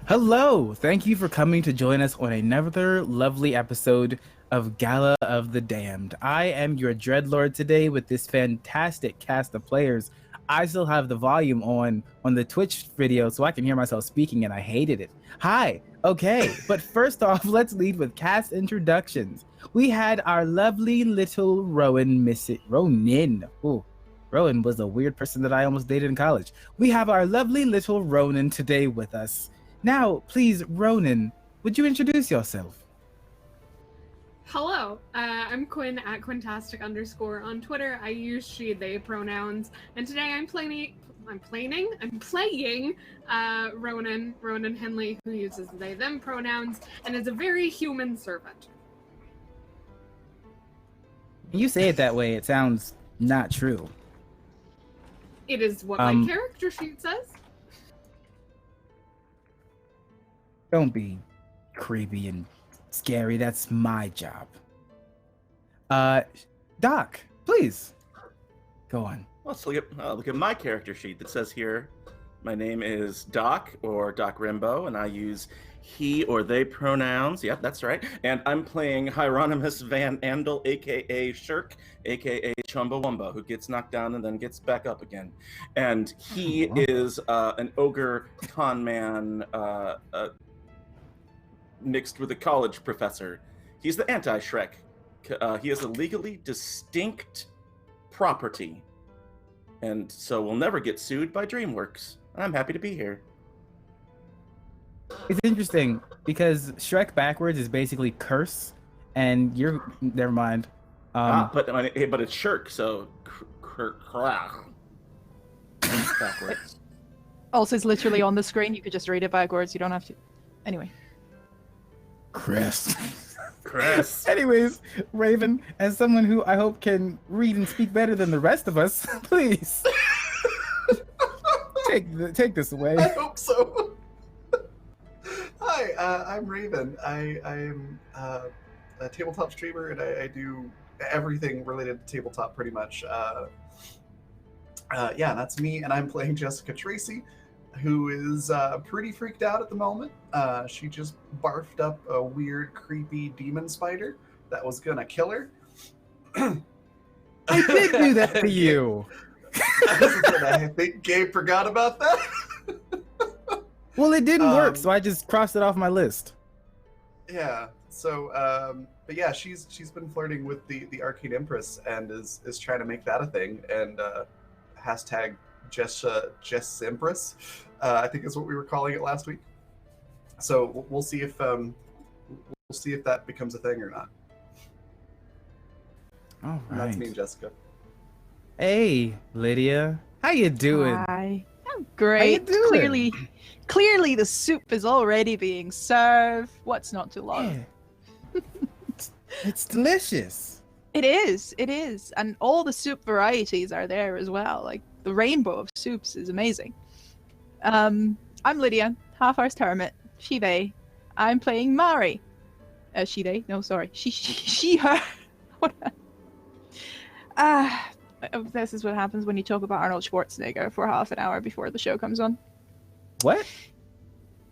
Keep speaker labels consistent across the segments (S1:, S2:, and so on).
S1: Hello! Thank you for coming to join us on another lovely episode of Gala of the Damned. I am your Dreadlord today with this fantastic cast of players. I still have the volume on the Twitch video so I can hear myself speaking, and I hated it. Hi! Okay, but first off, let's lead with cast introductions. We had our lovely little Ronin. Ooh, Rowan was a weird person that I almost dated in college. We have our lovely little Ronin today with us. Now, please, Ronin, would you introduce yourself?
S2: Hello, I'm Quinn at Quintastic_ on Twitter. I use she, they pronouns, and today I'm playing Ronin Henley, who uses they, them pronouns, and is a very human servant.
S1: When you say it that way, it sounds not true.
S2: It is what my character sheet says.
S1: Don't be creepy and scary. That's my job. Doc, please go on.
S3: Let's look at my character sheet that says here, my name is Doc or Doc Rimbo, and I use he or they pronouns. Yep, that's right. And I'm playing Hieronymus Van Andel, aka Shirk, aka Chumbawamba, who gets knocked down and then gets back up again. And he is an ogre con man mixed with a college professor. He's the anti-Shrek. He has a legally distinct property, and so we'll never get sued by DreamWorks. I'm happy to be here.
S1: It's interesting because Shrek backwards is basically curse, and you're never mind.
S3: But it's Shirk, so backwards.
S4: Also, it's literally on the screen. You could just read it backwards. You don't have to. Anyway.
S1: Chris.
S3: Anyways,
S1: Raven, as someone who I hope can read and speak better than the rest of us, please take this away.
S5: I hope so. Hi, I'm Raven. I'm a tabletop streamer, and I do everything related to tabletop pretty much. Yeah, that's me, and I'm playing Jessica Tracy, who is pretty freaked out at the moment. She just barfed up a weird, creepy demon spider that was gonna kill her.
S1: I did do that to you.
S5: I think Gabe forgot about that.
S1: Well, it didn't work, so I just crossed it off my list.
S5: Yeah. So, but yeah, she's been flirting with the Arcane Empress and is trying to make that a thing. And hashtag Jess Empress, I think is what we were calling it last week. So we'll see if that becomes a thing or not.
S1: All right.
S5: And that's me and Jessica.
S1: Hey, Lydia, how you doing?
S4: Hi. I'm great.
S1: How you doing?
S4: Clearly the soup is already being served. What's not to love?
S1: Yeah. It's delicious.
S4: It is. And all the soup varieties are there as well. Like the rainbow of soups is amazing. I'm Lydia, half-horsed hermit, she, they. I'm playing Mari. She, they? No, sorry. She, her. What? This is what happens when you talk about Arnold Schwarzenegger for half an hour before the show comes on.
S1: What?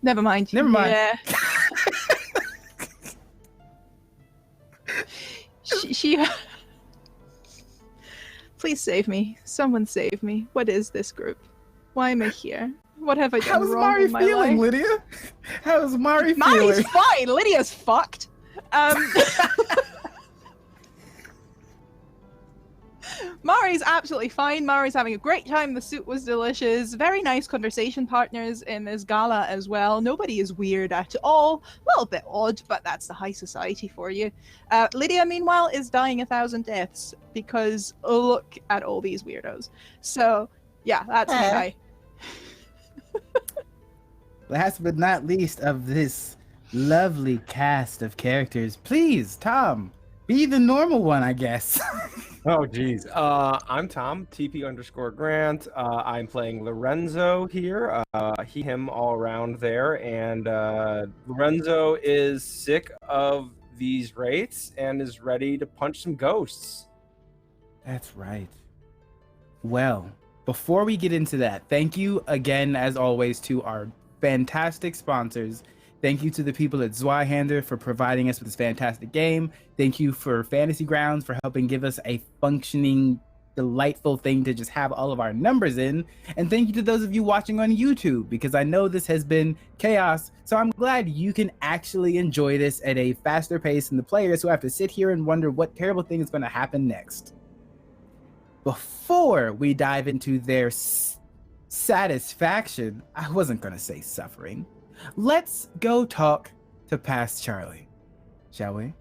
S4: Never mind.
S1: Yeah.
S4: She Please save me. Someone save me. What is this group? Why am I here? What have I done
S1: How's
S4: wrong
S1: Mari
S4: in my
S1: feeling,
S4: life?
S1: Lydia? How's Mari
S4: Mari's
S1: feeling?
S4: fine. Lydia's fucked. Mari's absolutely fine. Mari's having a great time. The soup was delicious. Very nice conversation partners in this gala as well. Nobody is weird at all. A little bit odd, but that's the high society for you. Lydia, meanwhile, is dying 1,000 deaths because look at all these weirdos. So, yeah, that's me. Hi.
S1: Last but not least of this lovely cast of characters, please, Tom, be the normal one, I guess.
S6: Oh, geez. I'm Tom, TP_Grant. I'm playing Lorenzo here. He, him all around there. And Lorenzo is sick of these wraiths and is ready to punch some ghosts.
S1: That's right. Well, before we get into that, thank you again, as always, to our fantastic sponsors. Thank you to the people at Zweihander for providing us with this fantastic game. Thank you for Fantasy Grounds for helping give us a functioning, delightful thing to just have all of our numbers in. And thank you to those of you watching on YouTube, because I know this has been chaos. So I'm glad you can actually enjoy this at a faster pace than the players who have to sit here and wonder what terrible thing is going to happen next. Before we dive into their satisfaction, I wasn't going to say suffering. Let's go talk to Past Charlie, shall we?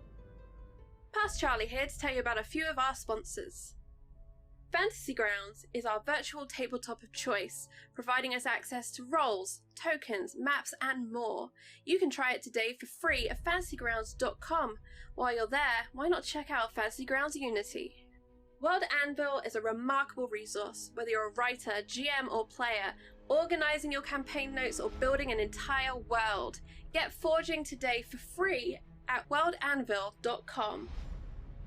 S7: Past Charlie here to tell you about a few of our sponsors. Fantasy Grounds is our virtual tabletop of choice, providing us access to roles, tokens, maps, and more. You can try it today for free at fantasygrounds.com. While you're there, why not check out Fantasy Grounds Unity? World Anvil is a remarkable resource, whether you're a writer, GM, or player, organizing your campaign notes or building an entire world. Get forging today for free at worldanvil.com.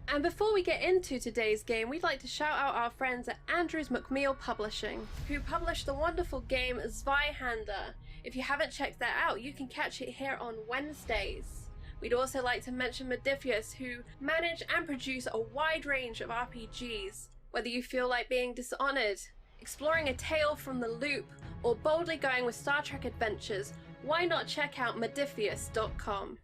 S7: And before we get into today's game, we'd like to shout out our friends at Andrews McMeel Publishing, who published the wonderful game Zweihander. If you haven't checked that out, you can catch it here on Wednesdays. We'd also like to mention Modifius, who manage and produce a wide range of RPGs. Whether you feel like being Dishonored, exploring a tale from the loop, or boldly going with Star Trek adventures, why not check out Modifius.com.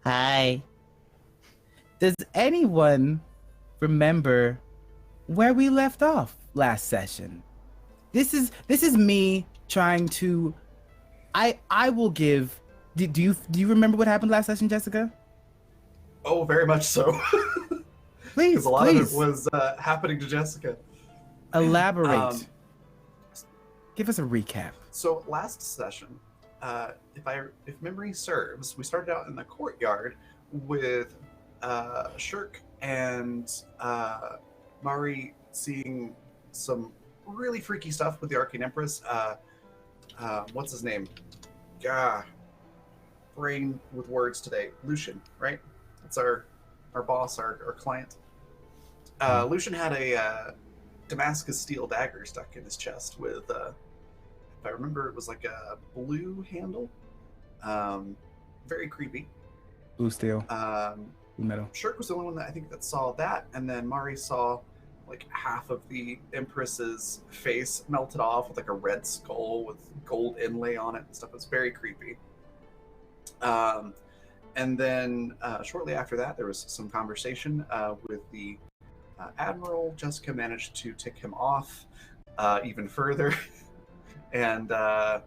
S1: Hi. Does anyone remember where we left off last session? This is me trying to. I will give. Do you remember what happened last session, Jessica?
S5: Oh, very much so.
S1: Please,
S5: Because a lot
S1: please
S5: of it was happening to Jessica.
S1: elaborate. Give us a recap.
S5: So last session, if memory serves, we started out in the courtyard with Shirk and Mari seeing some really freaky stuff with the Arcane Empress. What's his name? Brain with words today. Lucian, right? That's our boss, our client. Lucian had a Damascus steel dagger stuck in his chest with, if I remember, it was like a blue handle. Very creepy.
S1: Blue steel. Metal.
S5: Shirk was the only one that I think that saw that, and then Mari saw like half of the Empress's face melted off with like a red skull with gold inlay on it and stuff. It was very creepy. And then shortly after that, there was some conversation with the Admiral. Jessica managed to tick him off even further. And there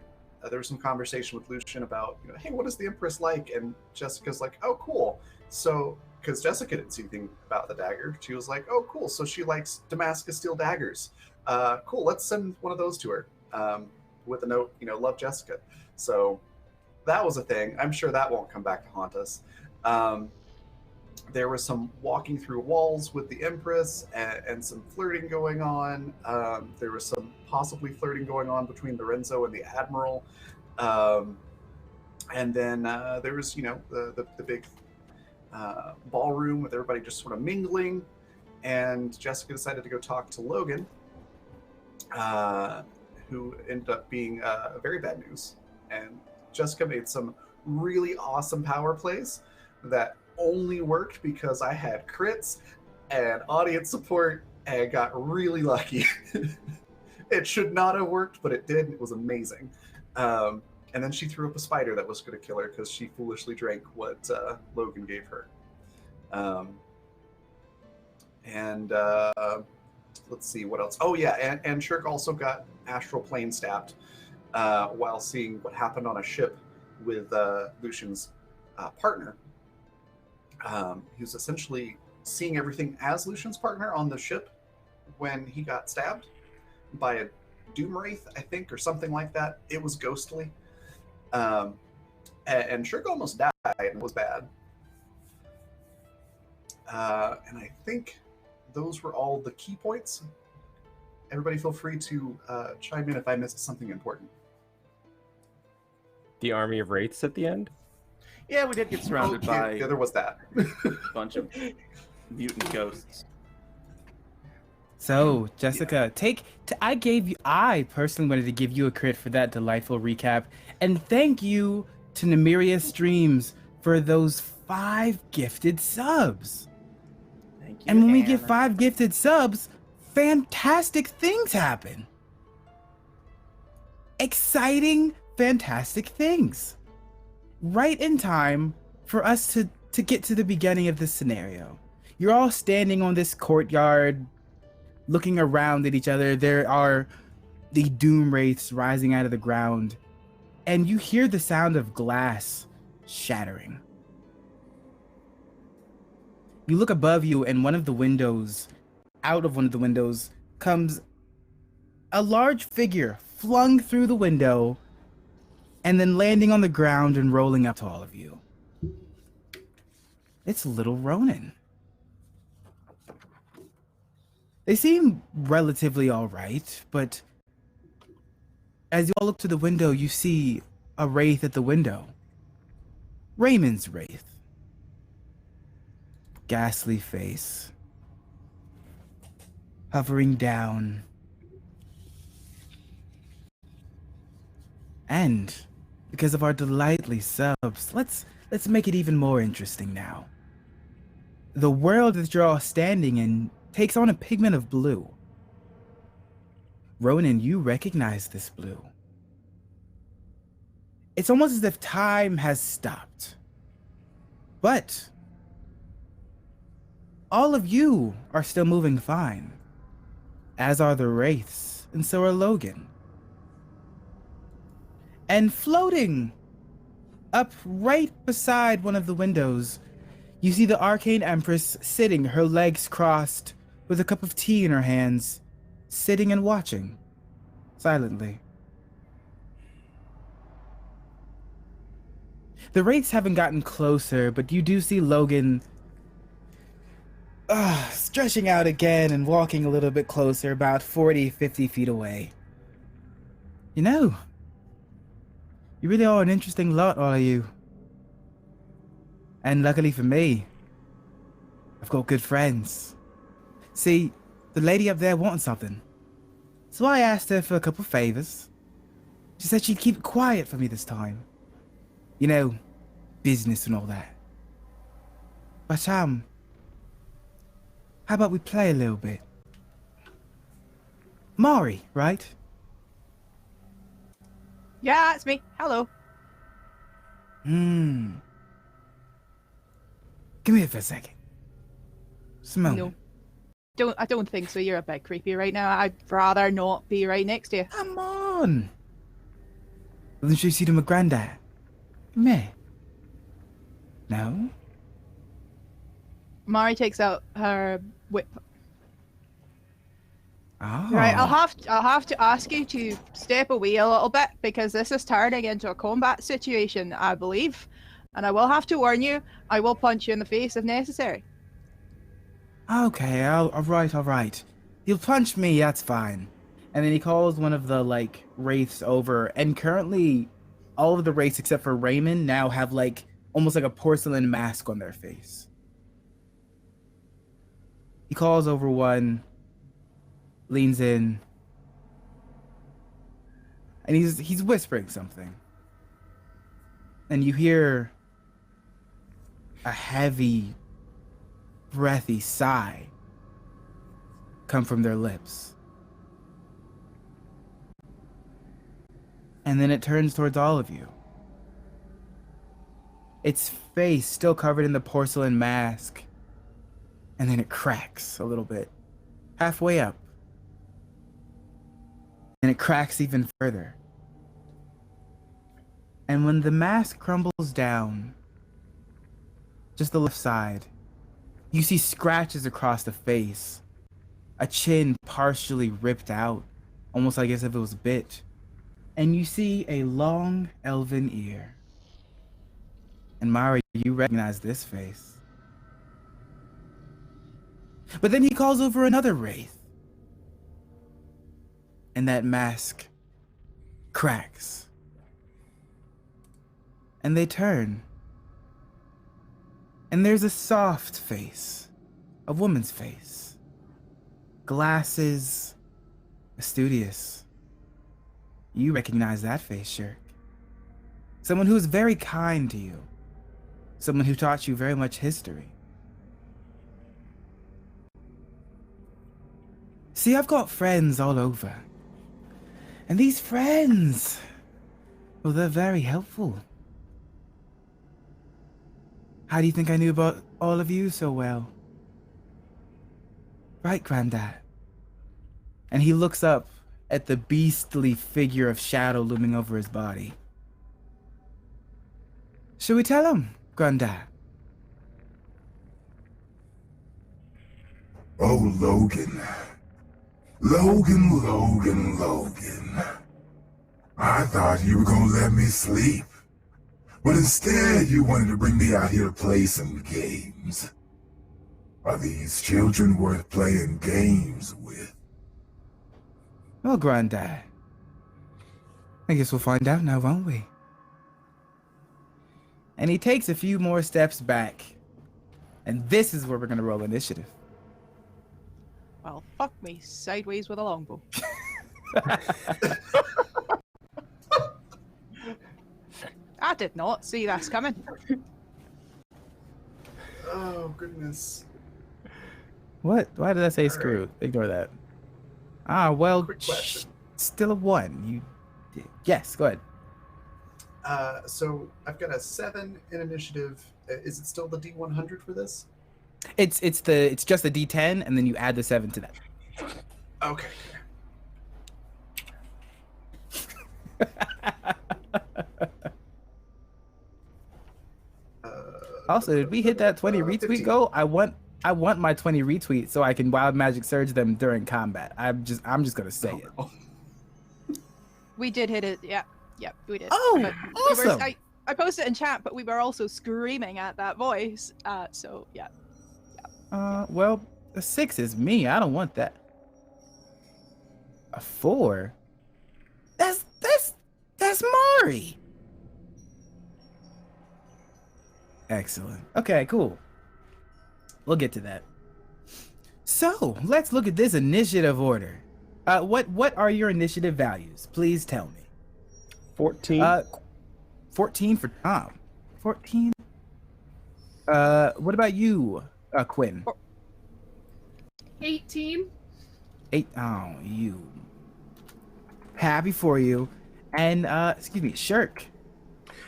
S5: was some conversation with Lucian about, hey, what is the Empress like? And Jessica's like, oh, cool. So, because Jessica didn't see anything about the dagger, she was like, oh, cool. So she likes Damascus steel daggers. Cool, let's send one of those to her with a note, love Jessica. So that was a thing. I'm sure that won't come back to haunt us. There was some walking through walls with the Empress and some flirting going on. There was some possibly flirting going on between Lorenzo and the Admiral. And then there was, the big ballroom with everybody just sort of mingling. And Jessica decided to go talk to Logan who ended up being very bad news. And Jessica made some really awesome power plays that only worked because I had crits and audience support and got really lucky. It should not have worked, but it did. And it was amazing. And then she threw up a spider that was going to kill her because she foolishly drank what Logan gave her. Let's see what else. Oh yeah, and Shirk also got astral plane stabbed while seeing what happened on a ship with Lucian's partner. He was essentially seeing everything as Lucian's partner on the ship when he got stabbed by a doom wraith, I think, or something like that. It was ghostly. And Shirk almost died, and it was bad. And I think those were all the key points. Everybody feel free to chime in if I missed something important.
S6: The army of wraiths at the end?
S3: Yeah, we did get surrounded by
S5: Yeah, there was that.
S3: a bunch of mutant ghosts.
S1: So, Jessica, I personally wanted to give you a crit for that delightful recap. And thank you to Nemiria Streams for those 5 gifted subs.
S3: Thank you.
S1: And when we get
S3: Hannah.
S1: 5 gifted subs, fantastic things happen. Exciting, fantastic things. Right in time for us to get to the beginning of this scenario. You're all standing on this courtyard, looking around at each other. There are the doom wraiths rising out of the ground, and you hear the sound of glass shattering. You look above you, and out of one of the windows comes a large figure flung through the window and then landing on the ground and rolling up to all of you. It's little Ronan. They seem relatively all right, but as you all look to the window, you see a wraith at the window. Raymond's wraith. Ghastly face. Hovering down. And because of our delightfully subs, let's make it even more interesting now. The world that you're all standing in takes on a pigment of blue. Ronan, you recognize this blue. It's almost as if time has stopped. But all of you are still moving fine, as are the wraiths, and so are Logan. And floating up right beside one of the windows, you see the Arcane Empress sitting, her legs crossed, with a cup of tea in her hands, sitting and watching, silently. The wraiths haven't gotten closer, but you do see Logan stretching out again and walking a little bit closer, about 40, 50 feet away. You know, you really are an interesting lot, all of you. And luckily for me, I've got good friends. See, the lady up there wanted something. So I asked her for a couple favors. She said she'd keep it quiet for me this time. You know, business and all that. But, how about we play a little bit? Mari, right?
S4: Yeah, it's me. Hello.
S1: Come here for a second. Just a moment.
S4: No. I don't think so. You're a bit creepy right now. I'd rather not be right next to you.
S1: Come on. Doesn't she see to my granddad? Come here. No?
S4: Mari takes out her whip.
S1: Oh.
S4: Right, I'll have to ask you to step away a little bit because this is turning into a combat situation, I believe. And I will have to warn you, I will punch you in the face if necessary.
S1: Okay, all right. You'll punch me, that's fine. And then he calls one of the, wraiths over, and currently, all of the wraiths except for Raymond now have, almost like a porcelain mask on their face. He calls over one, leans in, and he's whispering something. And you hear a heavy, breathy sigh come from their lips. And then it turns towards all of you. Its face still covered in the porcelain mask. And then it cracks a little bit, halfway up. And it cracks even further. And when the mask crumbles down, just the left side, you see scratches across the face, a chin partially ripped out, almost like as if it was bit. And you see a long elven ear. And Mari, you recognize this face. But then he calls over another wraith. And that mask cracks. And they turn. And there's a soft face, a woman's face. Glasses, studious. You recognize that face, Shirk. Someone who's very kind to you. Someone who taught you very much history. See, I've got friends all over. And these friends, well, they're very helpful. How do you think I knew about all of you so well? Right, Grandad? And he looks up at the beastly figure of shadow looming over his body. Should we tell him, Grandad?
S8: Oh, Logan. Logan. I thought you were gonna let me sleep. But instead, you wanted to bring me out here to play some games. Are these children worth playing games with?
S1: Well, Grandad, I guess we'll find out now, won't we? And he takes a few more steps back. And this is where we're gonna roll initiative.
S4: Well, fuck me sideways with a longbow. I did not see this coming.
S5: Oh, goodness.
S1: What? Why did I say
S5: All
S1: screw?
S5: right.
S1: Ignore that. Ah, well,
S5: Quick question.
S1: still a 1. Yes, go ahead.
S5: So I've got a 7 in initiative. Is it still the D100 for this?
S1: It's just a D10, and then you add the 7 to that.
S5: Okay.
S1: Also, did we hit that 20 retweet
S5: 15.
S1: goal? I want my 20 retweets so I can wild magic surge them during combat. I'm just gonna say it.
S5: Oh,
S4: We did hit it. Yeah, we did.
S1: Oh,
S4: But
S1: awesome!
S4: I posted it in chat, but we were also screaming at that voice. So yeah.
S1: Well, a 6 is me. I don't want that. A 4? That's Mari. Excellent. Okay, cool. We'll get to that. So let's look at this initiative order. What are your initiative values? Please tell me.
S6: 14.
S1: 14 for Tom. 14. What about you, Quinn?
S2: 18.
S1: 8. Oh, you. Happy for you. And excuse me, Shirk.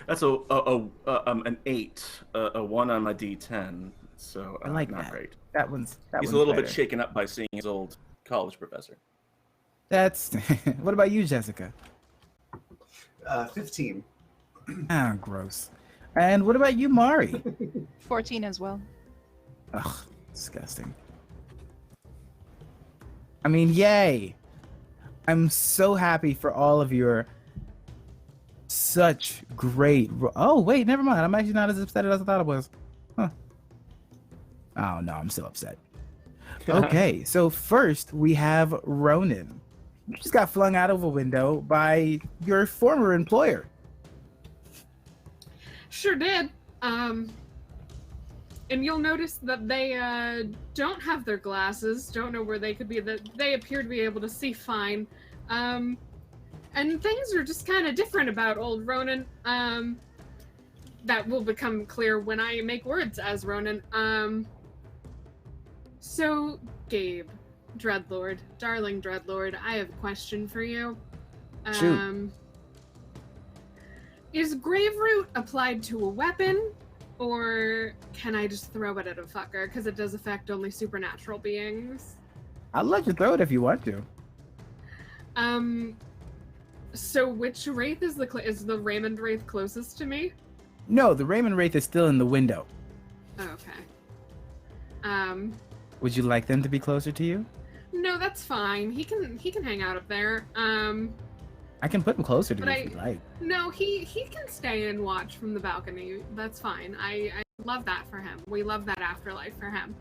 S3: That's an 8, a 1 on my D10. So
S1: I like
S3: not
S1: that.
S3: great.
S1: That one's
S3: He's a little bit
S1: better.
S3: shaken up by seeing his old college professor.
S1: That's. What about you, Jessica?
S5: 15.
S1: Ah, gross. And what about you, Mari?
S4: 14 as well.
S1: Ugh, disgusting. I mean, yay! I'm so happy for all of your such great. Oh wait, never mind. I'm actually not as upset as I thought I was. Huh. Oh no, I'm still upset. Okay, so first we have Ronan. You just got flung out of a window by your former employer.
S2: Sure did. And you'll notice that they don't have their glasses. Don't know where they could be. That they appear to be able to see fine. And things are just kind of different about old Ronan. That will become clear when I make words as Ronan. So, Gabe, Dreadlord, darling Dreadlord, I have a question for you.
S1: Shoot.
S2: Is Graveroot applied to a weapon, or can I just throw it at a fucker? Because it does affect only supernatural beings.
S1: I'll let you throw it if you want to.
S2: So which wraith is the Raymond wraith closest to me?
S1: No, the Raymond Wraith is still in the window.
S2: Okay.
S1: Would you like them to be closer to you?
S2: No, that's fine. He can hang out up there.
S1: I can put him closer to
S2: But
S1: you if you like.
S2: No, he can stay and watch from the balcony. That's fine. I love that for him. We love that afterlife for him.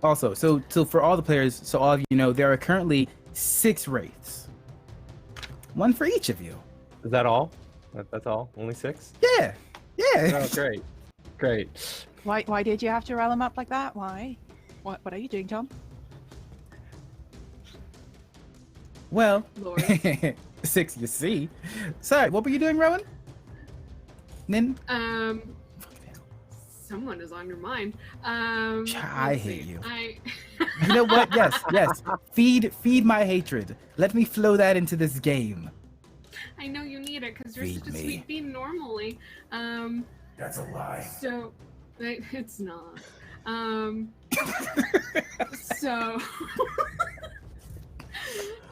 S1: Also, so for all the players, so all of you know, there are currently 6 wraiths. One for each of you.
S6: Is that all? That's all? Only 6?
S1: Yeah. Yeah.
S6: Oh, great. Great.
S4: Why did you have to rile him up like that? Why? What are you doing, Tom?
S1: Well,
S2: Lord.
S1: 6 you see. Sorry, what were you doing, Rowan? Nin?
S2: Someone is on your mind.
S1: I
S2: Let's
S1: hate
S2: see.
S1: you.
S2: I
S1: You know what? Yes. Feed my hatred. Let me flow that into this game.
S2: I know you need it because you're
S1: Feed
S2: such a
S1: me.
S2: sweet bean normally.
S8: That's a lie.
S2: So it's not. So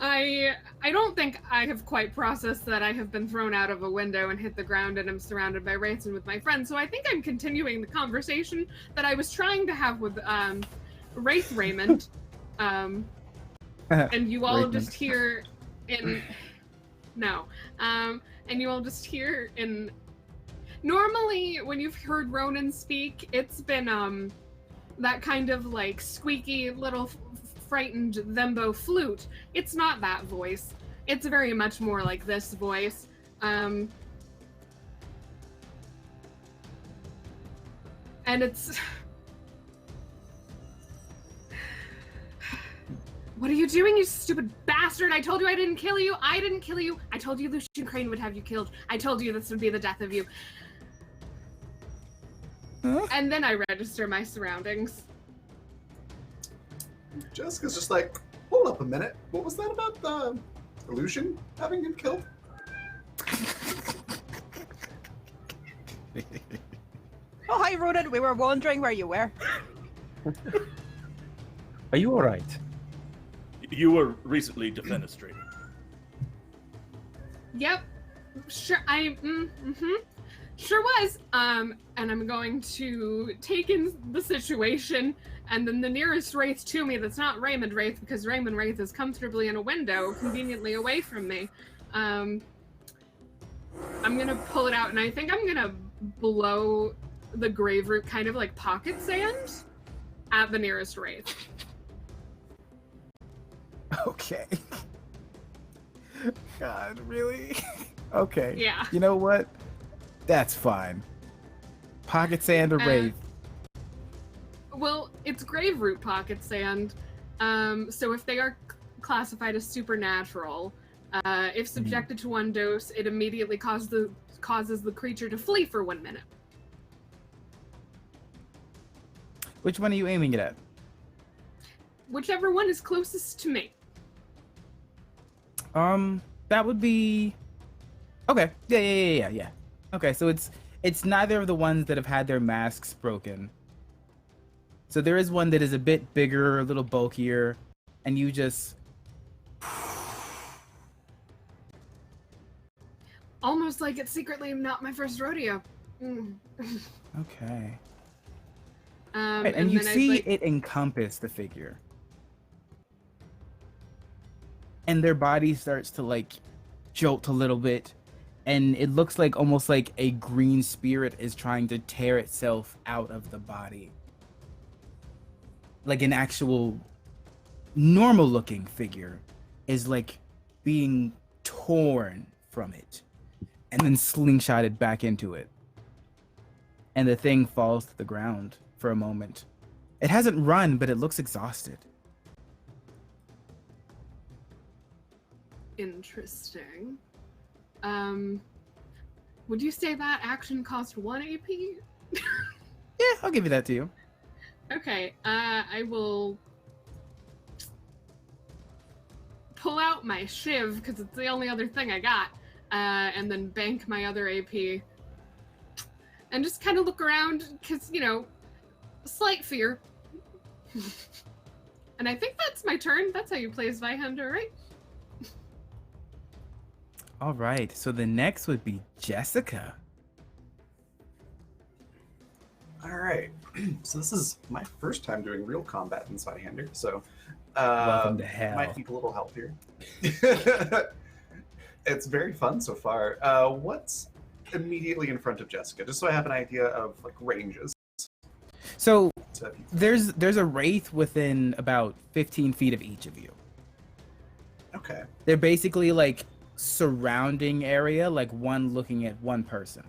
S2: I don't think I have quite processed that I have been thrown out of a window and hit the ground and am surrounded by wraiths and with my friends. So I think I'm continuing the conversation that I was trying to have with Wraith Raymond. And you all
S1: Raymond.
S2: just hear in no. And you all just hear in normally when you've heard Ronan speak, it's been that kind of like squeaky little frightened thembo flute. It's not that voice. It's very much more like this voice. And it's What are you doing, you stupid bastard? I told you I didn't kill you. I didn't kill you. I told you Lucian Crane would have you killed. I told you this would be the death of you.
S1: Huh?
S2: And then I register my surroundings.
S5: Jessica's just like, hold up a minute. What was that about the illusion having him killed?
S4: Oh, hi, Ronan. We were wondering where you were.
S6: Are you all right?
S3: You were recently defenestrated.
S2: Yep. Sure. Sure was. And I'm going to take in the situation, and then the nearest wraith to me that's not Raymond Wraith, because Raymond Wraith is comfortably in a window, conveniently away from me. I'm gonna pull it out, and I think I'm gonna blow the grave root kind of like pocket sand at the nearest wraith.
S1: Okay. God, really? Okay.
S2: Yeah.
S1: You know what? That's fine. Pocket sand or wraith.
S2: Well, it's grave root pocket sand. So if they are classified as supernatural, if subjected to one dose, it immediately causes the creature to flee for 1 minute.
S1: Which one are you aiming it at?
S2: Whichever one is closest to me.
S1: That would be. Okay. Yeah. Okay, so it's neither of the ones that have had their masks broken. So there is one that is a bit bigger, a little bulkier, and you just.
S2: Almost like it's secretly not my first rodeo.
S1: Okay.
S2: And
S1: And you
S2: then
S1: see
S2: like,
S1: it encompass the figure. And their body starts to like jolt a little bit. And it looks like almost like a green spirit is trying to tear itself out of the body. Like an actual normal looking figure is like being torn from it and then slingshotted back into it. And the thing falls to the ground for a moment. It hasn't run, but it looks exhausted.
S2: interesting. Would you say that action cost 1 AP?
S1: Yeah, I'll give you that to you.
S2: Okay, I will pull out my shiv, because it's the only other thing I got, and then bank my other AP. And just kind of look around, because, you know, slight fear. And I think that's my turn. That's how you play Zweihander, right?
S1: All right, so the next would be Jessica.
S5: All right. So this is my first time doing real combat in Zweihander, so
S1: Welcome to hell.
S5: might need a little help here. It's very fun so far. What's immediately in front of Jessica, just so I have an idea of like ranges?
S1: So
S5: So
S1: there's a wraith within about 15 feet of each of you.
S5: okay.
S1: They're basically like surrounding area, like one looking at one person.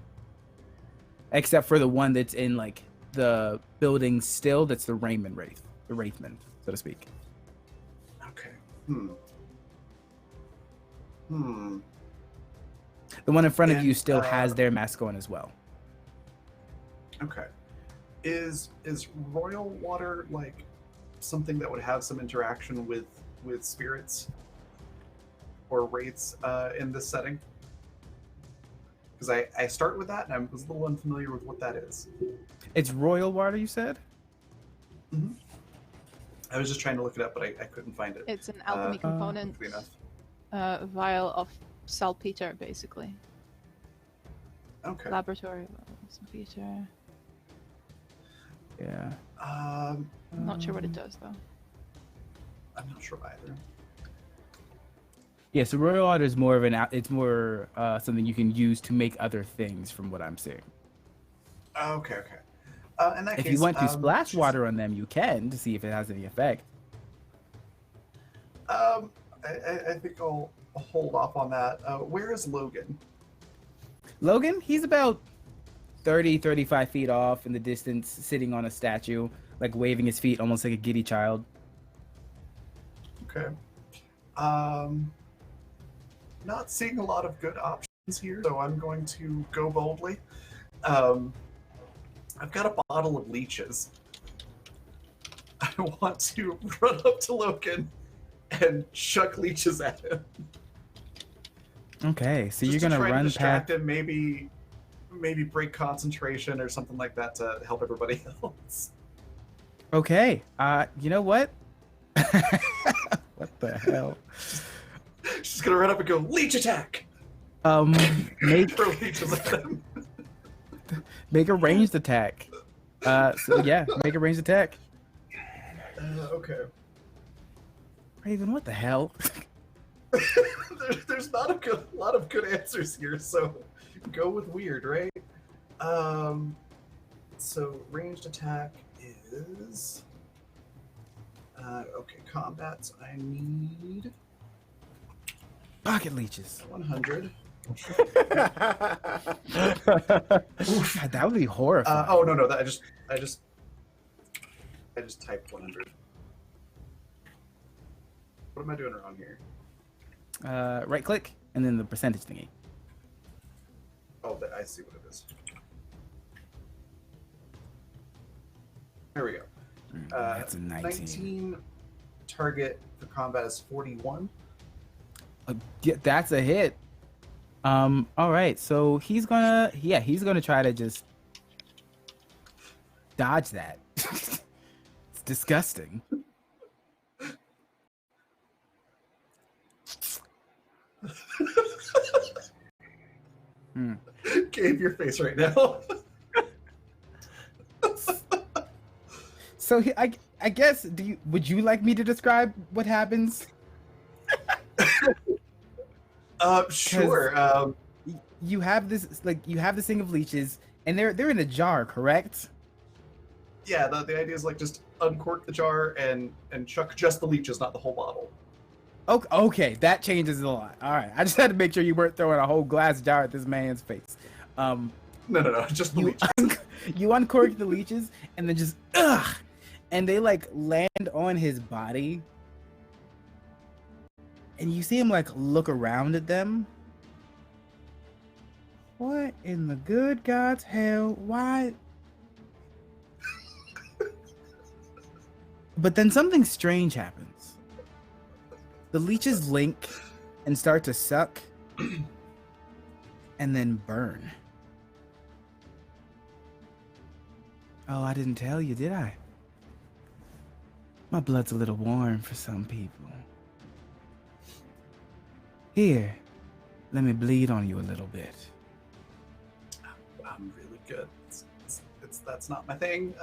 S1: Except for the one that's in like the building still, that's the Raymond Wraith, the Wraithman, so to speak.
S5: Okay.
S1: The one in front of
S5: And,
S1: you still has their mask on as well.
S5: Okay. Is royal water like something that would have some interaction with spirits or wraiths in this setting? Because I start with that and I was a little unfamiliar with what that is.
S1: It's royal water, you said?
S5: Mm-hmm. I was just trying to look it up, but I couldn't find it.
S4: It's an alchemy component,
S5: Quickly enough.
S4: vial of saltpeter, basically.
S5: Okay.
S4: Laboratory vial of saltpeter.
S1: Yeah.
S5: Um,
S4: I'm not sure what it does, though.
S5: I'm not sure either.
S1: Yeah, so royal water is more of it's more something you can use to make other things from what I'm seeing.
S5: Okay. In that
S1: If
S5: case,
S1: you want to splash
S5: just-
S1: water on them, you can to see if it has any effect.
S5: I think I'll hold off on that. Where is Logan?
S1: Logan, he's about 35 feet off in the distance, sitting on a statue, like waving his feet almost like a giddy child.
S5: Okay. Not seeing a lot of good options here, so I'm going to go boldly. I've got a bottle of leeches. I want to run up to Logan and chuck leeches at him.
S1: Okay, so
S5: Just
S1: you're
S5: to
S1: gonna
S5: try to
S1: run
S5: distract
S1: past.
S5: him, maybe break concentration or something like that to help everybody else.
S1: Okay, you know what? What the hell?
S5: She's gonna run up and go, leech attack!
S1: Make
S5: Throw leeches at him.
S1: make a ranged attack. So yeah, make a ranged attack.
S5: Okay.
S1: Raven, what the hell?
S5: There's not a lot of good answers here, so go with weird, right? So ranged attack is okay. Combats, I need
S1: Pocket leeches.
S5: 100.
S1: God, that would be horrifying.
S5: Oh no, that I just typed 100. What am I doing wrong here?
S1: Right click and then the percentage thingy.
S5: Oh, I see what it is. There we go.
S1: That's a 19.
S5: 19 target for combat is 41.
S1: Yeah, that's a hit. All right, so he's gonna try to just dodge that. It's disgusting.
S5: Gabe, your face right now.
S1: So I guess would you like me to describe what happens?
S5: Sure.
S1: You have this thing of leeches, and they're in a jar, correct?
S5: Yeah, the idea is like just uncork the jar and chuck just the leeches, not the whole bottle.
S1: Okay, that changes a lot. All right, I just had to make sure you weren't throwing a whole glass jar at this man's face.
S5: No, just the leeches.
S1: You uncork the leeches, and then just and they like land on his body, And you see him like look around at them. What in the good God's hell? Why? But then something strange happens. The leeches link and start to suck and then burn. Oh, I didn't tell you, did I? My blood's a little warm for some people. Here, let me bleed on you a little bit.
S5: I'm really good. That's not my thing.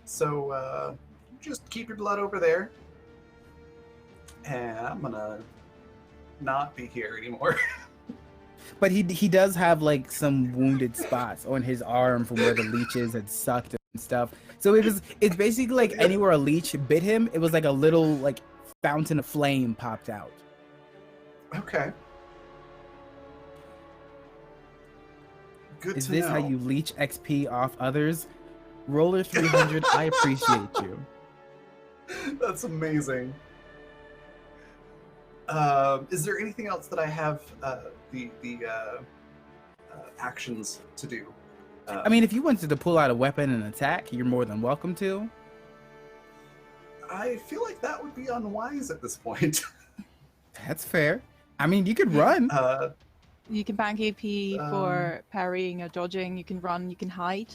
S5: So just keep your blood over there, and I'm gonna not be here anymore.
S1: But he does have like some wounded spots on his arm from where the leeches had sucked and stuff. So it's basically like anywhere a leech bit him, it was like a little like fountain of flame popped out.
S5: Okay. Good
S1: Is
S5: to
S1: this
S5: know.
S1: how you leech XP off others? Roller 300, I appreciate you.
S5: That's amazing. Is there anything else that I have the actions to do?
S1: I mean, if you wanted to pull out a weapon and attack, you're more than welcome to.
S5: I feel like that would be unwise at this point.
S1: That's fair. I mean, you could run.
S4: You can bank AP for parrying or dodging. You can run. You can hide.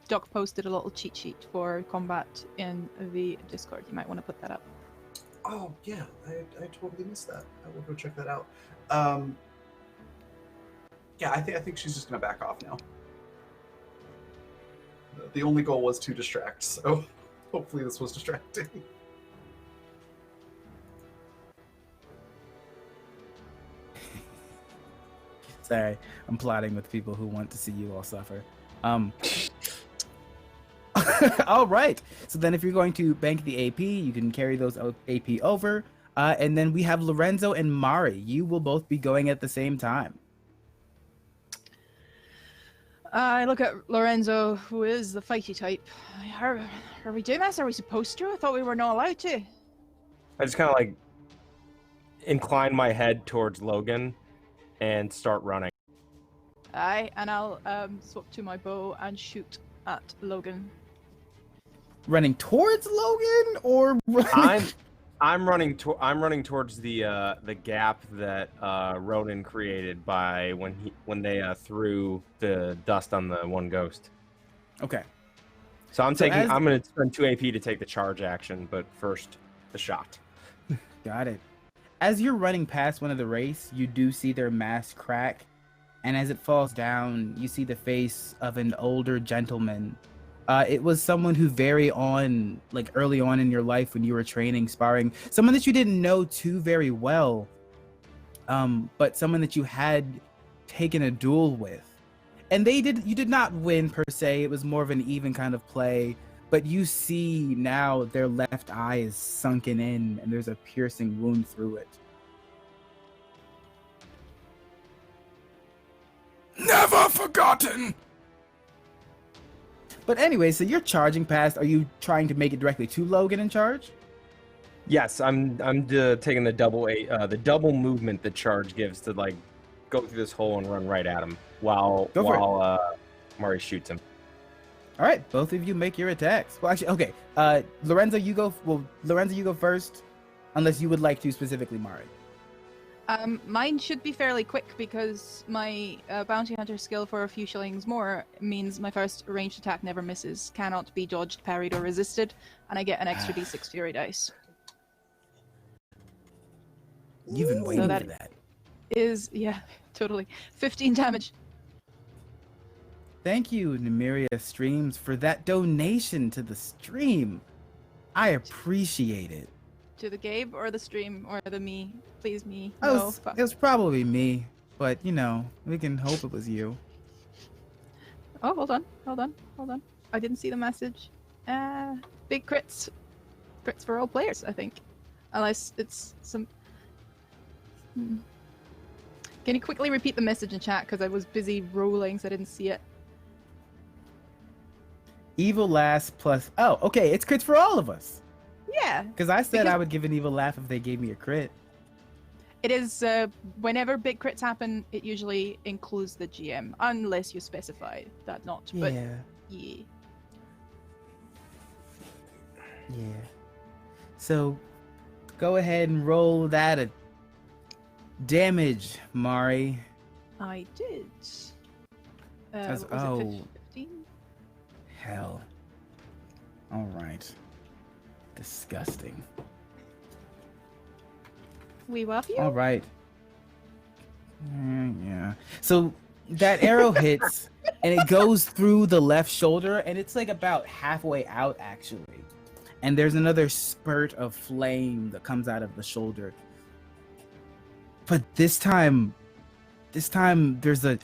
S4: Doc posted a little cheat sheet for combat in the Discord. You might want to put that up.
S5: Oh yeah, I totally missed that. I will go check that out. Yeah, I think she's just gonna back off now. The only goal was to distract, so hopefully this was distracting.
S1: Sorry, I'm plotting with people who want to see you all suffer. All right. So then if you're going to bank the AP, you can carry those AP over. And then we have Lorenzo and Mari. You will both be going at the same time.
S4: I look at Lorenzo, who is the fighty type. Are we doing this? Are we supposed to? I thought we were not allowed to.
S6: I just kind of like incline my head towards Logan and start running.
S4: Aye, and I'll swap to my bow and shoot at Logan.
S1: Running towards Logan or
S6: I'm running towards the gap that Ronan created by when they threw the dust on the one ghost.
S1: Okay.
S6: So I'm going to spend 2 AP to take the charge action, but first the shot.
S1: Got it. As you're running past one of the wraiths, you do see their mask crack, and as it falls down, you see the face of an older gentleman. It was someone who early on in your life when you were training, sparring, someone that you didn't know too very well, but someone that you had taken a duel with. And you did not win per se, it was more of an even kind of play, but you see now their left eye is sunken in and there's a piercing wound through it.
S8: Never forgotten!
S1: But anyway, so you're charging past. Are you trying to make it directly to Logan and charge?
S6: Yes, I'm taking the double movement that charge gives to like go through this hole and run right at him while Mari shoots him.
S1: All right, both of you make your attacks. Well, actually, okay. Lorenzo, you go. Well, Lorenzo, you go first, unless you would like to specifically, Mari.
S4: Mine should be fairly quick because my bounty hunter skill for a few shillings more means my first ranged attack never misses, cannot be dodged, parried, or resisted, and I get an extra d6 fury dice.
S1: You've been waiting for that.
S4: Is, yeah, totally. 15 damage.
S1: Thank you, Nymeria Streams, for that donation to the stream. I appreciate it.
S4: To the Gabe or the stream or the me? Please, me.
S1: It was probably me, but you know, we can hope it was you.
S4: Oh, hold on. I didn't see the message. Big crits. Crits for all players, I think. Unless it's some... Can you quickly repeat the message in chat? Because I was busy rolling, so I didn't see it.
S1: Evil laugh plus... Oh, okay, it's crits for all of us.
S4: Yeah.
S1: Because I said I would give an evil laugh if they gave me a crit.
S4: It is whenever big crits happen, it usually includes the GM, unless you specify that not. But yeah.
S1: So, go ahead and roll that a damage, Mari.
S4: I did.
S1: That's-
S4: What was it,
S1: oh.
S4: 15?
S1: Hell. All right. Disgusting.
S4: We love you.
S1: All right. Yeah. So that arrow hits and it goes through the left shoulder and it's like about halfway out actually. And there's another spurt of flame that comes out of the shoulder. But this time there's a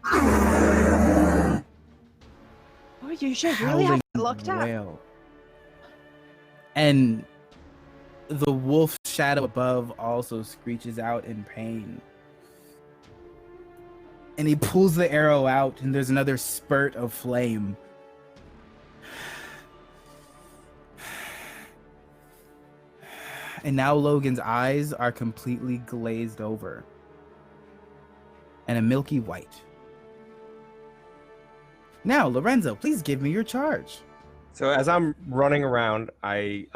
S4: Oh, you should really have
S1: howling
S4: looked at.
S1: wail. And the wolf shadow above also screeches out in pain. And he pulls the arrow out, and there's another spurt of flame. And now Logan's eyes are completely glazed over. And a milky white. Now, Lorenzo, please give me your charge.
S6: So as I'm running around, I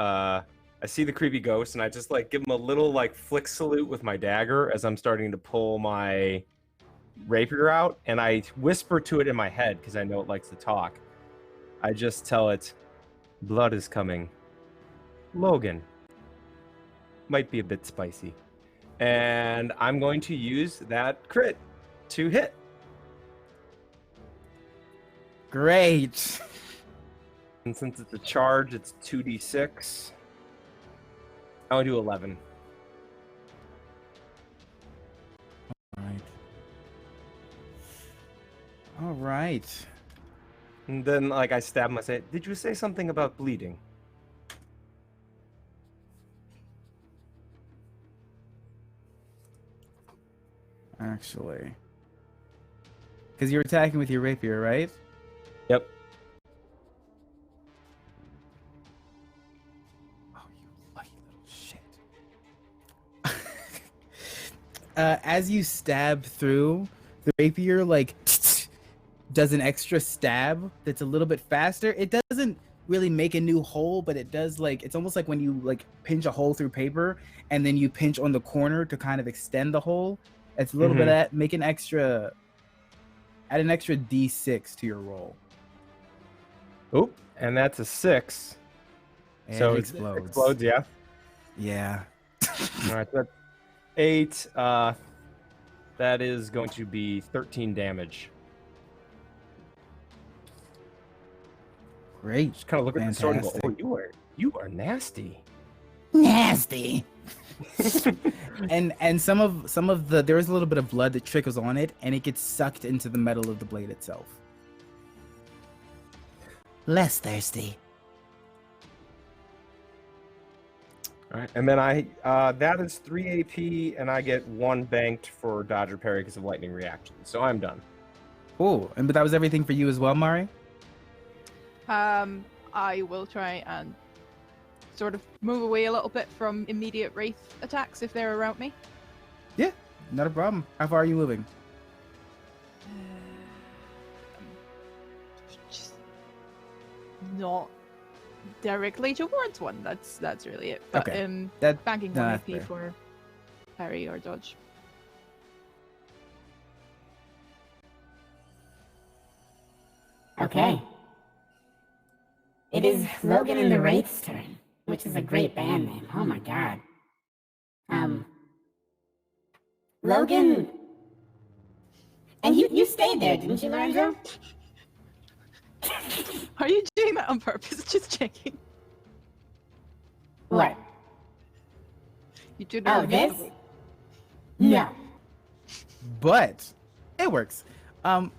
S6: see the creepy ghost, and I just like give him a little like flick salute with my dagger as I'm starting to pull my rapier out, and I whisper to it in my head because I know it likes to talk. I just tell it, "Blood is coming. Logan. Might be a bit spicy." And I'm going to use that crit to hit.
S1: Great.
S6: And since it's a charge, it's 2d6. I want to do 11.
S1: All right.
S6: And then, like, I stab him. I say, "Did you say something about bleeding?"
S1: Actually. Because you're attacking with your rapier, right?
S6: Yep.
S1: Oh, you lucky little shit. As you stab through, the rapier, like, does an extra stab that's a little bit faster. It doesn't really make a new hole, but it does, like, it's almost like when you, like, pinch a hole through paper, and then you pinch on the corner to kind of extend the hole. It's a little bit of that. Make an extra... Add an extra d6 to your roll.
S6: Oop, and that's a 6.
S1: And
S6: So
S1: it
S6: it explodes, yeah.
S1: Yeah.
S6: All right, that's 8. That is going to be 13 damage.
S1: Great.
S6: Just kind of look at the sword and go,
S1: Fantastic.
S6: "Oh, you are nasty."
S1: Nasty. and some of the there is a little bit of blood that trickles on it, and it gets sucked into the metal of the blade itself. Less thirsty.
S6: All right, and then that is 3 AP, and I get 1 banked for dodge or parry because of lightning reaction. So I'm done.
S1: Oh, and but that was everything for you as well, Mari?
S4: I will try and sort of move away a little bit from immediate wraith attacks if they're around me.
S1: Yeah, not a problem. How far are you moving?
S4: Just not directly towards one. That's really it. But
S1: Okay. That
S4: banking
S1: no,
S4: 1
S1: that's
S4: AP
S1: fair.
S4: for parry or dodge.
S9: Okay. It is Logan and the Wraiths' turn, which is a great band name. Oh my god. Logan... And you stayed there, didn't you, Lorenzo?
S4: Are you doing that on purpose? Just checking.
S9: What?
S4: You did
S9: Oh, this? No.
S1: But it works. Oh,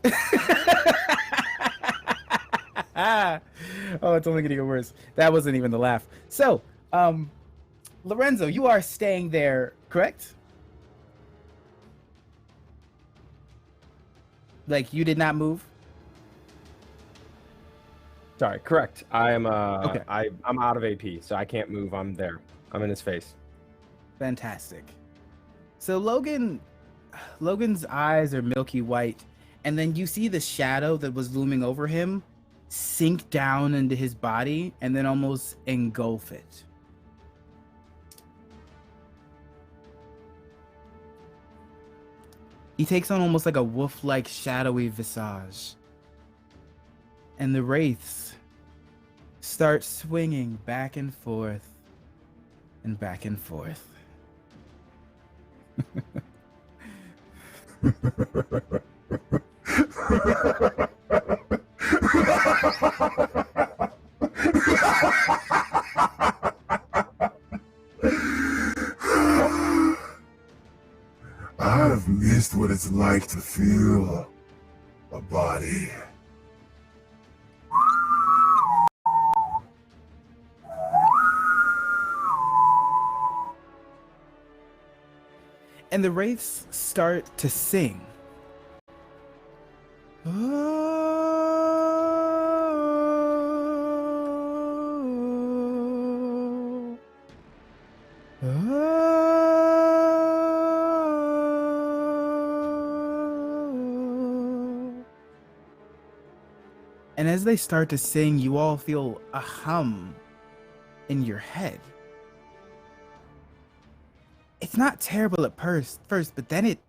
S1: it's only gonna get worse. That wasn't even the laugh. So, Lorenzo, you are staying there, correct? Like you did not move?
S6: Sorry, correct. I'm
S1: Okay.
S6: I'm out of AP, so I can't move. I'm there. I'm in his face.
S1: Fantastic. So Logan's eyes are milky white, and then you see the shadow that was looming over him sink down into his body and then almost engulf it. He takes on almost like a wolf-like shadowy visage. And the wraiths start swinging back and forth and back and forth.
S8: I've missed what it's like to feel a body.
S1: And the wraiths start to sing. And as they start to sing, you all feel a hum in your head. It's not terrible at first, but then it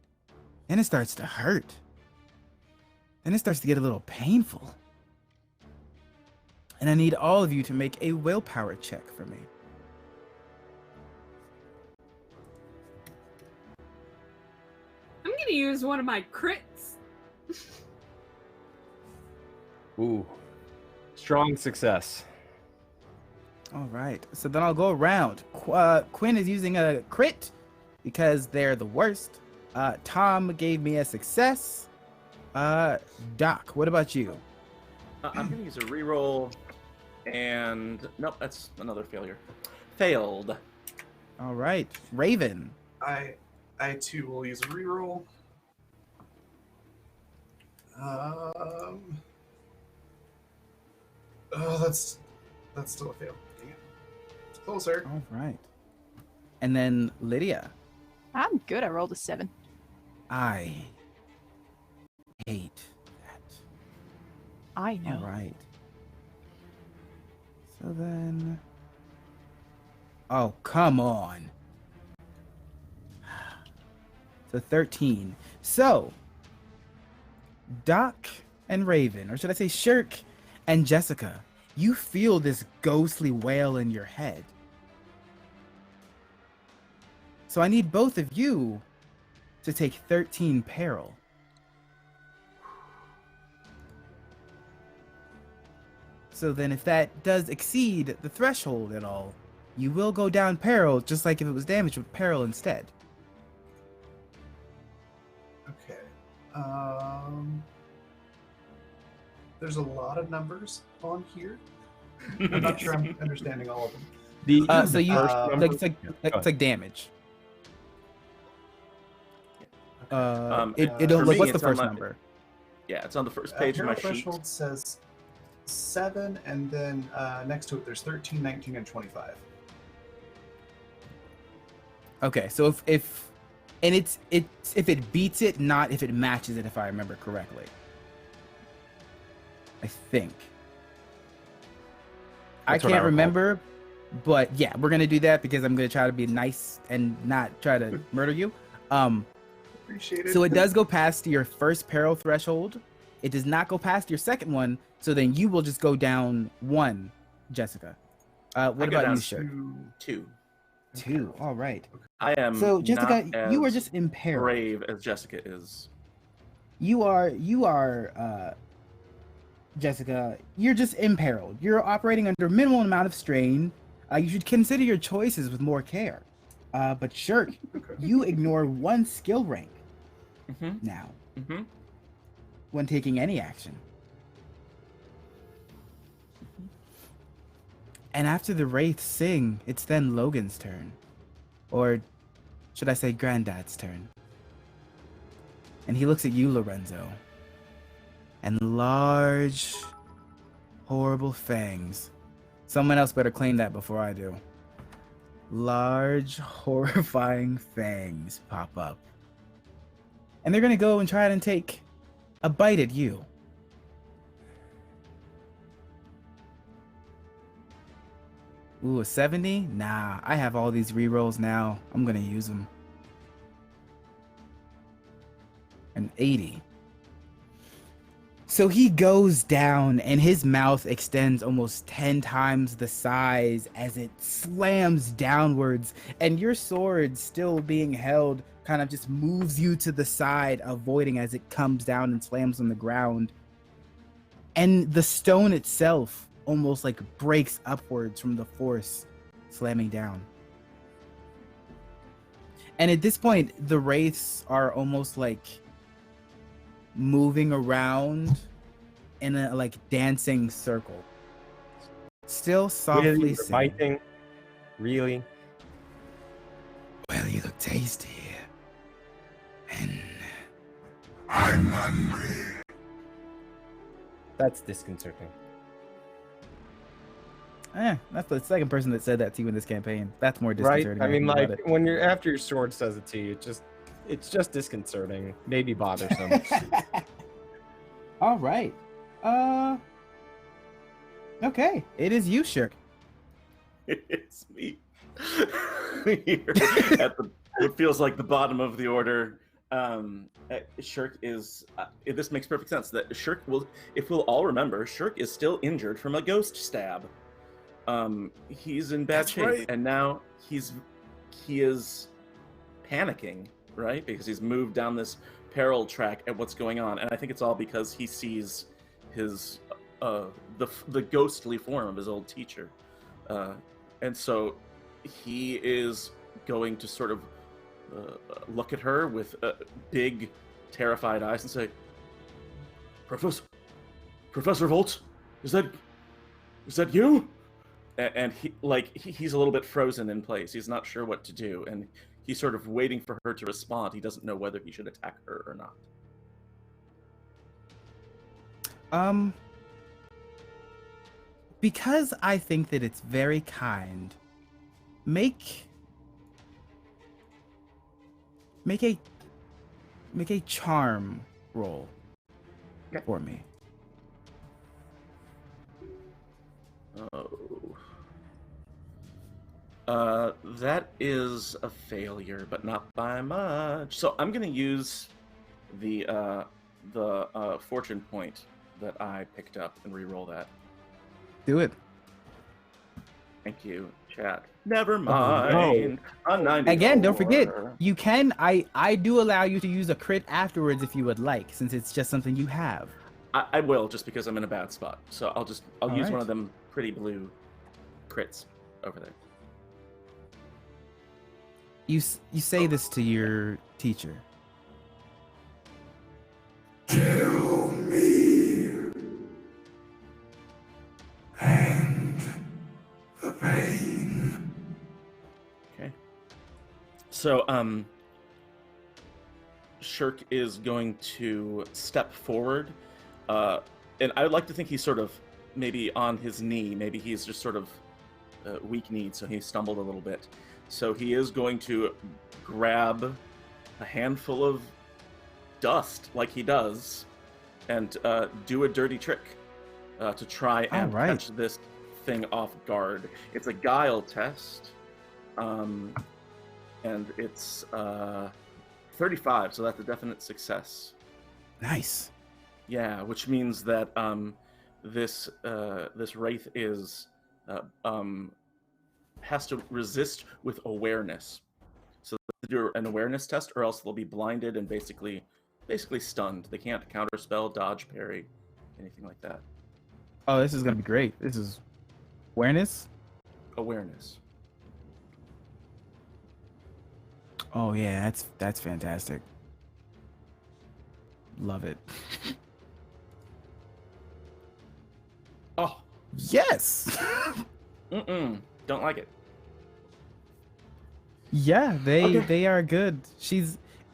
S1: starts to hurt. Then it starts to get a little painful. And I need all of you to make a willpower check for me.
S2: I'm gonna use one of my crits.
S6: Ooh. Strong success.
S1: All right, so then I'll go around. Quinn is using a crit because they're the worst. Tom gave me a success. Doc, what about you?
S3: I'm gonna use a reroll, and nope, that's another failure. Failed.
S1: All right, Raven.
S5: I too will use a reroll. Oh, that's still a fail. Dang it. It's closer.
S1: All right, and then Lydia.
S4: I'm good. I rolled a 7.
S1: I hate that.
S4: I know.
S1: All right. So then, oh come on. So 13. So Doc and Raven, or should I say Shirk and Jessica, you feel this ghostly wail in your head. So I need both of you to take 13 peril. So then if that does exceed the threshold at all, you will go down peril, just like if it was damaged with peril instead.
S5: Okay. There's a lot of numbers on here. I'm not sure I'm understanding all of them.
S1: So you,
S5: first
S1: like, it's like damage. It'll
S3: for
S1: look.
S3: me,
S1: What's the
S3: it's on
S1: first
S3: my-
S1: number?
S3: Yeah, it's on the first page of my
S5: Peril
S3: sheet.
S5: threshold says 7, and then next to it there's 13, 19, and 25.
S1: Okay, so if it beats it, not if it matches it, if I remember correctly. I think.
S6: That's what I
S1: I can't
S6: recall.
S1: remember, but yeah, we're gonna do that because I'm gonna try to be nice and not try to murder you.
S5: Appreciate it.
S1: So it does go past your first peril threshold. It does not go past your second one. So then you will just go down 1, Jessica. What
S3: I go
S1: about
S3: down
S1: you, Shirk?
S3: 2.
S1: 2. All right.
S3: I am
S1: So Jessica,
S3: not
S1: you are
S3: as
S1: just in peril.
S3: brave as Jessica is.
S1: You are Jessica, you're just imperiled. You're operating under a minimal amount of strain. You should consider your choices with more care. But Shirk, you ignore 1 skill rank
S3: Mm-hmm.
S1: now
S3: Mm-hmm.
S1: when taking any action. And after the wraiths sing, it's then Logan's turn. Or should I say Granddad's turn. And he looks at you, Lorenzo. And large, horrible fangs. Someone else better claim that before I do. large, horrifying fangs pop up. And they're gonna go and try and take a bite at you. Ooh, a 70? Nah, I have all these rerolls now. I'm gonna use them. An 80. So he goes down and his mouth extends almost 10 times the size as it slams downwards, and your sword, still being held, kind of just moves you to the side, avoiding as it comes down and slams on the ground. And the stone itself almost like breaks upwards from the force slamming down. And at this point, the wraiths are almost like moving around in a like dancing circle, still softly
S6: Really?
S1: singing.
S6: Biting? Really?
S1: Well, you look tasty, and
S8: I'm hungry.
S6: That's disconcerting.
S1: That's the second person that said that to you in this campaign. That's more
S6: Right?
S1: disconcerting.
S6: I mean,
S1: think about
S6: like,
S1: it.
S6: when you're after your sword says it to you, it's just disconcerting, maybe bothersome.
S1: All right. Okay, it is you, Shirk.
S3: It's me. Here at the, it feels like the bottom of the order. Shirk is. This makes perfect sense. That Shirk will, if we'll all remember, Shirk is still injured from a ghost stab. He's in bad
S1: That's
S3: shape,
S1: right.
S3: and now he is panicking, right? Because he's moved down this peril track at what's going on, and I think it's all because he sees his the ghostly form of his old teacher, and so he is going to sort of look at her with big, terrified eyes and say, Professor Volt, is that you?" And he's a little bit frozen in place. He's not sure what to do, and he's sort of waiting for her to respond. He doesn't know whether he should attack her or not.
S1: Because I think that it's very kind, make a charm roll for me.
S3: That is a failure, but not by much. So I'm gonna use the fortune point that I picked up and re-roll that.
S1: Do it.
S3: Thank you, chat. Never mind. A 94.
S1: Again, don't forget, you can. I do allow you to use a crit afterwards if you would like, since it's just something you have.
S3: I will, just because I'm in a bad spot. So I'll use
S1: right.
S3: one of them pretty blue crits over there.
S1: You say this to your teacher.
S8: Kill me. And the pain.
S3: Okay. So Shirk is going to step forward, and I would like to think he's sort of maybe on his knee. Maybe he's just sort of weak-kneed, so he stumbled a little bit. So he is going to grab a handful of dust, like he does, and do a dirty trick to try and catch this thing off guard. It's a guile test, and it's 35, so that's a definite success.
S1: Nice.
S3: Yeah, which means that this wraith is has to resist with awareness. So they do an awareness test, or else they'll be blinded and basically stunned. They can't counterspell, dodge, parry, anything like that.
S1: Oh, this is gonna be great. This is awareness.
S3: Awareness.
S1: Oh yeah, that's fantastic. Love it.
S3: Oh.
S1: Yes.
S3: Don't like it.
S1: Yeah, they are good.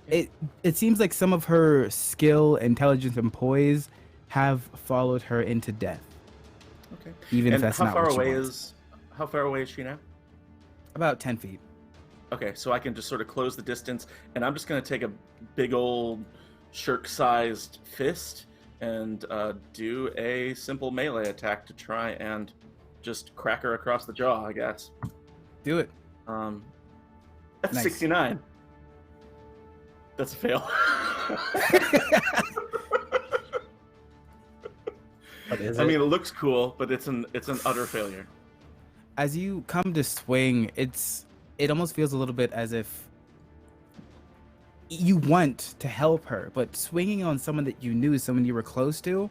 S1: It seems like some of her skill, intelligence, and poise have followed her into death.
S3: Okay.
S1: Even if
S3: And
S1: that's
S3: how
S1: not
S3: far
S1: what she
S3: away
S1: wants.
S3: how far away is she now?
S1: About 10 feet.
S3: Okay, so I can just sort of close the distance, and I'm just going to take a big old shirk-sized fist and do a simple melee attack to try and just crack her across the jaw, I guess.
S1: Do it.
S3: That's
S1: Nice.
S3: 69. That's a fail.
S6: What is
S3: I
S6: it?
S3: mean, it looks cool, but it's an utter failure.
S1: As you come to swing, it almost feels a little bit as if you want to help her, but swinging on someone that you knew, someone you were close to,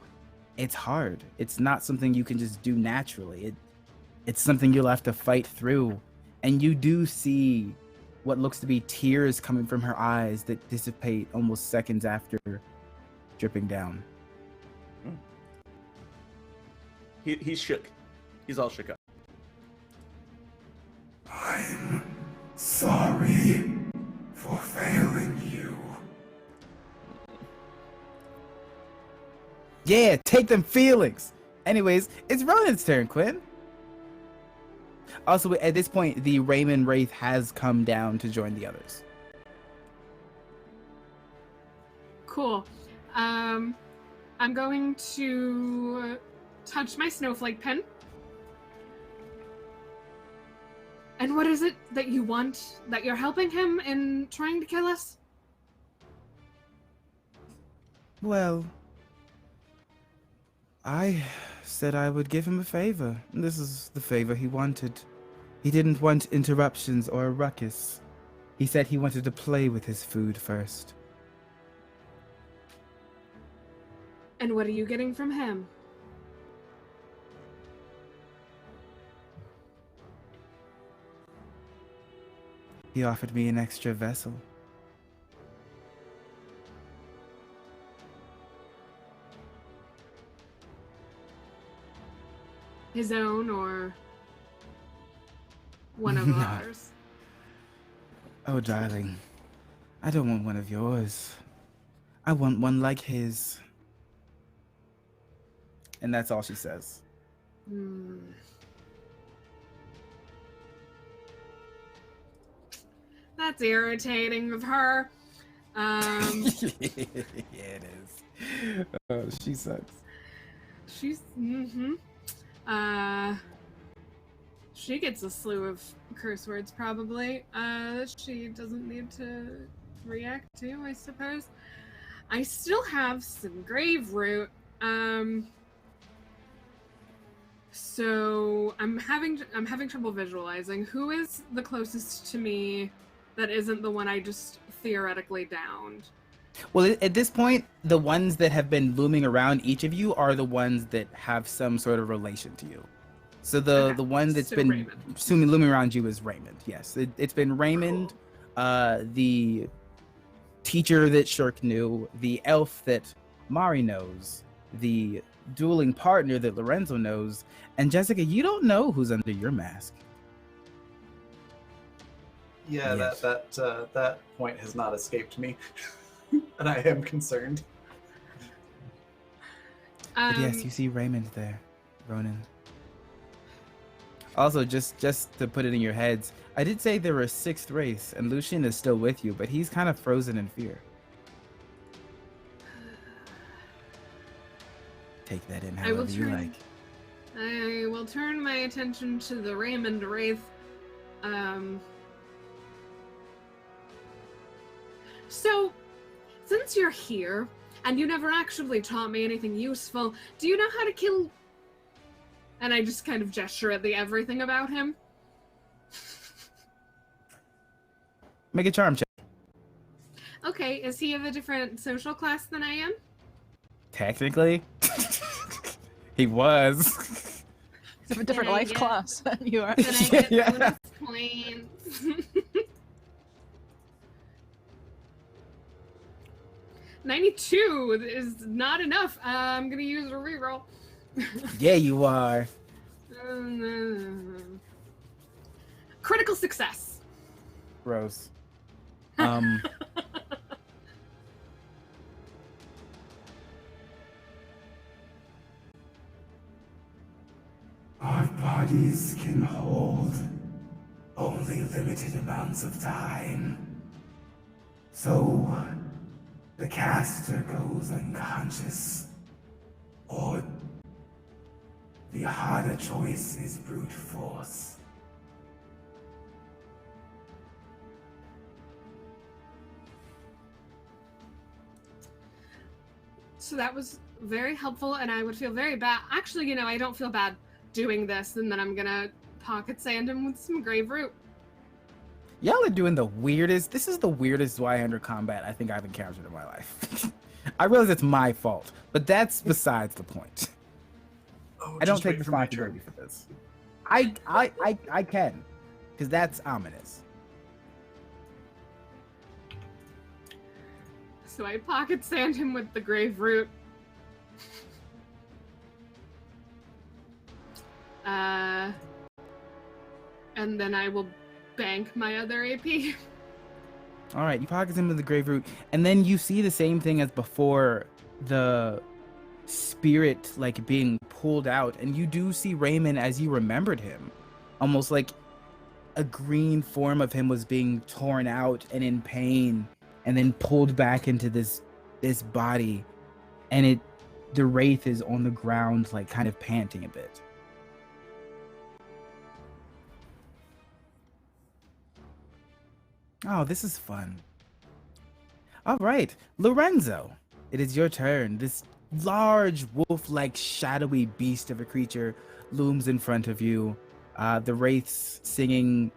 S1: it's hard. It's not something you can just do naturally. It's something you'll have to fight through. And you do see what looks to be tears coming from her eyes that dissipate almost seconds after dripping down.
S3: He's shook. He's all shook up.
S8: I'm sorry for failing you.
S1: Yeah, take them feelings. Anyways, it's Ronan's turn, Quinn. Also, at this point, the Raymond Wraith has come down to join the others.
S2: Cool. I'm going to touch my snowflake pen. And what is it that you want? That you're helping him in trying to kill us?
S1: Well, I said I would give him a favor. This is the favor he wanted. He didn't want interruptions or a ruckus. He said he wanted to play with his food first.
S2: And what are you getting from him?
S1: He offered me an extra vessel.
S2: His own or one of
S1: Not-
S2: ours?
S1: Oh, darling, I don't want one of yours. I want one like his. And that's all she says.
S2: That's irritating of her.
S1: Yeah, it is. Oh, she sucks.
S2: She's she gets a slew of curse words probably. She doesn't need to react to, I suppose. I still have some grave root. So I'm having trouble visualizing who is the closest to me that isn't the one I just theoretically downed.
S1: Well, at this point, the ones that have been looming around each of you are the ones that have some sort of relation to you. So the one that's
S2: so
S1: been
S2: Raymond.
S1: looming around you is Raymond. Yes, it's been Raymond, the teacher that Shirk knew, the elf that Mari knows, the dueling partner that Lorenzo knows, and Jessica, you don't know who's under your mask.
S5: Yeah,
S1: Yes.
S5: that point has not escaped me, and I am concerned.
S1: But yes, you see Raymond there, Ronan. Also, just to put it in your heads, I did say there were a sixth race, and Lucian is still with you, but he's kind of frozen in fear. Take that in
S2: I will
S1: however you
S2: turn-
S1: like.
S2: I will turn my attention to the Raymond Wraith. So, since you're here, and you never actually taught me anything useful, do you know how to kill... And I just kind of gesture at the everything about him.
S1: Make a charm check.
S2: Okay, is he of a different social class than I am?
S1: Technically, he was.
S4: It's of a different
S2: Can I
S4: life
S2: get-
S4: class than you are.
S2: Then I get
S1: Yeah.
S2: bonus points. 92 is not enough. I'm gonna use a reroll.
S1: Yeah, you are.
S2: Critical success.
S1: Gross.
S8: Our bodies can hold only limited amounts of time. So, the caster goes unconscious, or the harder choice is brute force.
S2: So that was very helpful, and I would feel very bad. Actually, you know, I don't feel bad doing this, and then I'm gonna pocket sand him with some grave root.
S1: Y'all are doing the weirdest. This is the weirdest Zweihander combat I think I've encountered in my life. I realize it's my fault, but that's besides the point.
S5: Oh,
S1: I don't
S5: just
S1: take
S5: wait for my
S1: responsibility
S5: turn.
S1: for this. I can, because that's ominous.
S2: So I pocket sand him with the grave root. And then I will bank my other AP.
S1: All right, you pocket him with the grave root, and then you see the same thing as before, the spirit like being pulled out, and you do see Raymond as you remembered him, almost like a green form of him was being torn out and in pain, and then pulled back into this body, and the wraith is on the ground, like kind of panting a bit. Oh, this is fun. All right, Lorenzo, it is your turn. This large wolf-like shadowy beast of a creature looms in front of you. The wraiths singing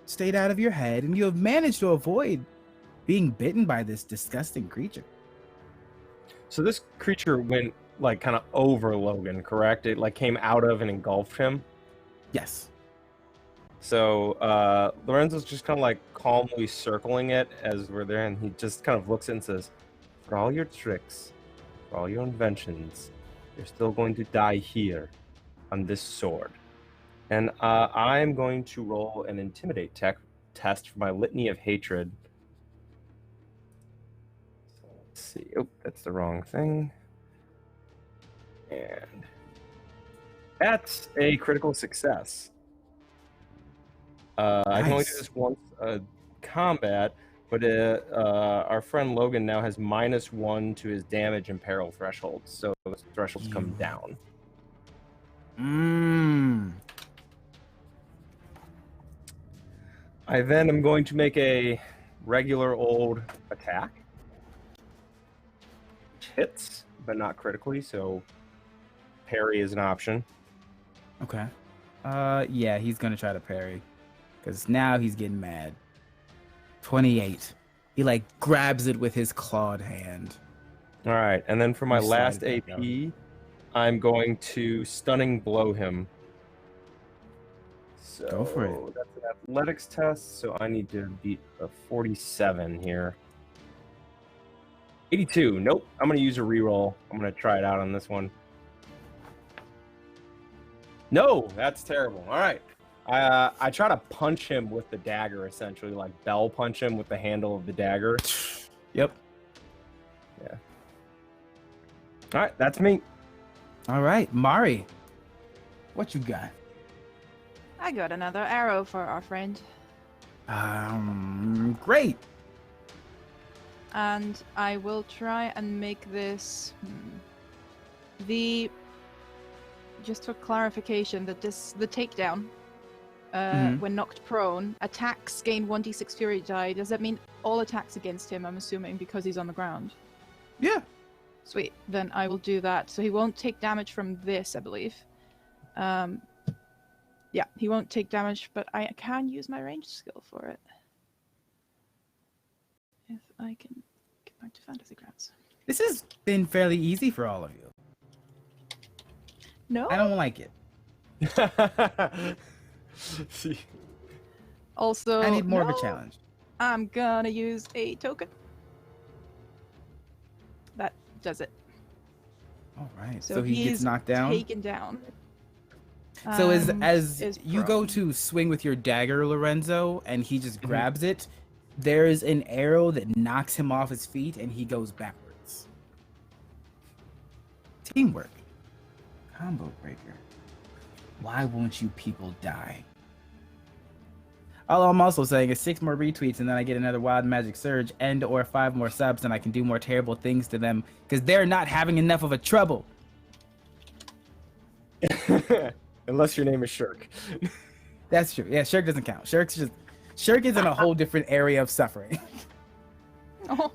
S1: stayed out of your head, and you have managed to avoid being bitten by this disgusting creature.
S6: So this creature went like kind of over Logan, correct? It like came out of and engulfed him.
S1: Yes.
S6: So Lorenzo's just kind of like calmly circling it as we're there, and he just kind of looks and says, "For all your tricks, for all your inventions, you're still going to die here on this sword." And I'm going to roll an intimidate test for my litany of hatred. So let's see. Oh, that's the wrong thing. And that's a critical success. I can only do
S1: Nice.
S6: this once combat, but our friend Logan now has -1 to his damage and peril thresholds, so those thresholds come down. I then am going to make a regular old attack, which hits, but not critically, so parry is an option.
S1: Okay. Yeah, he's gonna try to parry, because now he's getting mad. 28. He like grabs it with his clawed hand.
S6: All right, and then for my
S1: You slide
S6: last
S1: it back
S6: AP, I'm going to stunning blow him. So
S1: Go for it.
S6: that's an athletics test, so I need to beat a 47 here. 82. Nope. I'm going to use a reroll. I'm going to try it out on this one. No, that's terrible. All right. I try to punch him with the dagger, essentially, like bell punch him with the handle of the dagger.
S1: Yep.
S6: Yeah. All right, that's me.
S1: All right, Mari, what you got?
S4: I got another arrow for our friend.
S1: Great.
S4: And I will try and make this just for clarification that the takedown when knocked prone, attacks gain 1d6 fury die. Does that mean all attacks against him, I'm assuming, because he's on the ground?
S1: Yeah.
S4: Sweet. Then I will do that. So he won't take damage from this, I believe. Yeah, he won't take damage, but I can use my ranged skill for it. If I can get back to Fantasy Grounds.
S1: This has been fairly easy for all of you.
S4: No?
S1: I don't like it.
S6: See.
S4: Also,
S1: I need more of
S4: no,
S1: a challenge.
S4: I'm gonna use a token. That does it.
S1: All right.
S4: So
S1: So he gets
S4: he's
S1: knocked down.
S4: taken down.
S1: So
S4: and
S1: as
S4: is
S1: you go
S4: prone.
S1: to swing with your dagger, Lorenzo, and he just grabs it, there's an arrow that knocks him off his feet, and he goes backwards. Teamwork. Combo breaker. Why won't you people die? All I'm also saying is 6 more retweets, and then I get another wild magic surge, and or 5 more subs, and I can do more terrible things to them because they're not having enough of a trouble.
S6: Unless your name is Shirk.
S1: That's true. Yeah, Shirk doesn't count. Shirk is in a whole different area of suffering.
S4: Oh,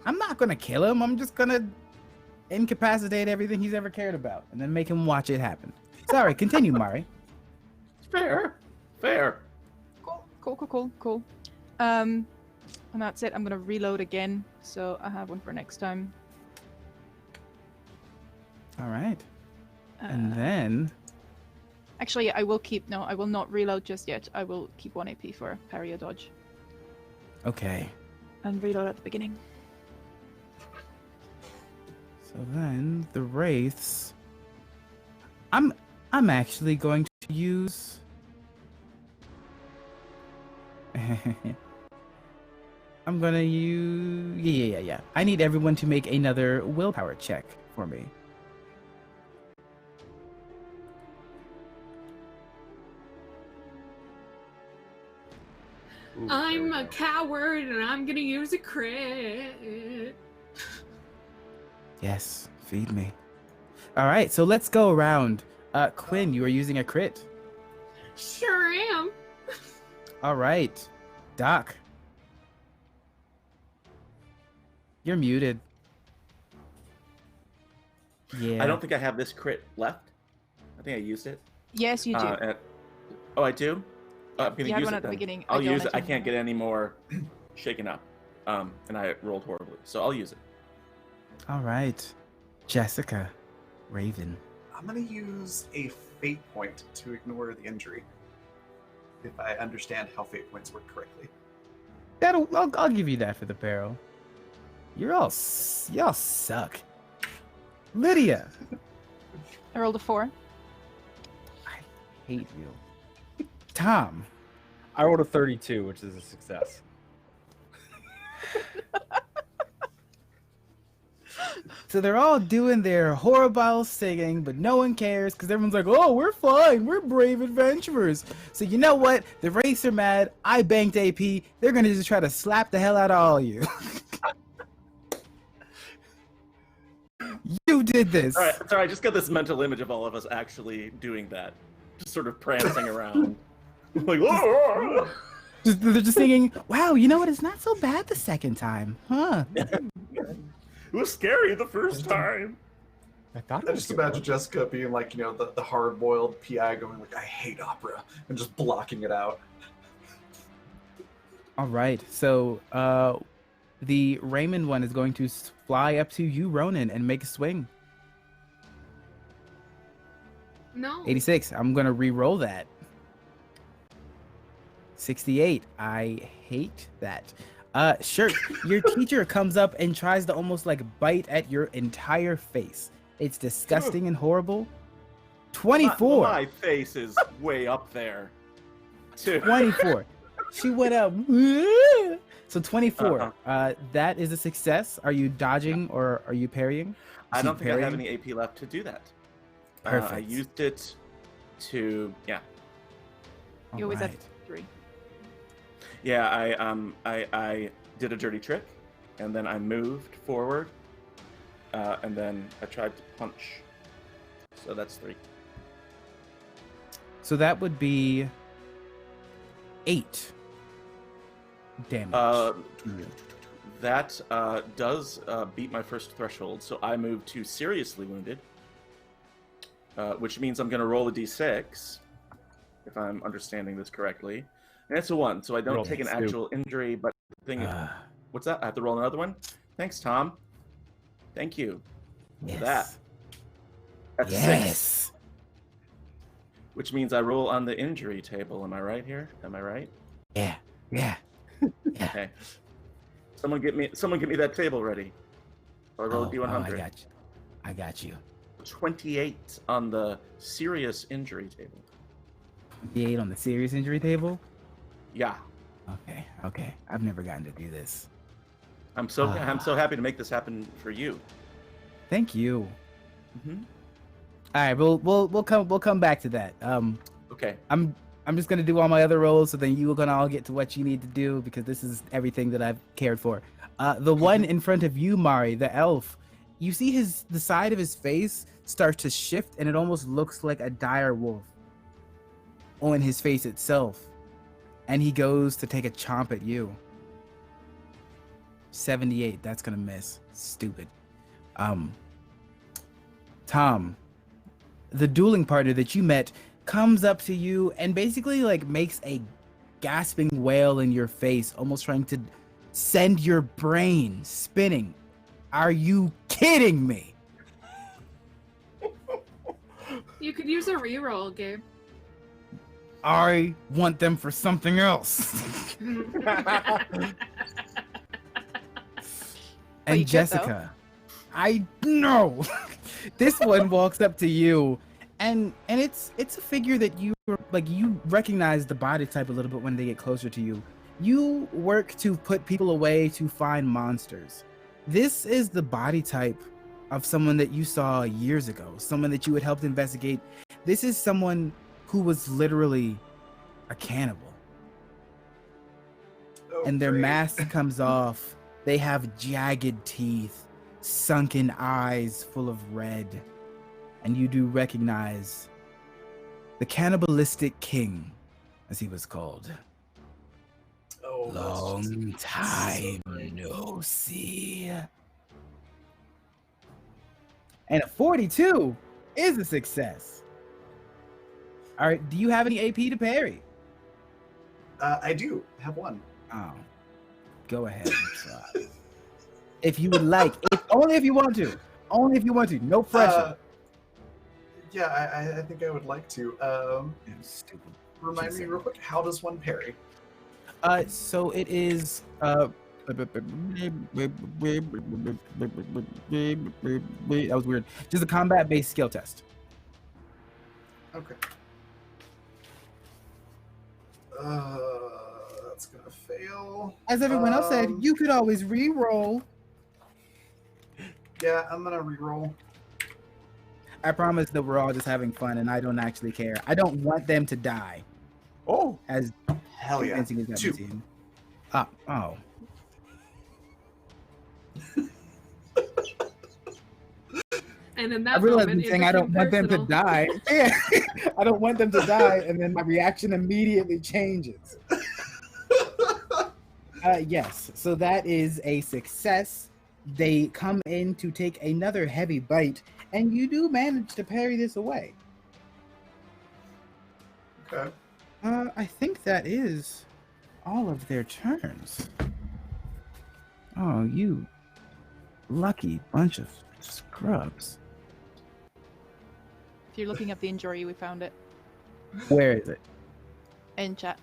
S1: I'm not gonna kill him. I'm just gonna incapacitate everything he's ever cared about, and then make him watch it happen. Sorry, continue, Mari.
S3: Fair.
S4: cool. And that's it. I'm gonna reload again, so I have one for next time.
S1: All right. And then
S4: Actually, I will keep. No, I will not reload just yet. I will keep 1 AP for parry or dodge
S1: okay.
S4: and reload at the beginning.
S1: So then the wraiths. I'm actually going to use. I'm gonna use. Yeah. I need everyone to make another willpower check for me.
S6: Ooh,
S2: I'm
S6: there
S2: a
S6: we go.
S2: coward and I'm gonna use a crit.
S1: Yes, feed me. All right, so let's go around. Quinn, you are using a crit.
S2: Sure am.
S1: All right, Doc. You're muted. Yeah.
S3: I don't think I have this crit left. I think I used it.
S4: Yes, you do.
S3: Oh, I do? I'm gonna
S4: You had
S3: use
S4: one
S3: it
S4: at the
S3: then.
S4: beginning.
S3: I'll
S4: I don't
S3: use it. I
S4: actually
S3: can't
S4: know.
S3: get any more shaken up. And I rolled horribly. So I'll use it.
S1: All right, Jessica, Raven.
S5: I'm gonna use a fate point to ignore the injury. If I understand how fate points work correctly.
S1: I'll give you that for the barrel. Y'all suck. Lydia,
S4: I rolled a 4.
S1: I hate you. Tom.
S6: I rolled a 32, which is a success.
S1: So they're all doing their horrible singing, but no one cares because everyone's like, oh, we're fine. We're brave adventurers. So you know what? The wraiths are mad. I banked AP. They're going to just try to slap the hell out of all of you. You did this.
S3: All right, sorry, I just got this mental image of all of us actually doing that. Just sort of prancing around. Like, "Whoa!"
S1: They're just singing, wow, you know what? It's not so bad the second time. Huh?
S3: It was scary the first time.
S6: I thought it
S5: I
S6: was
S5: just
S6: good.
S5: imagine Jessica being like, the hard-boiled PI going like, I hate opera, and just blocking it out.
S1: All right. So the Raymond one is going to fly up to you, Ronan, and make a swing.
S2: No.
S1: 86. I'm going to re-roll that. 68. I hate that. Sure. Your teacher comes up and tries to almost like bite at your entire face. It's disgusting and horrible. 24.
S3: My face is way up there. Too.
S1: 24. She went up. So 24. That is a success. Are you dodging or are you parrying?
S3: I don't think I have
S1: parrying?
S3: any AP left to do that. I
S1: Perfect.
S3: used it to, yeah.
S4: You always
S1: Alright.
S4: have 3.
S3: Yeah, I did a dirty trick, and then I moved forward, and then I tried to punch. So that's 3.
S1: So that would be 8 damage.
S3: That does beat my first threshold, so I move to seriously wounded, which means I'm going to roll a d6, if I'm understanding this correctly. And it's a 1, so I don't
S6: Roll
S3: take an
S6: two.
S3: actual injury, but the thing is, what's that? I have to roll another one? Thanks, Tom. Thank you for that. That's 6, which means I roll on the injury table. Am I right here? Am I right?
S1: Yeah.
S3: Okay. Someone get me that table ready. Or roll a d100.
S1: I got you.
S3: 28 on the serious injury table.
S1: 8 on the serious injury table.
S3: Yeah.
S1: Okay. I've never gotten to do this.
S3: I'm so happy to make this happen for you.
S1: Thank you.
S3: Mm-hmm.
S1: All right, we'll come back to that.
S3: Okay.
S1: I'm I'm just gonna do all my other roles, so then you're gonna all get to what you need to do because this is everything that I've cared for. The one in front of you, Mari, the elf, you see the side of his face start to shift, and it almost looks like a dire wolf on his face itself, and he goes to take a chomp at you. 78, that's gonna miss. Stupid. Tom, the dueling partner that you met, comes up to you and basically like makes a gasping wail in your face, almost trying to send your brain spinning. Are you kidding me?
S2: You could use a reroll, Gabe.
S1: I want them for something else.
S4: But you
S1: And
S4: could,
S1: Jessica, I know. This one walks up to you, and it's a figure that you recognize the body type a little bit when they get closer to you. You work to put people away to find monsters. This is the body type of someone that you saw years ago, someone that you had helped investigate. This is someone who was literally a cannibal.
S5: Oh,
S1: And their
S5: great.
S1: mask comes off. They have jagged teeth, sunken eyes full of red. And you do recognize the cannibalistic king, as he was called.
S5: Oh, that's
S1: Long
S5: just
S1: time
S5: so great.
S1: no see. And a 42 is a success. All right, do you have any AP to parry?
S5: I do have one.
S1: Oh, go ahead and try. If you would like, only if you want to. Only if you want to. No pressure.
S5: Yeah, I think I would like to.
S1: Stupid.
S5: Remind me real quick, how does one parry?
S1: So it is that was weird. Just a combat-based skill test.
S5: Okay. That's gonna fail.
S1: As everyone else said,
S5: Um,
S1: you could always re-roll.
S5: Yeah, I'm gonna reroll.
S1: I promise that we're all just having fun, and I don't actually care. I don't want them to die.
S6: Oh,
S1: As
S5: Hell yeah.
S1: convincing as that may
S5: 2.
S1: seem. Oh.
S2: And in
S1: I
S2: that
S1: realize
S2: moment,
S1: I'm
S2: it
S1: saying I don't
S2: became
S1: want them to
S2: personal.
S1: die. Yeah, I don't want them to die, and then my reaction immediately changes. Yes, so that is a success. They come in to take another heavy bite, and you do manage to parry this away.
S5: Okay.
S1: I think that is all of their turns. Oh, you lucky bunch of scrubs.
S4: If you're looking up the injury, we found it
S1: Where is it?
S4: in chat.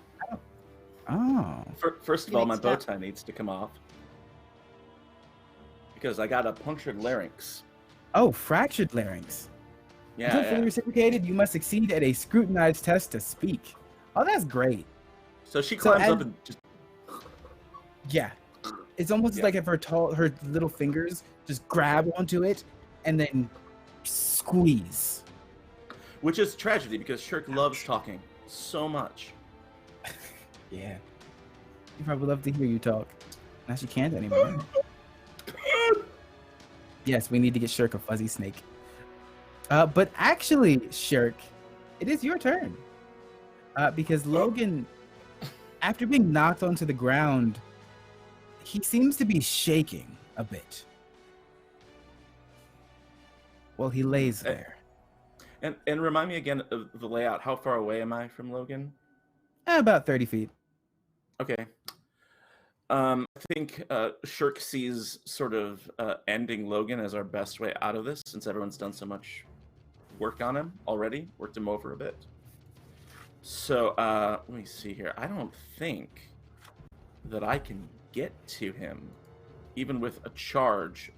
S1: Oh,
S3: First of all, my
S4: Next
S3: bow
S4: up.
S3: tie needs to come off. Because I got a punctured larynx.
S1: oh, fractured larynx. Until
S3: Yeah,
S1: fully
S3: yeah.
S1: reciprocated, you must succeed at a scrutinized test to speak. Oh, that's great.
S3: So she
S1: So
S3: climbs
S1: as-
S3: up and just
S1: Yeah. It's almost
S3: Yeah.
S1: like if her little fingers just grab onto it and then squeeze.
S3: which is tragedy because Shirk loves talking so much.
S1: Yeah. You probably love to hear you talk. Now she can't anymore. Yes, we need to get Shirk a fuzzy snake. But actually, Shirk, it is your turn. Because Logan, after being knocked onto the ground, he seems to be shaking a bit. Well, he lays there.
S3: And remind me again of the layout. How far away am I from Logan?
S1: About 30 feet.
S3: Okay. I think Shirk sees sort of ending Logan as our best way out of this, since everyone's done so much work on him already, worked him over a bit. So let me see here. I don't think that I can get to him, even with a charge.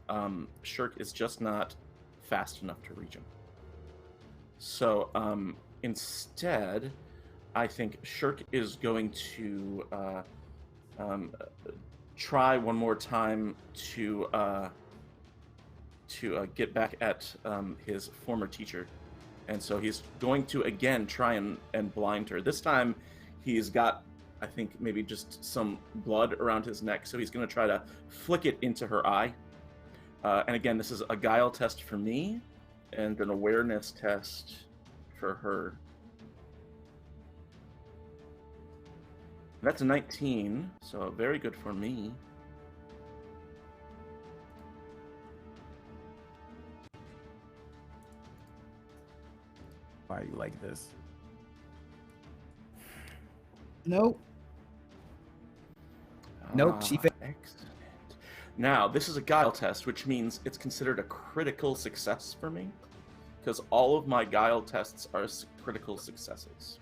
S3: Shirk is just not fast enough to reach him. So instead, I think Shirk is going to try one more time to get back at his former teacher, And so he's going to again try and blind her. This time he's got, I think, maybe just some blood around his neck. So he's going to try to flick it into her eye. And again, this is a guile test for me and an awareness test for her. That's a 19, so very good for me.
S1: Why are you like this? Nope. Nope, she failed.
S3: Excellent. Now, this is a guile test, which means it's considered a critical success for me, because all of my guile tests are critical successes.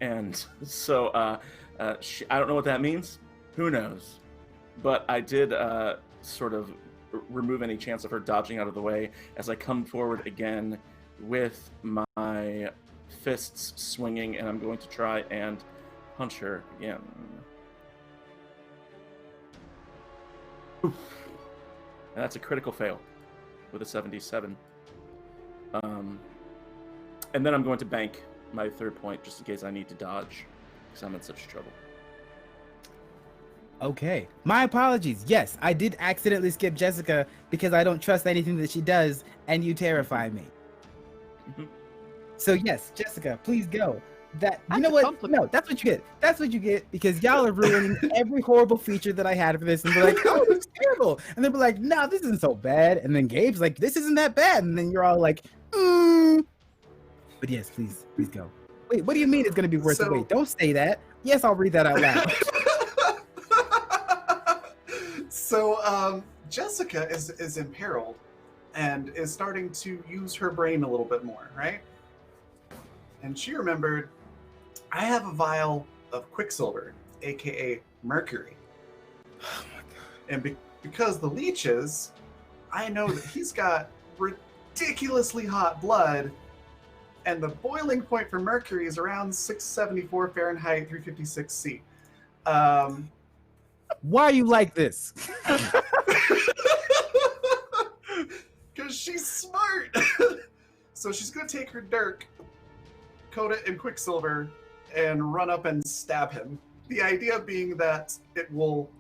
S3: And so I don't know what that means. Who knows? But I did sort of remove any chance of her dodging out of the way as I come forward again with my fists swinging, and I'm going to try and punch her again. Oof. And that's a critical fail with a 77. And then I'm going to bank my 3rd point just in case I need to dodge because I'm in such trouble.
S1: Okay. My apologies. Yes, I did accidentally skip Jessica because I don't trust anything that she does, and you terrify me. So yes, Jessica, please go. You know what? No, that's what you get. That's what you get because y'all are ruining every horrible feature that I had for this, and be like, "Oh, it's terrible," and then be like, "No, this isn't so bad," and then Gabe's like, "This isn't that bad," and then you're all like, But yes, please go. Wait, what do you mean it's gonna be worth the wait? Don't say that. Yes, I'll read that out loud.
S5: So Jessica is imperiled and is starting to use her brain a little bit more, right? And she remembered, I have a vial of Quicksilver, aka Mercury.
S1: Oh my god.
S5: And because the leeches, I know that he's got ridiculously hot blood, and the boiling point for Mercury is around 674 Fahrenheit, 356 C.
S1: Why are you like this?
S5: Because she's smart. So she's going to take her dirk, coat it in Quicksilver, and run up and stab him. The idea being that it will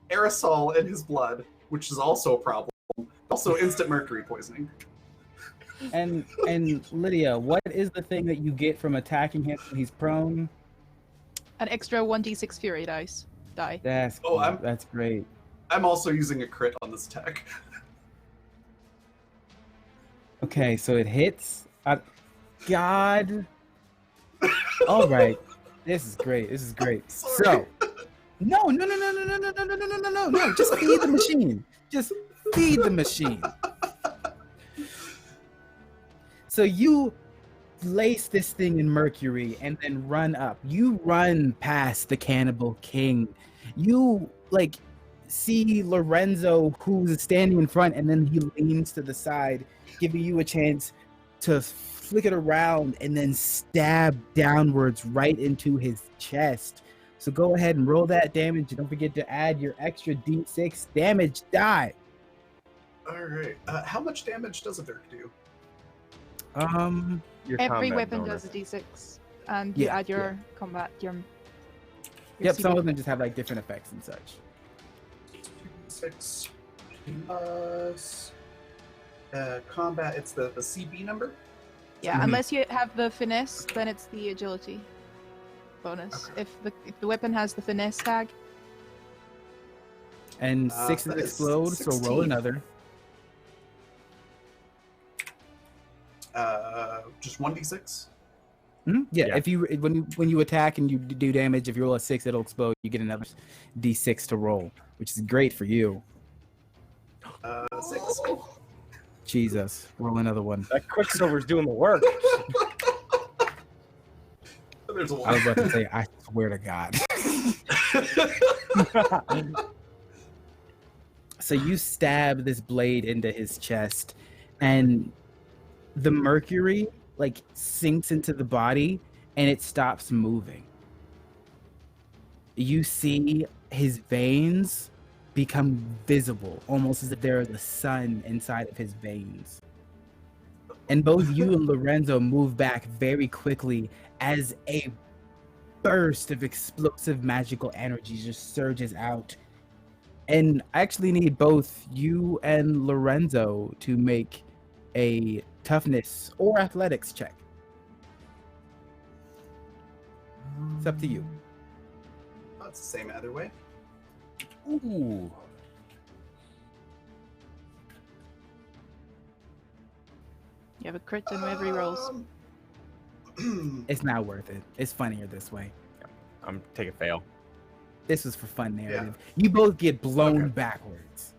S5: aerosol in his blood, which is also a problem. Also instant mercury poisoning.
S1: And Lydia, what is the thing that you get from attacking him when he's prone?
S4: An extra 1d6 fury die.
S1: That's that's great.
S5: I'm also using a crit on this attack.
S1: Okay, so it hits. God. All right. This is great. This is great.
S5: Sorry.
S1: So, no. Just feed the machine. Just feed the machine. So you lace this thing in mercury and then run up. You run past the Cannibal King. You see Lorenzo, who's standing in front, and then he leans to the side, giving you a chance to flick it around and then stab downwards right into his chest. So go ahead and roll that damage. Don't forget to add your extra d6 damage die.
S5: All right. How much damage does a dirk do?
S4: Every weapon does a d6, and you add your combat.
S1: Yep, some of them just have different effects and such.
S5: 6 plus combat. It's the CB number.
S4: Yeah, unless you have the finesse, then it's the agility bonus.
S5: Okay.
S4: If the weapon has the finesse tag.
S1: And 6s explode, so roll another.
S5: Just 1d6.
S1: Yeah, if you when you attack and you do damage, if you roll a 6, it'll explode. You get another d6 to roll, which is great for you.
S5: 6.
S1: Jesus, roll another one.
S6: That Quicksilver's doing the work.
S5: There's a
S1: I was about to say, I swear to God. So you stab this blade into his chest, and the mercury sinks into the body, and it stops moving. You see his veins become visible, almost as if there is a sun inside of his veins. And both you and Lorenzo move back very quickly as a burst of explosive magical energy just surges out. And I actually need both you and Lorenzo to make a toughness or athletics check. It's up to you.
S5: Oh, it's the same either way.
S6: Ooh.
S4: You have a crit in every rolls.
S1: It's not worth it. It's funnier this way.
S6: I'm taking fail.
S1: This was for fun narrative. You both get blown backwards.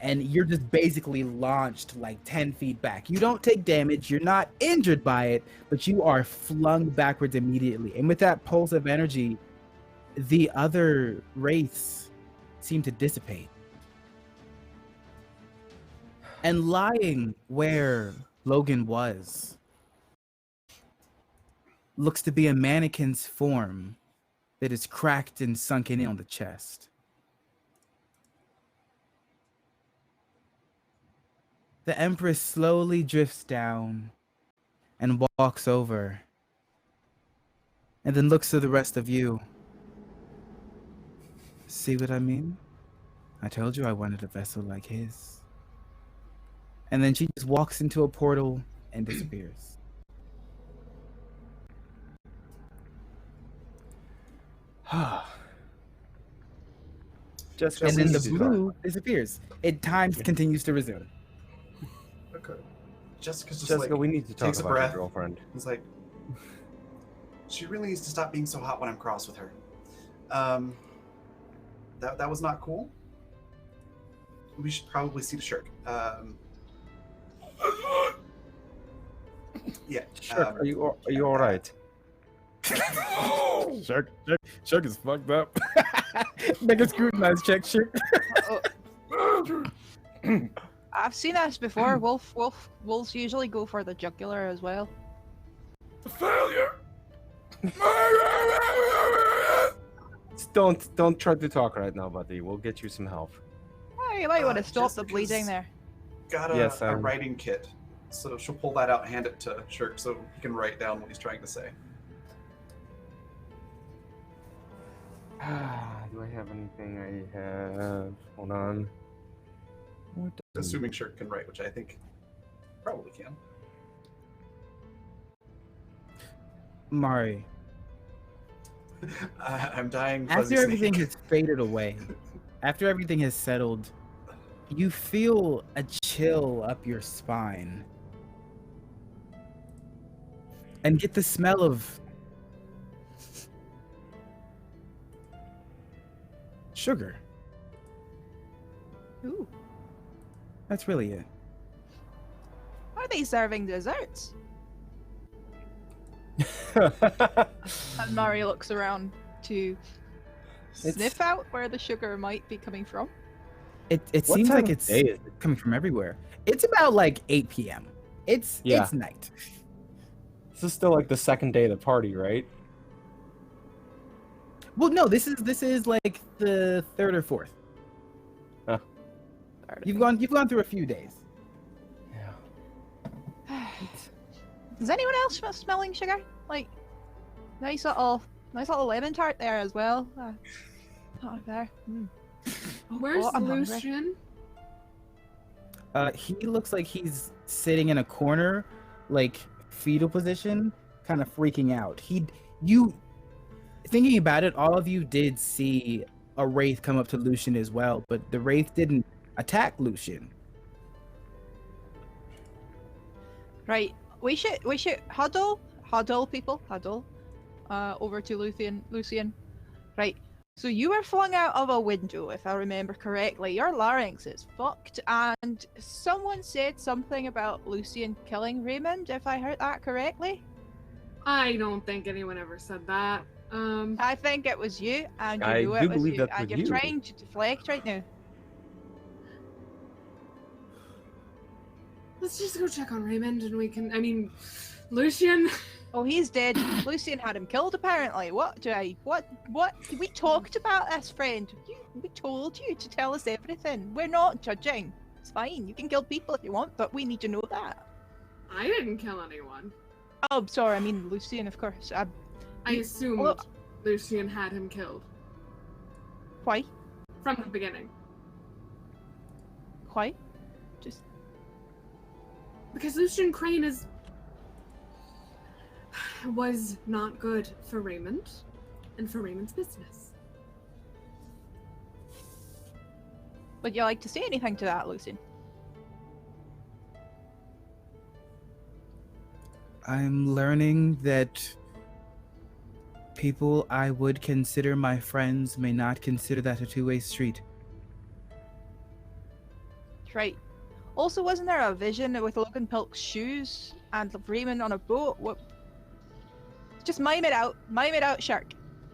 S1: And you're just basically launched like 10 feet back. You don't take damage. You're not injured by it, but you are flung backwards immediately. And with that pulse of energy, the other wraiths seem to dissipate. And lying where Logan was looks to be a mannequin's form that is cracked and sunken in on the chest. The Empress slowly drifts down and walks over, and then looks to the rest of you. See what I mean? I told you I wanted a vessel like his. And then she just walks into a portal and disappears.
S6: Just
S1: And then the
S6: easy to
S1: blue disappears. Time continues to resume.
S5: Okay. Jessica's just
S6: Jessica,
S5: like,
S6: we need to talk
S5: takes a
S6: about your
S5: breath.
S6: girlfriend.
S5: He's like, she really needs to stop being so hot when I'm cross with her. That was not cool. We should probably see the Shirk. Yeah.
S6: Sure. Are you all right?
S1: Shark is fucked up. Make a scrutinize check, Shark.
S4: I've seen this before. Wolves usually go for the jugular as well.
S8: Failure!
S6: Don't try to talk right now, buddy. We'll get you some help.
S4: Oh, you might want to stop the
S5: Jessica's
S4: bleeding there.
S5: Got a writing kit. So she'll pull that out and hand it to Shirk so he can write down what he's trying to say.
S6: Do I have anything I have? Hold on.
S5: Assuming Shirk can write, which I think probably can.
S1: Mari,
S5: I'm dying.
S1: after everything has faded away, after everything has settled, you feel a chill up your spine. And get the smell of sugar.
S4: Ooh.
S1: That's really it.
S4: Are they serving desserts? And Mari looks around to sniff out where the sugar might be coming from.
S1: It
S6: What
S1: seems
S6: time
S1: like
S6: of
S1: it's
S6: day is it?
S1: coming from everywhere. It's about like 8 p.m. It's night.
S6: This is still like the second day of the party, right?
S1: Well, no, this is like the third or fourth.
S6: Huh.
S1: You've gone through a few days.
S6: Yeah.
S4: Is anyone else smelling sugar? Like, nice little lemon tart there as well. Not there.
S2: Where's
S4: I'm hungry.
S2: Lucian?
S1: He looks like he's sitting in a corner, like fetal position, kind of freaking out. Thinking about it, all of you did see a wraith come up to Lucian as well, but the wraith didn't attack Lucian.
S4: Right. We should huddle people, over to Lucian. Right. So you were flung out of a window, if I remember correctly. Your larynx is fucked, and someone said something about Lucian killing Raymond, if I heard that correctly.
S2: I don't think anyone ever said that.
S4: I think it was you, and you
S6: I
S4: knew
S6: do
S4: it was
S6: believe
S4: you,
S6: that
S4: and
S6: was
S4: you're
S6: you.
S4: trying to deflect right now.
S2: Let's just go check on Raymond, and we can. I mean, Lucian.
S4: Oh, he's dead. Lucian had him killed, apparently. What? We talked about this, friend. We told you to tell us everything. We're not judging. It's fine. You can kill people if you want, but we need to know that.
S2: I didn't kill anyone.
S4: Oh, sorry, I mean Lucian, of course.
S2: I assumed
S4: Well-
S2: Lucian had him killed
S4: Why?
S2: from the beginning.
S4: Why? Just
S2: Because Lucian Crane was not good for Raymond and for Raymond's business.
S4: would you like to say anything to that, Lucian?
S1: I'm learning that people I would consider my friends may not consider that a two-way street.
S4: Right. Also, wasn't there a vision with Logan Pilk's shoes and Raymond on a boat? What? Just mime it out. Mime it out, Shark.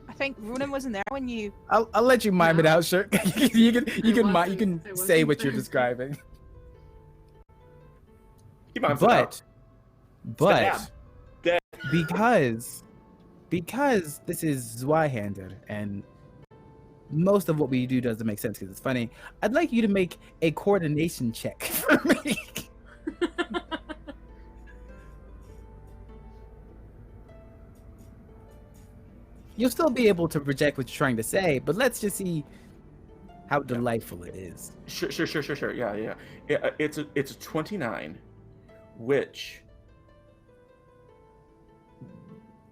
S4: I think Ronan wasn't there when you.
S1: I'll let you mime it
S2: No.
S1: out, sure. you can
S2: I
S1: say
S2: wasn't
S1: what you're
S2: there.
S1: describing.
S3: He mimes it out.
S1: But
S3: Stab.
S1: because this is Zweihander and most of what we do doesn't make sense because it's funny, I'd like you to make a coordination check for me. You'll still be able to project what you're trying to say, but let's just see how delightful it is.
S3: Sure. Yeah. It's a 29, which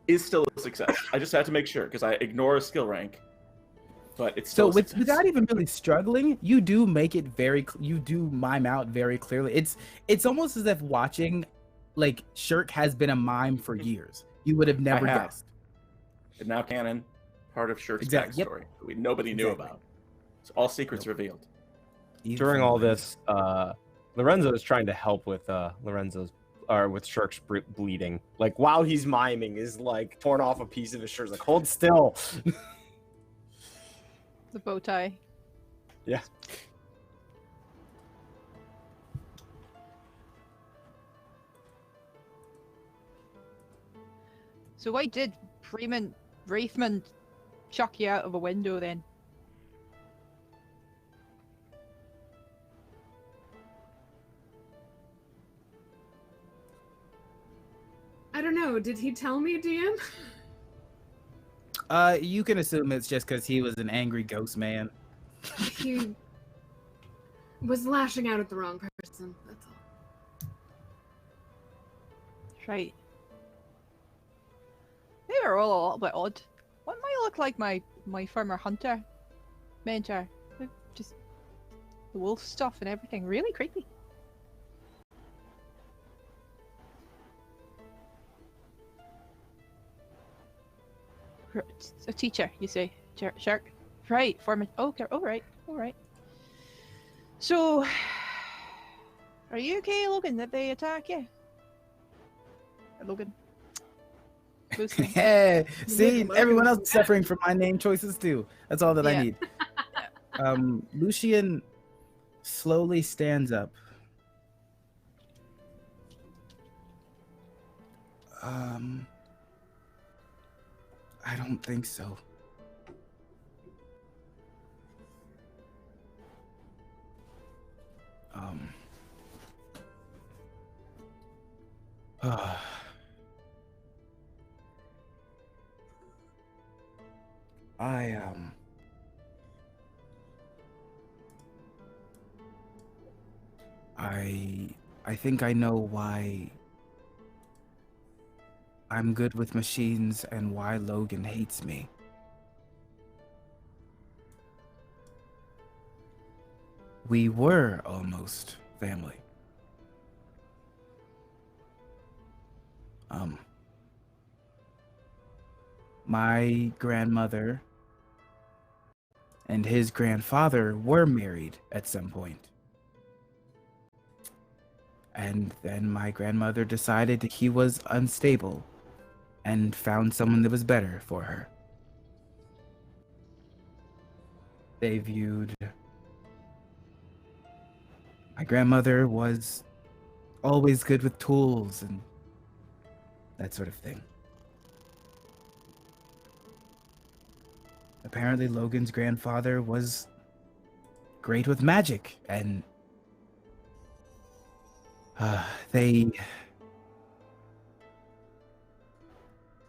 S3: is still a success. I just had to make sure because I ignore a skill rank, but it's still
S1: So
S3: a success.
S1: without even really struggling, you do make it you do mime out very clearly. It's almost as if watching, like, Shirk has been a mime for years. You would have never
S3: have.
S1: guessed.
S3: And now canon, part of Shirk's
S1: Exactly, yep.
S3: backstory, that nobody knew
S1: Exactly.
S3: about. So all secrets revealed.
S6: During all this, Lorenzo is trying to help with with Shirk's bleeding. Like while he's miming, is like torn off a piece of his shirt. Like, hold still.
S4: The bow tie.
S6: Yeah.
S4: So why did Wraithman chuck you out of a window then?
S2: I don't know. Did he tell me, DM?
S1: You can assume it's just because he was an angry ghost man.
S2: He was lashing out at the wrong person. That's all.
S4: Right. They were all a little bit odd. What might look like my former hunter mentor? Just the wolf stuff and everything. Really creepy. A teacher, you say, Shark? Right, former. Okay, all right. So, are you okay, Logan? Did they attack you? Logan. Lucian.
S1: Hey, see,
S2: Logan.
S1: everyone else is suffering from my name choices too. That's all that I
S4: Yeah.
S1: need. Lucian slowly stands up. I don't think so. I think I know why I'm good with machines and why Logan hates me. We were almost family. My grandmother and his grandfather were married at some point. And then my grandmother decided he was unstable and found someone that was better for her. They viewed... My grandmother was always good with tools and that sort of thing. Apparently Logan's grandfather was great with magic, and they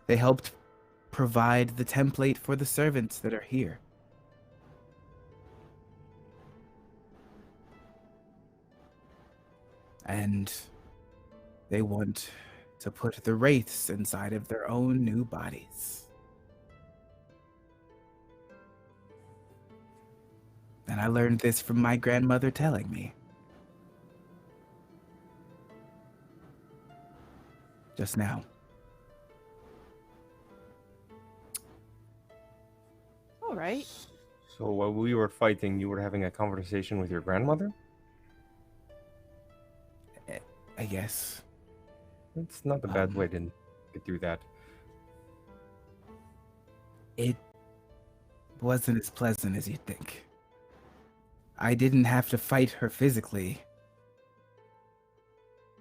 S1: They helped provide the template for the servants that are here. And they want to put the wraiths inside of their own new bodies. And I learned this from my grandmother telling me. Just now.
S4: All right.
S6: So while we were fighting, you were having a conversation with your grandmother?
S1: I guess.
S6: It's not a bad way to get through that.
S1: It wasn't as pleasant as you'd think. I didn't have to fight her physically,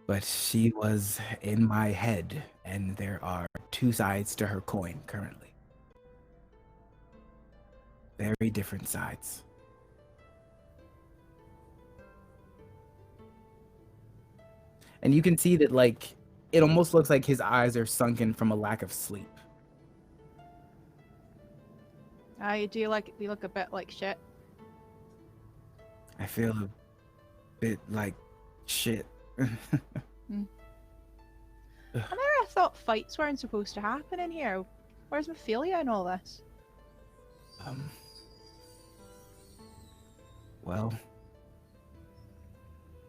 S1: but she was in my head, and there are two sides to her coin currently. Very different sides. And you can see that, like, it almost looks like his eyes are sunken from a lack of sleep.
S4: Do you look a bit like shit?
S1: I feel a bit like shit.
S4: I never thought fights weren't supposed to happen in here. Where's Ophelia and all this?
S1: Well,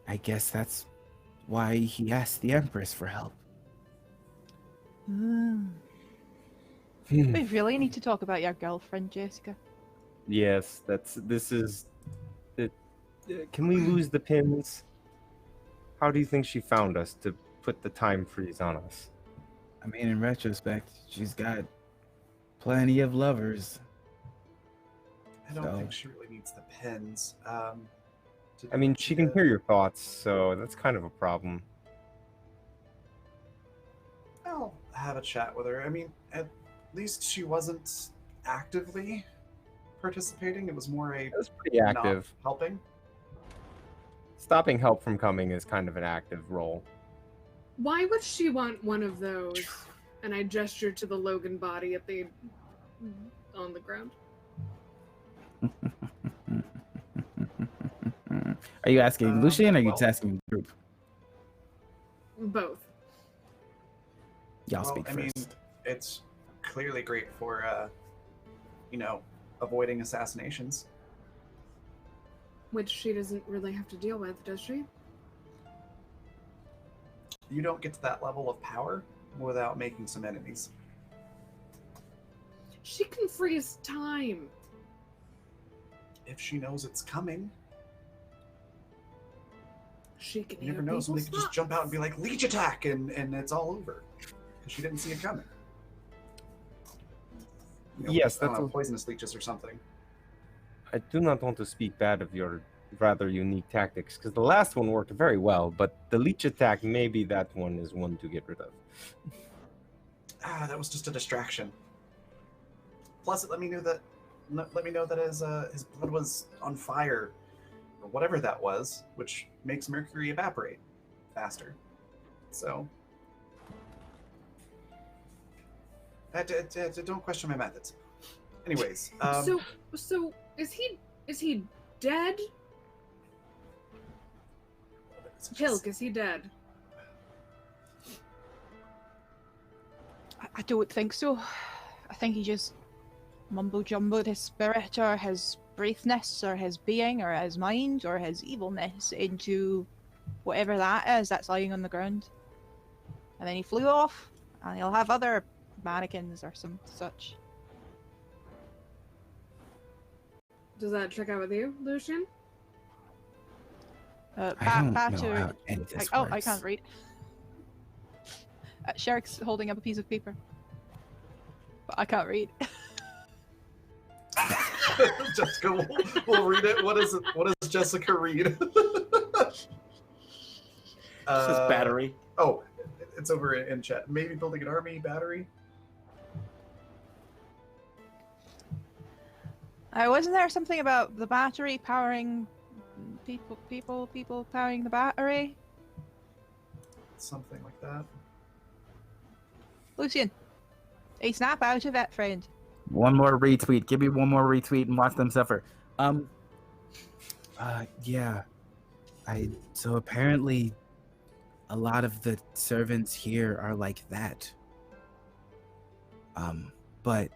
S1: I guess that's why he asked the Empress for help.
S4: We really need to talk about your girlfriend, Jessica.
S6: Yes, this is it. Can we lose the pins? How do you think she found us to put the time freeze on us?
S1: I mean, in retrospect, she's got plenty of lovers.
S5: I don't think she really needs the pins.
S6: I mean, she can hear your thoughts, so that's kind of a problem.
S5: I'll have a chat with her. I mean, at least she wasn't actively participating. It was more a
S6: It was pretty active.
S5: not helping.
S6: Stopping help from coming is kind of an active role.
S2: Why would she want one of those? And I gestured to the Logan body on the ground.
S1: Are you asking Lucian or are you
S5: well-
S1: asking the group?
S2: Both.
S1: Y'all speak
S5: I
S1: first.
S5: mean, it's clearly great for, avoiding assassinations.
S2: Which she doesn't really have to deal with, does she?
S5: You don't get to that level of power without making some enemies.
S2: She can freeze time.
S5: If she knows it's coming,
S2: She can
S5: you never
S2: hear
S5: know. Somebody
S2: people's
S5: could just jump out and be like, leech attack, and it's all over. Because she didn't see it coming.
S6: Yes,
S5: I don't
S6: that's
S5: know, poisonous leeches or something.
S6: I do not want to speak bad of your rather unique tactics, because the last one worked very well, but the leech attack, maybe that one is one to get rid of.
S5: That was just a distraction. Plus, it let me know that his blood was on fire, or whatever that was, which makes mercury evaporate faster. So, don't question my methods. Anyways,
S2: So is he dead? Pilk, is he dead?
S4: I don't think so. I think he just mumbo-jumboed his spirit or his breathness or his being or his mind or his evilness into whatever that is that's lying on the ground. And then he flew off, and he'll have other mannequins or some such.
S2: Does that check out with you, Lucian?
S1: I don't know
S4: Batter.
S1: how any of this
S4: I
S1: works.
S4: can't read. Shark's holding up a piece of paper. But I can't read.
S5: Jessica will read it. What is it? What does Jessica read?
S3: This is battery.
S5: Oh, it's over in chat. Maybe building an army battery.
S4: Wasn't there something about the battery powering people powering the battery?
S5: Something like that.
S4: Lucian, Hey, snap out of it, friend.
S1: One more retweet. Give me one more retweet and watch them suffer. Yeah. So apparently a lot of the servants here are like that. But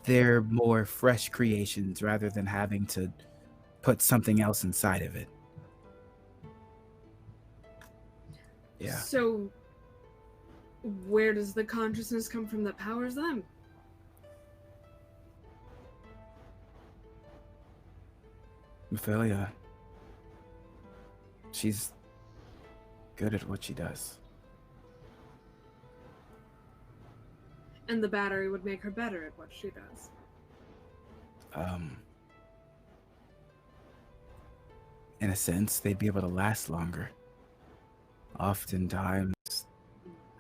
S1: they're more fresh creations rather than having to put something else inside of it. Yeah.
S2: So, where does the consciousness come from that powers them?
S1: Ophelia. She's good at what she does.
S2: And the battery would make her better at what she does.
S1: In a sense, they'd be able to last longer. Oftentimes,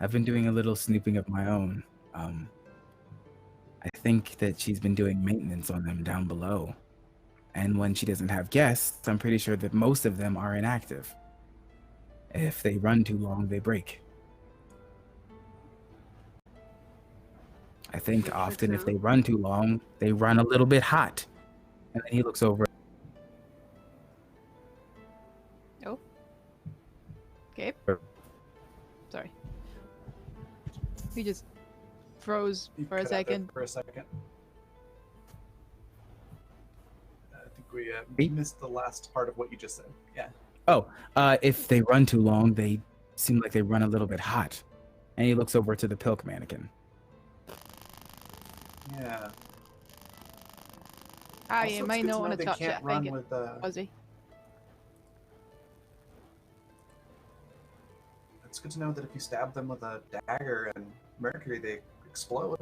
S1: I've been doing a little snooping of my own. I think that she's been doing maintenance on them down below. And when she doesn't have guests, I'm pretty sure that most of them are inactive. If they run too long, they break. I think often if they run too long, they run a little bit hot. And then he looks over.
S4: Oh. Okay. Sorry. He just froze
S5: You
S4: for a
S5: cut out there
S4: second.
S5: For a second. I think we
S1: Beep.
S5: missed the last part of what you just said. Yeah.
S1: Oh, if they run too long, they seem like they run a little bit hot. And he looks over to the Pilk mannequin.
S5: Yeah.
S4: Ah,
S5: Also,
S4: you
S5: it's
S4: might
S5: good
S4: not
S5: to
S4: want
S5: know
S4: to
S5: they
S4: touch it.
S5: can't
S4: I
S5: run
S4: think
S5: with,
S4: it's fuzzy.
S5: It's good to know that if you stab them with a dagger and mercury, they explode.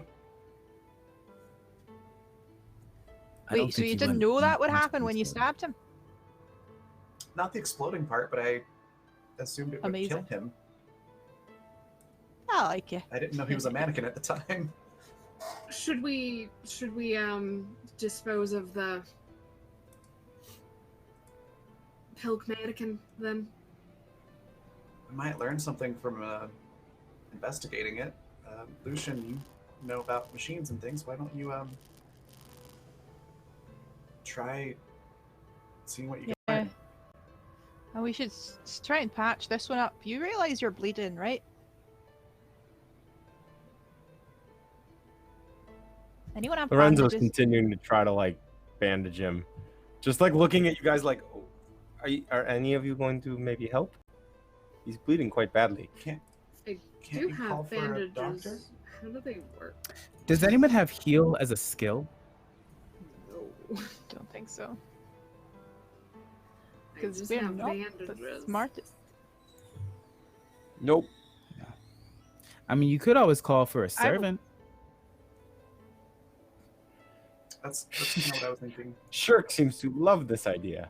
S1: I don't
S4: Wait, so
S1: think
S4: you
S1: he
S4: didn't
S1: run
S4: know that would
S1: into
S4: happen when you
S1: explode.
S4: stabbed him?
S5: Not the exploding part, but I assumed it would kill
S4: Amazing.
S5: him.
S4: I like you.
S5: I didn't know he was a mannequin at the time.
S2: Should we dispose of the Pilk mannequin then?
S5: I might learn something from investigating it. Lucian, you know about machines and things. Why don't you try seeing what you can
S4: Yeah.
S5: learn?
S4: And we should try and patch this one up. You realize you're bleeding, right? Anyone have
S6: Lorenzo's
S4: bandages?
S6: continuing to try to like bandage him, just like looking at you guys like, oh, are any of you going to maybe help? He's bleeding quite badly.
S5: Can't
S2: I
S5: Can't
S2: do
S5: you call
S2: have
S5: for a doctor?
S2: bandages. How do they work?
S1: Does anyone have heal as a skill?
S2: No.
S4: Don't think so.
S2: I
S4: Because
S2: just
S4: we're
S2: have
S4: not the
S2: bandages.
S4: smartest.
S6: Nope.
S1: I mean, you could always call for a servant.
S5: That's kind of what I was thinking.
S6: Shirk seems to love this idea.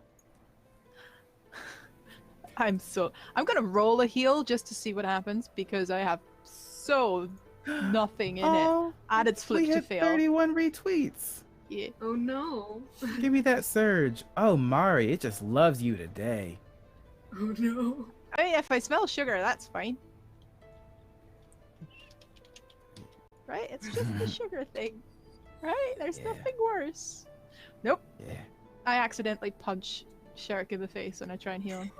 S4: I'm gonna roll a heal just to see what happens because I have so nothing in it. And it's
S1: we
S4: flipped to
S1: had
S4: fail.
S1: 31 retweets.
S4: Yeah.
S2: Oh no.
S1: Give me that surge. Oh, Mari, it just loves you today.
S2: Oh no.
S4: I mean, if I smell sugar, that's fine. Right? It's just the sugar thing. Right? There's
S1: Yeah.
S4: nothing worse. Nope.
S1: Yeah.
S4: I accidentally punch Shark in the face when I try and heal him.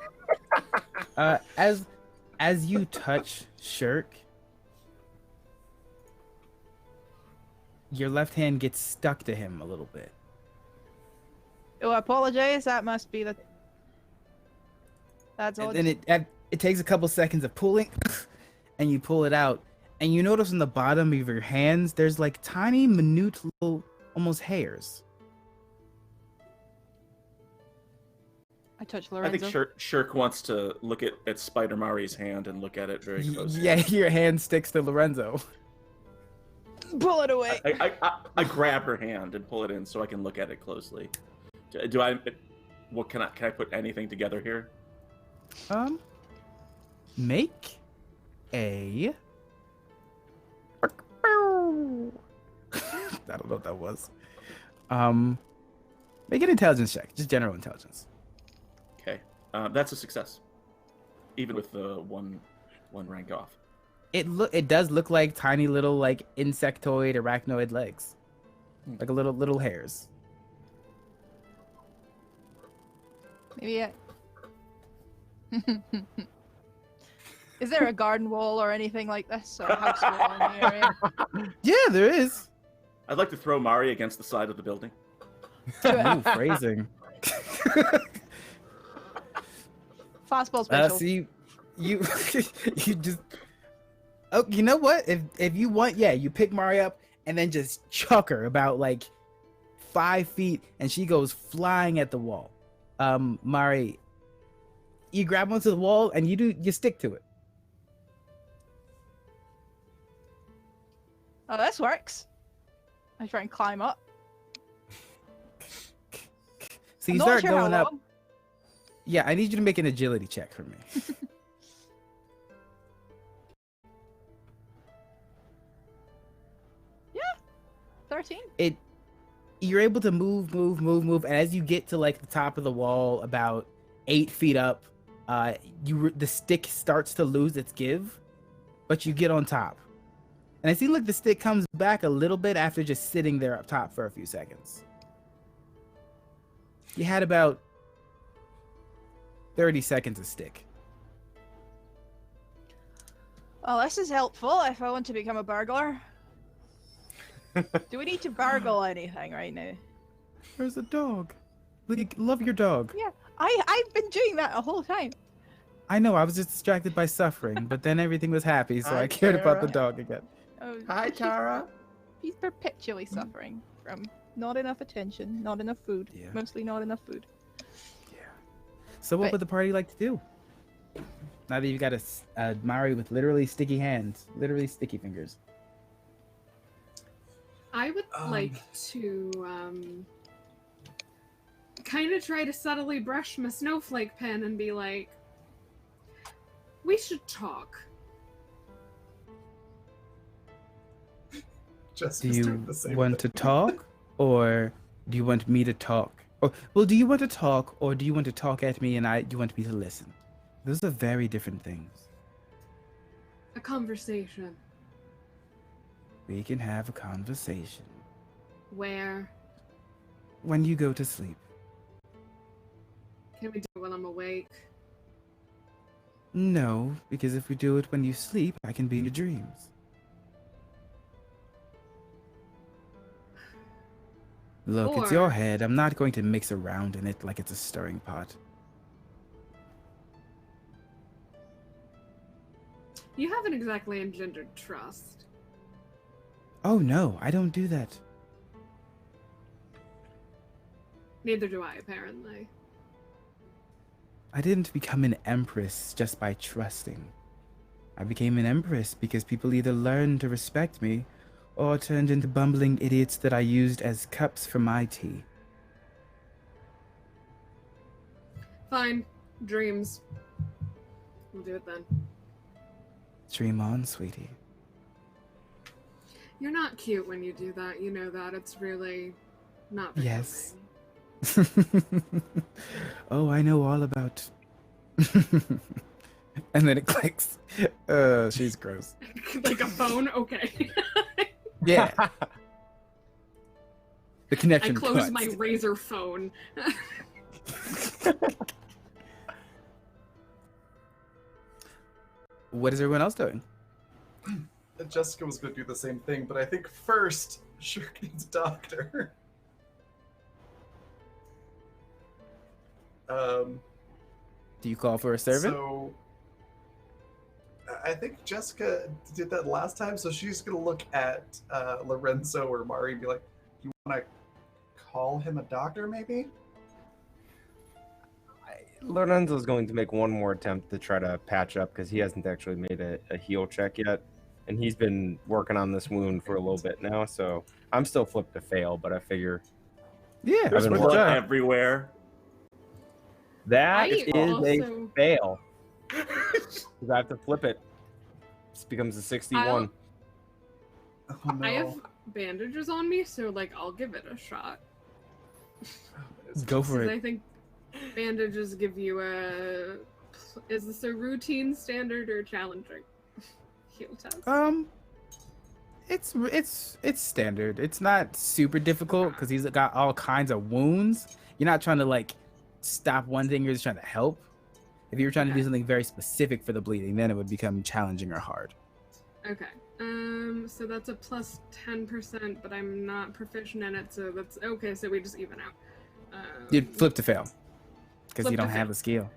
S1: As you touch Shirk, your left hand gets stuck to him a little bit.
S4: Oh, I apologize. That must be the. That's all.
S1: And then it takes a couple seconds of pulling, and you pull it out, and you notice on the bottom of your hands there's like tiny, minute little, almost hairs.
S4: I touch
S3: I
S4: Lorenzo.
S3: think Shirk wants to look at Spider Mari's hand and look at it very closely.
S1: Yeah, your hand sticks to Lorenzo.
S4: Pull it away.
S3: I grab her hand and pull it in so I can look at it closely. Do I? What can I put anything together here?
S1: Make a. I don't know what that was. Make an intelligence check, just general intelligence.
S3: Okay, that's a success, even with the one rank off.
S1: It does look like tiny little like insectoid arachnoid legs, like a little hairs.
S4: Maybe Is there a garden wall or anything like this, or a house wall in the area?
S1: Yeah, there is.
S3: I'd like to throw Mari against the side of the building.
S1: Ooh, phrasing.
S4: Fastball special.
S1: See, you you just. Oh, you know what? If you want, yeah, you pick Mari up and then just chuck her about like 5 feet, and she goes flying at the wall. Mari, you grab onto the wall and you stick to it.
S4: Oh, this works. I try and climb up.
S1: So
S4: I'm
S1: you
S4: not
S1: start
S4: sure how
S1: going up.
S4: long.
S1: Yeah, I need you to make an agility check for me.
S4: Yeah, 13.
S1: You're able to move, and as you get to like the top of the wall, about 8 feet up, the stick starts to lose its give, but you get on top. And I see like the stick comes back a little bit after just sitting there up top for a few seconds. You had about 30 seconds of stick.
S4: Well, this is helpful if I want to become a burglar. Do we need to burgle anything right now?
S1: There's a dog. Love your dog.
S4: Yeah, I've been doing that the whole time.
S1: I know, I was just distracted by suffering, but then everything was happy, so
S3: Hi,
S1: I cared about the
S3: Tara.
S1: dog again.
S4: Oh,
S3: Hi, Tara.
S4: She's perpetually suffering from not enough attention, not enough food,
S1: Yeah.
S4: mostly not enough food.
S1: So what
S4: But-
S1: would the party like to do? Now that you've got a Mari with literally sticky hands, literally sticky fingers.
S2: I would like to kind of try to subtly brush my snowflake pen and be like, we should talk.
S1: Do you want to talk, or do you want me to talk? Or, well, do you want to talk, or do you want to talk at me and you want me to listen? Those are very different things.
S2: A conversation
S1: We can have a conversation
S2: where
S1: when you go to sleep.
S2: can we do it when I'm awake?
S1: No, because if we do it when you sleep, I can be in your dreams. Look, it's your
S2: Or-
S1: head. I'm not going to mix around in it like it's a stirring pot.
S2: You haven't exactly engendered trust.
S1: Oh no, I don't do that.
S2: Neither do I, apparently.
S1: I didn't become an empress just by trusting. I became an empress because people either learned to respect me or turned into bumbling idiots that I used as cups for my tea.
S2: Fine. Dreams. We'll do it then.
S1: Dream on, sweetie.
S2: You're not cute when you do that. You know that. It's really not becoming.
S1: Yes. Oh, I know all about. And then it clicks. She's gross.
S2: Like a phone? Okay.
S1: Yeah. The
S2: I
S1: connection
S2: closed
S1: cuts.
S2: my Razor phone.
S1: What is everyone else doing?
S5: Jessica was going to do the same thing, but I think first, Shirk needs a doctor.
S1: Do you call for a servant?
S5: So, I think Jessica did that last time, so she's going to look at Lorenzo or Mari and be like, you want to call him a doctor, maybe?
S6: Lorenzo's going to make one more attempt to try to patch up because he hasn't actually made a heal check yet. And he's been working on this wound for a little bit now, so I'm still flipped to fail, but I figure
S1: Yeah.
S3: There's
S6: I've been
S3: blood
S6: working.
S3: everywhere.
S6: that
S2: I
S6: is a
S2: also-
S6: fail. Because I have to flip it. This becomes a 61.
S5: Oh, no.
S2: I have bandages on me, so like I'll give it a shot.
S1: Go for
S2: Because
S1: it.
S2: I think bandages give you a. Is this a routine, standard, or challenging skill test?
S1: It's standard. It's not super difficult because he's got all kinds of wounds. You're not trying to like stop one thing. You're just trying to help. If you were trying to do something very specific for the bleeding, then it would become challenging or hard.
S2: Okay. So that's a plus 10%, but I'm not proficient in it, so that's okay. So we just even out.
S1: You'd flip to fail because
S2: Flip
S1: you
S2: to
S1: don't have
S2: fail.
S1: the skill.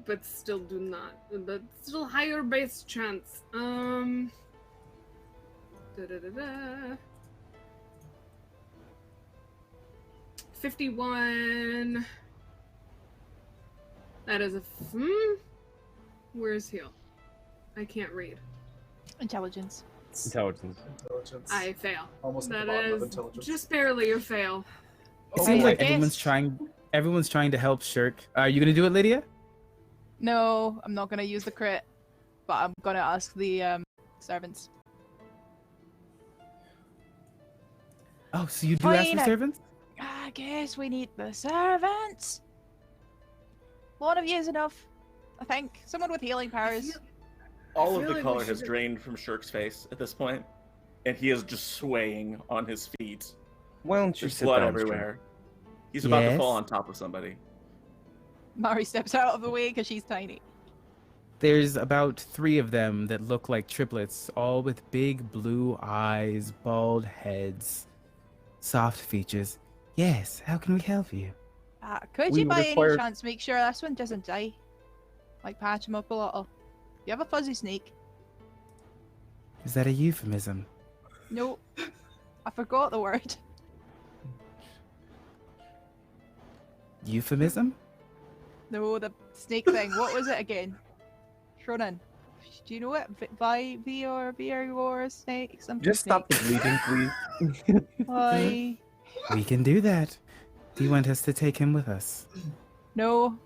S2: But still do not. But still higher base chance. Da-da-da-da. 51. That is a. Where's heal? I can't read.
S4: Intelligence.
S6: Intelligence.
S5: Intelligence.
S2: I fail.
S5: Almost at
S2: That
S5: the bottom of
S2: is
S5: intelligence.
S2: just barely a fail.
S1: It seems like
S4: I
S1: everyone's
S4: guess.
S1: trying to help Shirk. Are you gonna do it, Lydia?
S4: No, I'm not gonna use the crit, but I'm gonna ask the servants.
S1: Oh, so you do ask for
S4: Fine,
S1: servants?
S4: I guess we need the servants. One of you is enough, I think. Someone with healing powers.
S3: All
S2: I
S3: of
S2: feel
S3: the
S2: like we
S3: color has
S2: should've-
S3: drained from Shirk's face at this point, and he is just swaying on his feet.
S6: Why don't you
S3: There's
S6: sit
S3: blood
S6: down,
S3: everywhere. He's about to fall
S1: Yes?
S3: on top of somebody.
S4: Mari steps out of the way because she's tiny.
S1: There's about 3 of them that look like triplets, all with big blue eyes, bald heads, soft features. Yes, how can we help you?
S4: Could
S6: We
S4: you
S6: would
S4: by
S6: require-
S4: any chance make sure this one doesn't die? Like patch him up a little. You have a fuzzy snake?
S1: Is that a euphemism?
S4: No. I forgot the word.
S1: Euphemism?
S4: No, the snake thing. What was it again? Shonen. Do you know it? V or snake? Something
S6: Just stop the
S4: snake.
S6: bleeding, please.
S4: Why?
S1: We can do that. Do you want us to take him with us?
S4: No.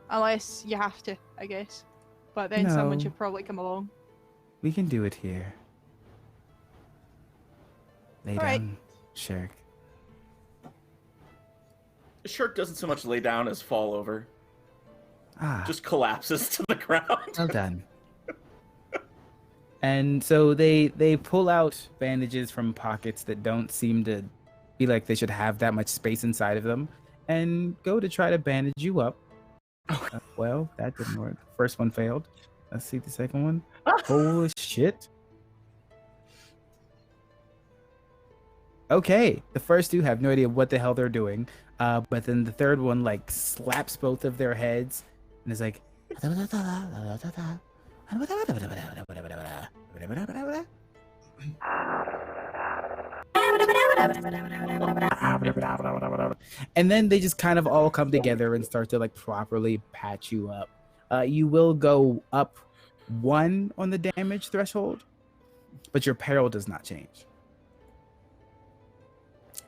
S4: Unless you have to, I guess. But then someone
S1: No.
S4: should probably come along.
S1: We can do it here. Lay
S4: All right.
S1: down, Shirk.
S3: Shirk doesn't so much lay down as fall over.
S1: Ah,
S3: Just collapses to the ground.
S1: well done. And so they pull out bandages from pockets that don't seem to be like they should have that much space inside of them, and go to try to bandage you up. Well, that didn't work. First one failed. Let's see the second one. Holy shit. Okay, the first 2 have no idea what the hell they're doing, but then the third one like slaps both of their heads and is like, and then they just kind of all come together and start to like properly patch you up. You will go up 1 on the damage threshold, but your peril does not change.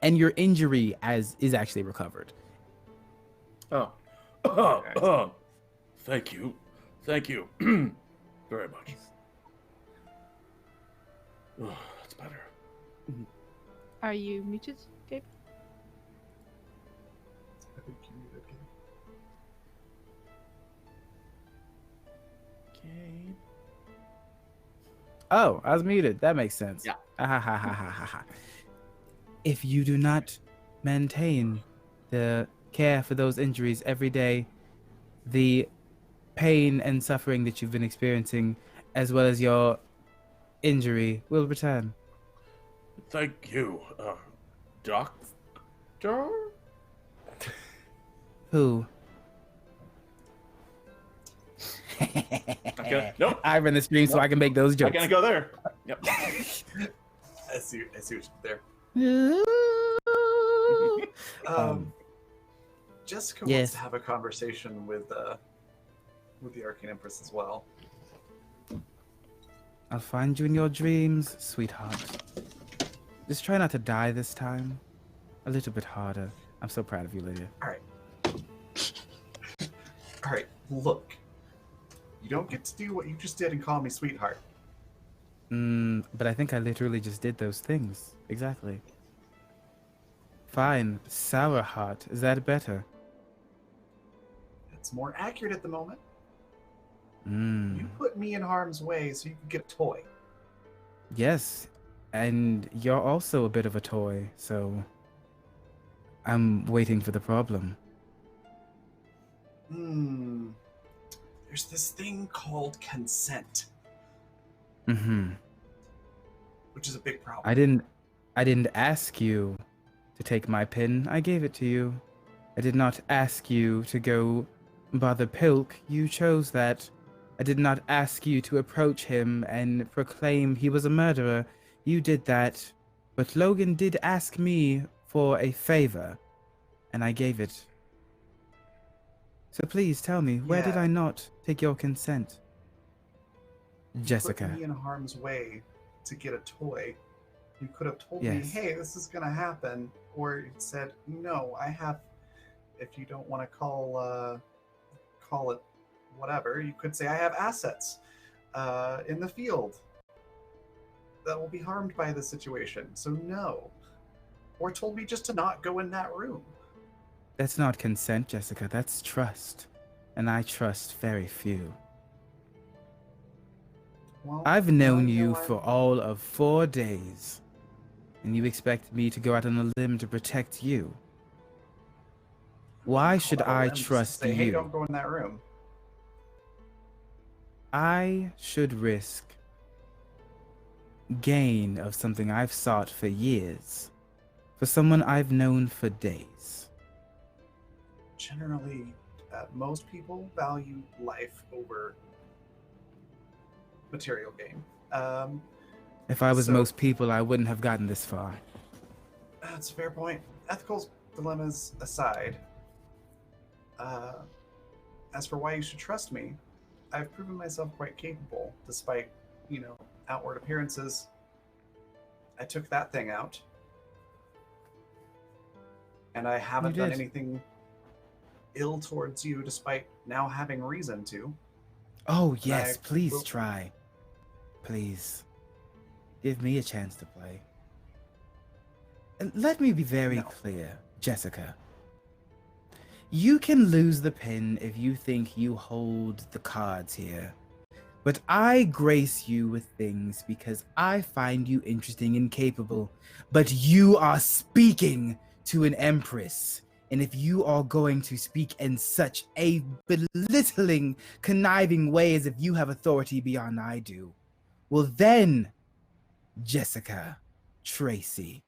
S1: And your injury is actually recovered.
S3: Oh. Thank you. Thank you. Very much. Oh, that's better.
S4: Are you muted, Gabe?
S5: I think you muted him.
S3: Okay.
S1: Oh, I was muted. That makes sense.
S3: Yeah.
S1: If you do not maintain the care for those injuries every day, the pain and suffering that you've been experiencing, as well as your injury, will return.
S3: Thank you, Doctor?
S1: Who?
S3: Okay. Nope.
S1: I run the stream so I can make those
S3: I
S1: jokes.
S3: gotta go there. Yep.
S5: I see what you did there.
S1: Um,
S5: Jessica
S1: yes.
S5: wants to have a conversation with the Arcane Empress as well.
S1: I'll find you in your dreams, sweetheart. Just try not to die this time. A little bit harder. I'm so proud of you, Lydia.
S5: Alright, look. You don't get to do what you just did and call me sweetheart.
S1: But I think I literally just did those things. Exactly. Fine. Sour heart. Is that better?
S5: It's more accurate at the moment. You put me in harm's way so you can get a toy.
S1: Yes, and you're also a bit of a toy, so I'm waiting for the problem.
S5: There's this thing called consent, which is a big problem.
S1: I didn't ask you to take my pin. I gave it to you. I did not ask you to go bother Pilk. You chose that. I did not ask you to approach him and proclaim he was a murderer. You did that. But Logan did ask me for a favor, and I gave it. So please tell me, where did I not take your consent? Jessica.
S5: You put me in harm's way to get a toy. You could have told me,
S1: Yes.
S5: hey, this is going to happen. Or you said, no, I have, if you don't want to call it whatever, you could say I have assets in the field that will be harmed by the situation. So no. Or told me just to not go in that room.
S1: That's not consent, Jessica. That's trust. And I trust very few.
S5: Well,
S1: I've known
S5: now
S1: you
S5: I'm-
S1: for all of 4 days. And you expect me to go out on a limb to protect you. Why should
S5: call out a
S1: I
S5: limb just to
S1: trust
S5: say, hey,
S1: you?
S5: don't go in that room.
S1: I should risk gain of something I've sought for years for someone I've known for days.
S5: Generally, most people value life over material gain.
S1: If I was
S5: So-
S1: most people, I wouldn't have gotten this far.
S5: That's a fair point. Ethical dilemmas aside, as for why you should trust me, I've proven myself quite capable, despite, outward appearances. I took that thing out, and I haven't done
S1: did.
S5: anything ill towards you, despite now having reason to.
S1: Oh,
S5: And
S1: yes,
S5: I
S1: please
S5: will-
S1: try. Please. Give me a chance to play. And let me be very
S5: No.
S1: clear, Jessica. You can lose the pin if you think you hold the cards here. But I grace you with things because I find you interesting and capable. But you are speaking to an empress. And if you are going to speak in such a belittling, conniving way as if you have authority beyond I do, well then, Jessica, Tracy,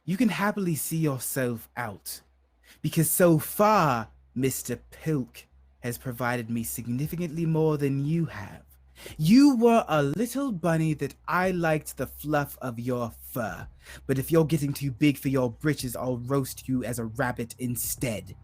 S1: you can happily see yourself out. Because so far, Mr. Pilk has provided me significantly more than you have. You were a little bunny that I liked the fluff of your fur. But if you're getting too big for your britches, I'll roast you as a rabbit instead.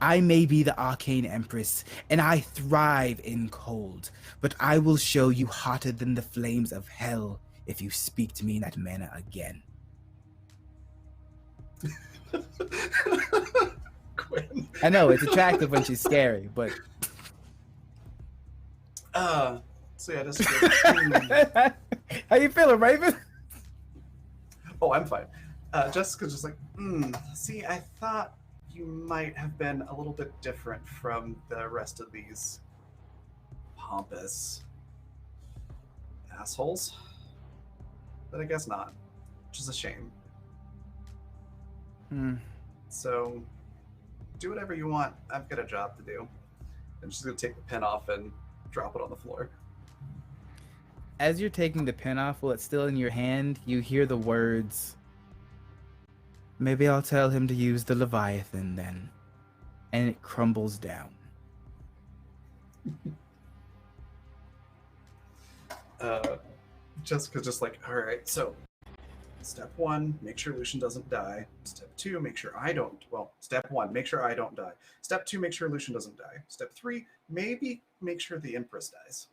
S1: I may be the Arcane Empress, and I thrive in cold, but I will show you hotter than the flames of hell if you speak to me in that manner again.
S5: Quinn.
S1: I know, it's attractive when she's scary, but...
S5: So yeah, just
S1: How you feeling, Raven?
S5: Oh, I'm fine. Jessica's just like, see, I thought you might have been a little bit different from the rest of these pompous assholes. But I guess not, which is a shame. So, do whatever you want. I've got a job to do. And she's gonna take the pin off and drop it on the floor.
S1: As you're taking the pin off while it's still in your hand, you hear the words, "Maybe I'll tell him to use the Leviathan then." And it crumbles down.
S5: Jessica's just like, all right, so step 1, make sure Lucian doesn't die. Step 2, make sure I don't. Well, step 1, make sure I don't die. Step 2, make sure Lucian doesn't die. Step 3, maybe make sure the Empress dies.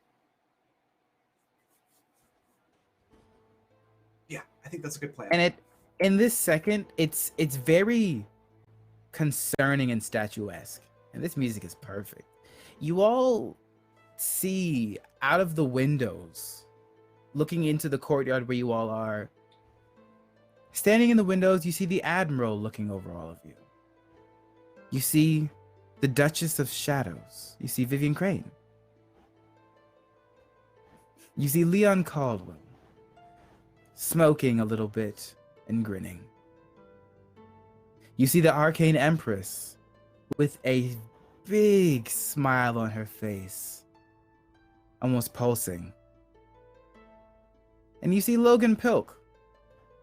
S5: Yeah, I think that's a good plan.
S1: And in this second, it's very concerning and statuesque. And this music is perfect. You all see out of the windows, looking into the courtyard where you all are. Standing in the windows, you see the Admiral looking over all of you. You see the Duchess of Shadows. You see Vivian Crane. You see Leon Caldwell, smoking a little bit and grinning. You see the Arcane Empress with a big smile on her face, almost pulsing. And you see Logan Pilk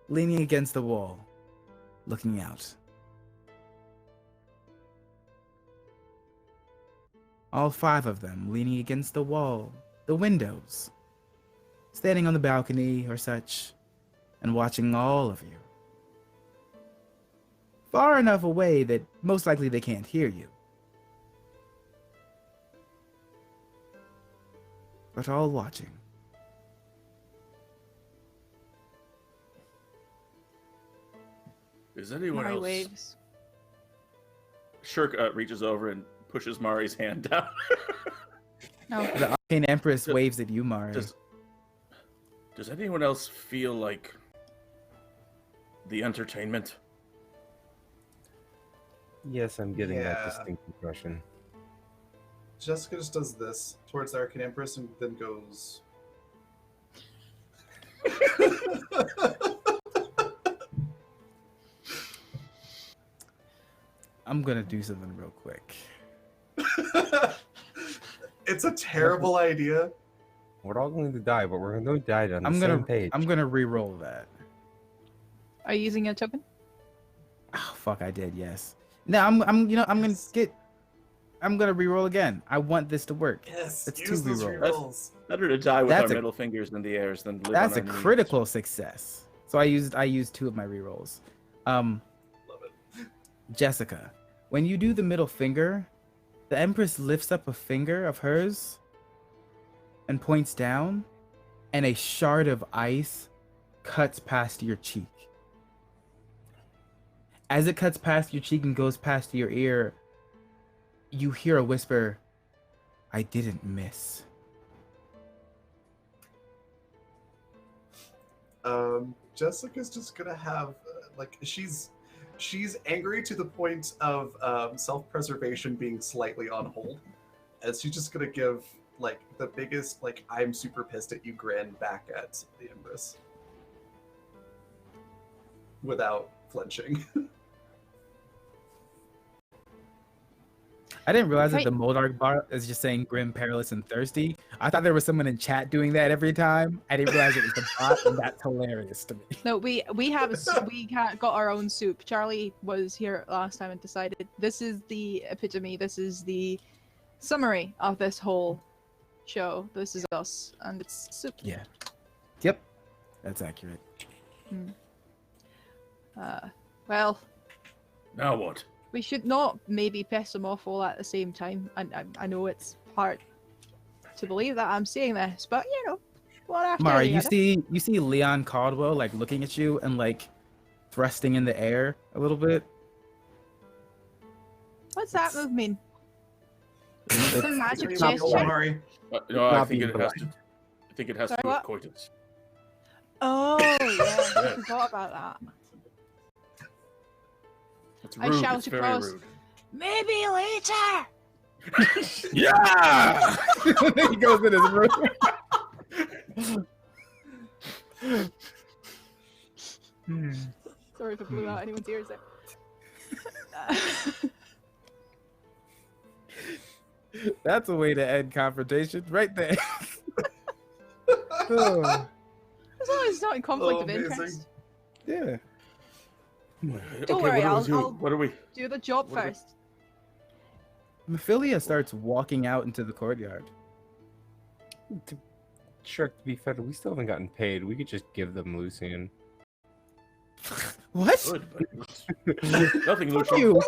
S1: leaning against the wall, looking out. All 5 of them leaning against the wall, the windows, standing on the balcony or such, and watching all of you. Far enough away that most likely they can't hear you. But all watching.
S3: Is anyone
S4: Mari
S3: else?
S4: waves.
S3: Shirk reaches over and pushes Mari's hand down.
S4: No.
S1: The Arcane Empress
S3: Does-
S1: waves at you, Mari.
S3: Does anyone else feel like the entertainment?
S6: Yes, I'm getting that
S5: Yeah.
S6: distinct impression.
S5: Jessica just does this towards the Arcane Empress and then goes.
S1: I'm gonna do something real quick.
S5: It's a terrible idea.
S6: We're all going to die, but we're going to die on the
S1: I'm
S6: same
S1: gonna
S6: page.
S1: I'm gonna re-roll that.
S4: Are you using a token?
S1: Oh fuck, I did. Yes. No, I'm gonna re-roll again. I want this to work.
S5: Yes,
S1: It's
S5: use
S1: 2
S5: those
S1: rerolls.
S5: rerolls.
S3: Better to die with
S1: That's
S3: our
S1: a-
S3: middle fingers in the air than live
S1: That's
S3: on
S1: a
S3: our knees.
S1: critical success. So I used 2 of my re-rolls.
S5: Love it.
S1: Jessica, when you do the middle finger, the Empress lifts up a finger of hers and points down, and a shard of ice cuts past your cheek. As it cuts past your cheek and goes past your ear, you hear a whisper, "I didn't miss."
S5: Jessica's just gonna have like she's angry to the point of self-preservation being slightly on hold, and she's just gonna give like the biggest like I'm super pissed at you grin back at the Empress without flinching.
S1: I didn't realize
S4: Right.
S1: that the Moldark bar is just saying grim, perilous, and thirsty. I thought there was someone in chat doing that every time. I didn't realize it was the bot, and that's hilarious to me.
S4: No, we have got our own soup. Charlie was here last time and decided this is the epitome. This is the summary of this whole show. This is us, and it's soup.
S1: Yeah. Yep. That's accurate.
S4: Well,
S3: Now what?
S4: we should not maybe piss them off all at the same time. I know it's hard to believe that I'm saying this, but you know, one after
S1: Mari,
S4: the
S1: you
S4: other.
S1: see Leon Caldwell like looking at you and like thrusting in the air a little bit.
S4: What's that move mean? Some magic
S5: Not
S4: gesture?
S5: Mari.
S3: No, I
S6: Not
S3: think
S6: being
S3: it has to. I think it has to
S4: Sorry,
S3: do with
S4: what?
S3: coitus.
S4: Oh yeah, I forgot about that.
S3: It's
S4: I
S3: rude.
S4: shout
S3: It's very
S4: across.
S3: rude.
S4: Maybe later.
S1: Yeah. He goes in his room.
S4: Sorry if I blew out anyone's ears there.
S1: That's a way to end confrontation, right there. Oh,
S4: As long as it's not in conflict
S5: Oh,
S4: of
S5: amazing.
S4: interest.
S1: yeah.
S4: Don't worry, I'll
S3: What are we?
S4: do the job
S3: What are we-
S4: first.
S1: Mephilia starts walking out into the courtyard.
S6: Sure, to be fair, we still haven't gotten paid. We could just give them Lucian.
S1: What?
S3: Good, but nothing,
S1: Fuck
S3: Lucian.
S1: you.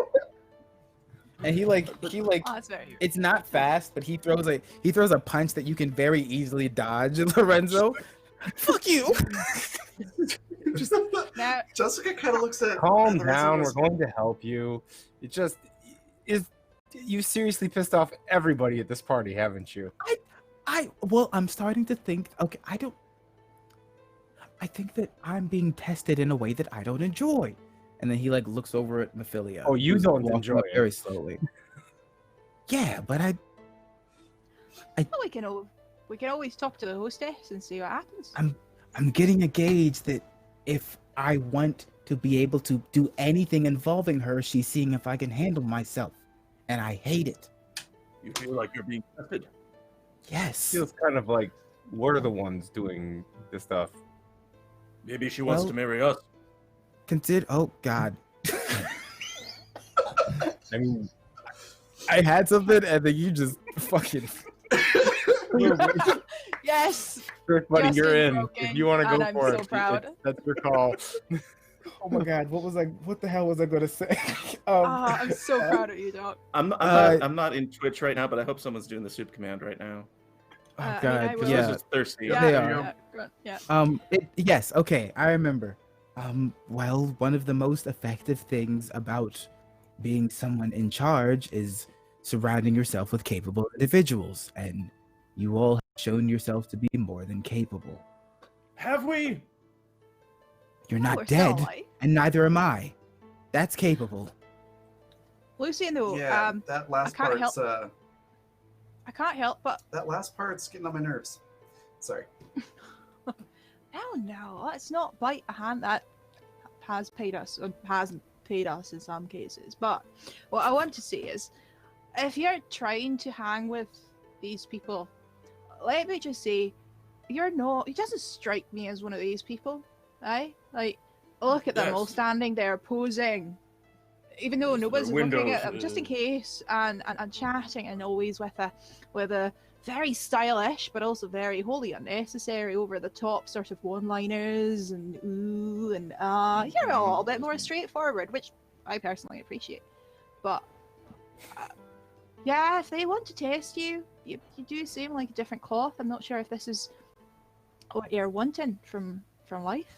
S1: And he
S4: Oh, that's very
S1: it's not fast, but he throws a punch that you can very easily dodge, Lorenzo. Fuck you.
S5: Just,
S4: now.
S5: Jessica kind of looks at.
S6: Calm
S5: the rest of
S6: down. We're
S5: us.
S6: going to help you. It just is. You seriously pissed off everybody at this party, haven't you?
S1: I'm starting to think, okay, I think that I'm being tested in a way that I don't enjoy. And then he like looks over at Mephilia.
S6: Oh, you
S1: who's
S6: don't
S1: walking
S6: enjoy
S1: up
S6: it.
S1: very slowly. Yeah, but
S4: Well, we can always talk to the hostess and see what happens.
S1: I'm getting a gauge that if I want to be able to do anything involving her, she's seeing if I can handle myself. And I hate it.
S3: You feel like you're being tested?
S1: Yes.
S6: Feels kind of like we're the ones doing this stuff.
S3: Maybe she wants
S1: Well-
S3: to marry us.
S1: Oh, God.
S6: I mean,
S1: I had something and then you just fucking...
S4: Yes.
S6: Trick Buddy,
S4: Justin
S6: you're in.
S4: broke
S6: If you want to
S4: and
S6: go
S4: I'm
S6: for
S4: so
S6: it,
S4: proud.
S6: that's your call.
S1: Oh my God, what the hell was I gonna say?
S4: I'm so proud of you, Doc.
S3: I'm not in Twitch right now, but I hope someone's doing the soup command right now.
S1: Oh
S4: I mean,
S1: God,
S4: I will-
S3: I
S1: yeah.
S3: was just thirsty.
S4: Yeah,
S1: They
S4: yeah,
S1: are.
S4: yeah.
S1: Yes, okay, I remember. Well, one of the most effective things about being someone in charge is surrounding yourself with capable individuals, and you all have shown yourself to be more than capable.
S3: Have we?
S1: You're
S4: We're
S1: not
S4: still
S1: dead,
S4: alive.
S1: and neither am I. That's capable.
S4: Lucian, though,
S5: Yeah, that last
S4: can't
S5: part's
S4: I can't help but
S5: that last part's getting on my nerves. Sorry.
S4: no, let's not bite a hand that has paid us or hasn't paid us in some cases. But what I want to say is, if you're trying to hang with these people, let me just say, you're not. It doesn't strike me as one of these people, right? Like, look at them all
S3: Yes.
S4: standing there posing, even though
S3: Yes,
S4: nobody's
S3: their
S4: looking
S3: windows,
S4: at them, just in case, and chatting, and always with a very stylish but also very wholly unnecessary, over the top sort of one-liners and ooh and you're a little bit more straightforward, which I personally appreciate. But yeah, if they want to test you, you do seem like a different cloth. I'm not sure if this is what you're wanting from life.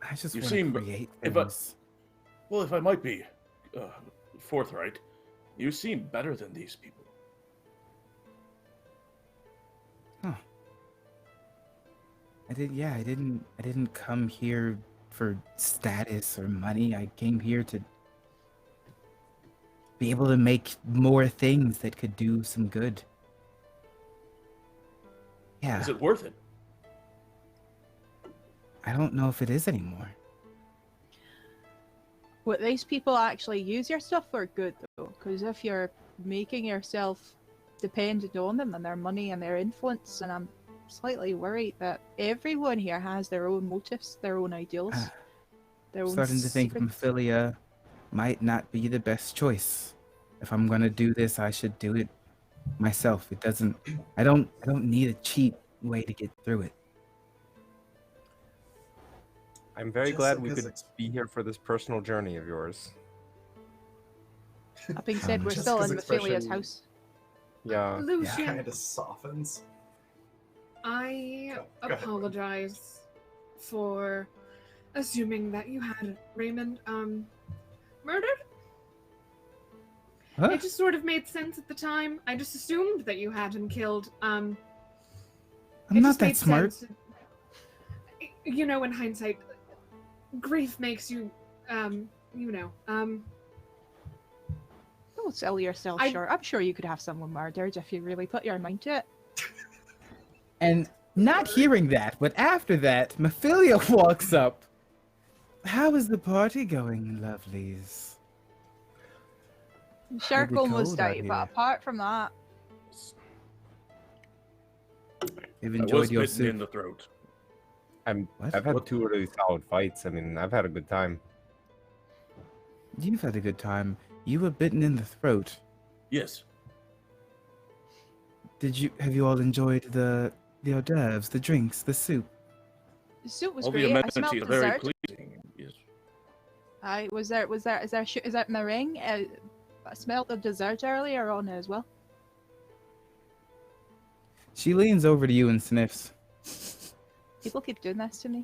S1: I just
S3: You
S1: want to
S3: seem-
S1: create
S3: if I-
S1: things.
S3: Well, if I might be forthright, you seem better than these people.
S1: I didn't come here for status or money. I came here to be able to make more things that could do some good. Yeah,
S3: Is it worth it?
S1: I don't know if it is anymore.
S4: Would these people actually use your stuff for good, though? Because if you're making yourself dependent on them and their money and their influence, and I'm slightly worried that everyone here has their own motives, their own ideals, their own
S1: Starting to think
S4: secrets.
S1: Mephilia might not be the best choice. If I'm gonna do this, I should do it myself. I don't need a cheap way to get through it.
S6: I'm very glad we
S5: Jessica's
S6: could be here for this personal journey of yours.
S4: That being said, we're
S5: Jessica's
S4: still in Mephilia's
S5: expression-
S4: house.
S6: Yeah.
S2: Lucian,
S5: Kind of softens.
S2: I
S5: Go ahead.
S2: apologize for assuming that you had Raymond murdered.
S1: Huh?
S2: It just sort of made sense at the time. I just assumed that you had him killed.
S1: I'm
S2: It
S1: not
S2: just
S1: that
S2: made
S1: smart.
S2: sense. You know, in hindsight, grief makes you,
S4: Don't sell yourself
S2: I-
S4: short. I'm sure you could have someone murdered if you really put your mind to it.
S1: And not hearing that, but after that, Mephilia walks up. How is the party going, lovelies?
S4: Sure,
S1: Pretty
S4: almost
S1: cold out
S4: died, but
S1: here.
S4: apart from that,
S1: You've
S3: I was
S1: enjoyed your
S3: bitten
S1: soup.
S3: in the throat.
S1: What?
S6: I've had two really solid fights. I mean, I've had a good time.
S1: You've had a good time. You were bitten in the throat.
S3: Yes.
S1: Have you all enjoyed the hors d'oeuvres, the drinks, the soup?
S4: the soup was
S3: All the
S4: great. I
S3: amenities
S4: smelled
S3: are very
S4: dessert.
S3: pleasing. Yes.
S4: Is that meringue? I smelled the dessert earlier on as well.
S1: She leans over to you and sniffs.
S4: People keep doing this to me.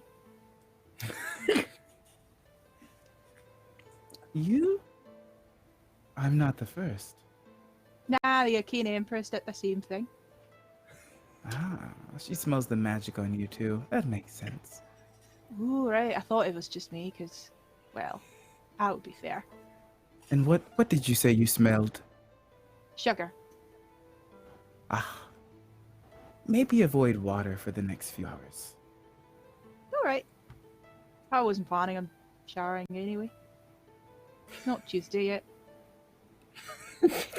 S1: You? I'm not the first.
S4: Nah, the Akina Empress did the same thing.
S1: Ah, she smells the magic on you too. That makes sense.
S4: Ooh, right. I thought it was just me, because, well, that would be fair.
S1: And what did you say you smelled?
S4: Sugar.
S1: Ah, maybe avoid water for the next few hours.
S4: Alright. I wasn't planning on showering anyway. Not Tuesday yet.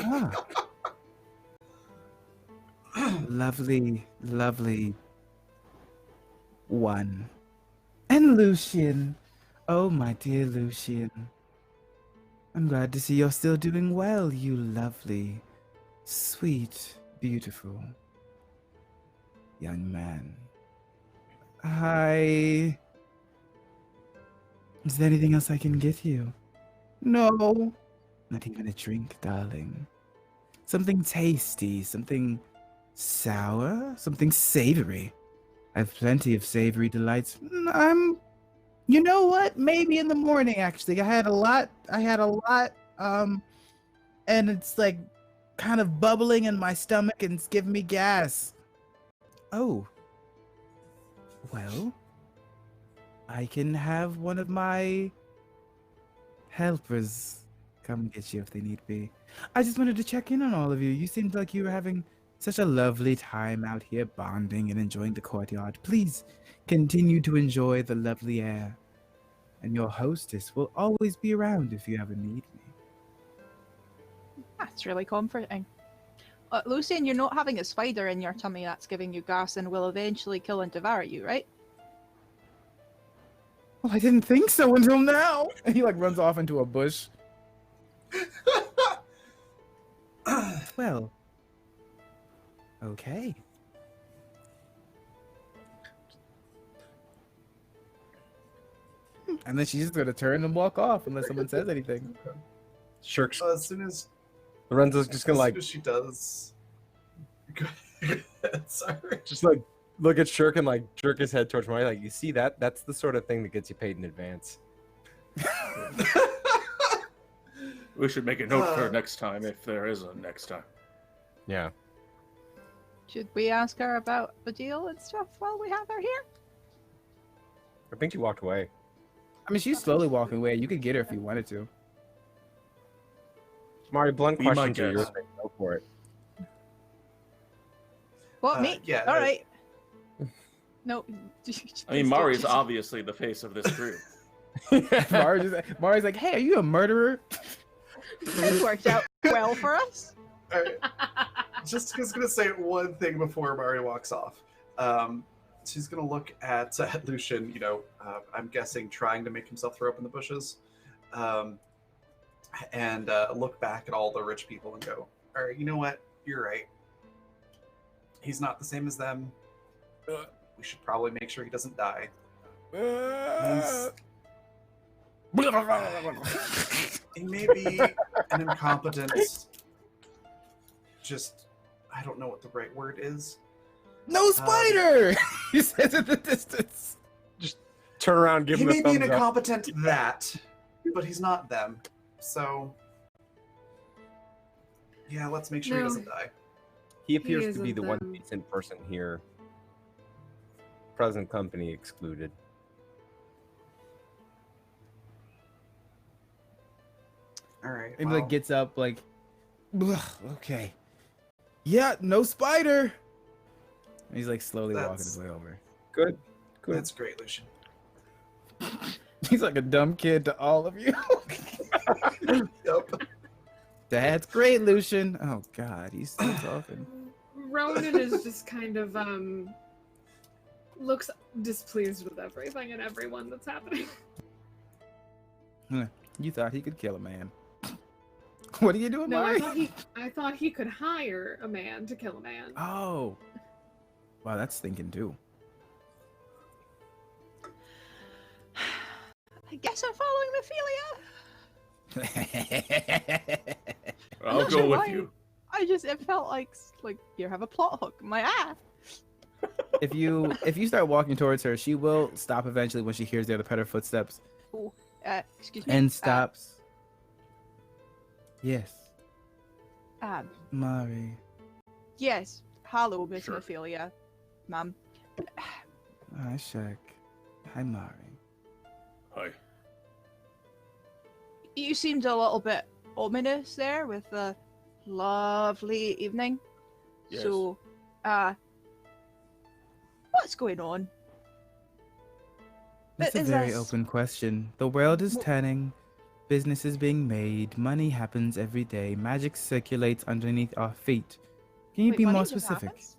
S1: Ah, lovely, lovely one. And Lucian. Oh, my dear Lucian. I'm glad to see you're still doing well, you lovely, sweet, beautiful young man. Hi. Is there anything else I can get you? No. Not even a drink, darling. Something tasty, something sour, something savory. I have plenty of savory delights. You know what? Maybe in the morning, actually. I had a lot, and it's like kind of bubbling in my stomach and it's giving me gas. Oh. Well, I can have one of my helpers come get you if they need be. I just wanted to check in on all of you. You seemed like you were having such a lovely time out here bonding and enjoying the courtyard. Please continue to enjoy the lovely air. And your hostess will always be around if you ever need me.
S4: That's really comforting. Lucian, you're not having a spider in your tummy that's giving you gas and will eventually kill and devour you, right?
S1: Well, I didn't think so until now. And he like runs off into a bush. Well, okay. And then she's just gonna turn and walk off unless someone says anything.
S6: Shirk's
S5: As soon as
S6: Lorenzo's just gonna
S5: as
S6: like
S5: soon as she does. Go ahead, sorry.
S6: just like look at Shirk and like jerk his head towards Mari. Like, you see that? That's the sort of thing that gets you paid in advance.
S3: We should make a note for next time if there is a next time.
S6: Yeah.
S4: Should we ask her about the deal and stuff while we have her here?
S6: I think she walked away.
S1: I mean, she's slowly walking away. You could get her if you wanted to.
S6: Mari, blunt
S3: Be my
S6: questions are your
S3: guest.
S6: thing. Go for it.
S4: What, me?
S5: Yeah,
S4: Alright. No.
S3: I mean, Mari's obviously the face of this group.
S1: Mari's like, hey, are you a murderer?
S4: This worked out well for us.
S5: All right. Just gonna say one thing before Mari walks off. She's gonna look at Lucian. You know, I'm guessing trying to make himself throw up in the bushes, and look back at all the rich people and go, "All right, you know what? You're right. He's not the same as them. We should probably make sure he doesn't die. He may be an incompetent. Just, I don't know what the right word is.
S1: No spider! He says in the distance.
S6: Just turn around, give
S5: He
S6: him a
S5: may be an
S6: thumbs up.
S5: incompetent that, but he's not them. So, yeah, let's make sure he
S2: No.
S5: doesn't die.
S6: He appears to
S2: isn't
S6: be the one
S2: them.
S6: decent person here. Present company excluded.
S5: All right.
S1: And
S5: well,
S1: like gets up like, "Ugh, okay. Yeah, no spider. And he's like slowly walking his way over.
S6: Good. Good.
S5: that's great, Lucian.
S1: He's like a dumb kid to all of you.
S5: Yep.
S1: That's great, Lucian. Oh God, he's still talking.
S2: Ronan is just kind of looks displeased with everything and everyone that's happening.
S1: You thought he could kill a man. What are you doing,
S2: No,
S1: Mari?
S2: I thought he could hire a man to kill a man.
S1: Oh. Wow, that's thinking too.
S4: I guess I'm following Ophelia.
S3: I'll
S4: not
S3: go
S4: sure
S3: with
S4: why.
S3: you.
S4: It felt like you have a plot hook in my ass.
S1: If you start walking towards her, she will stop eventually when she hears the other pet her footsteps
S4: Excuse me.
S1: and stops. Yes, Mari.
S4: Yes. Hello, Miss
S3: Sure.
S4: Ophelia. Ma'am.
S1: Hi, Shaq. Hi, Mari.
S3: Hi.
S4: You seemed a little bit ominous there with the lovely evening.
S3: Yes.
S4: So, what's going on?
S1: That's a
S4: Is
S1: very
S4: this-
S1: open question. The world is
S4: Wh-
S1: turning, business is being made, money happens every day, magic circulates underneath our feet. Can you
S4: Wait,
S1: be
S4: money
S1: more
S4: just
S1: specific?
S4: happens?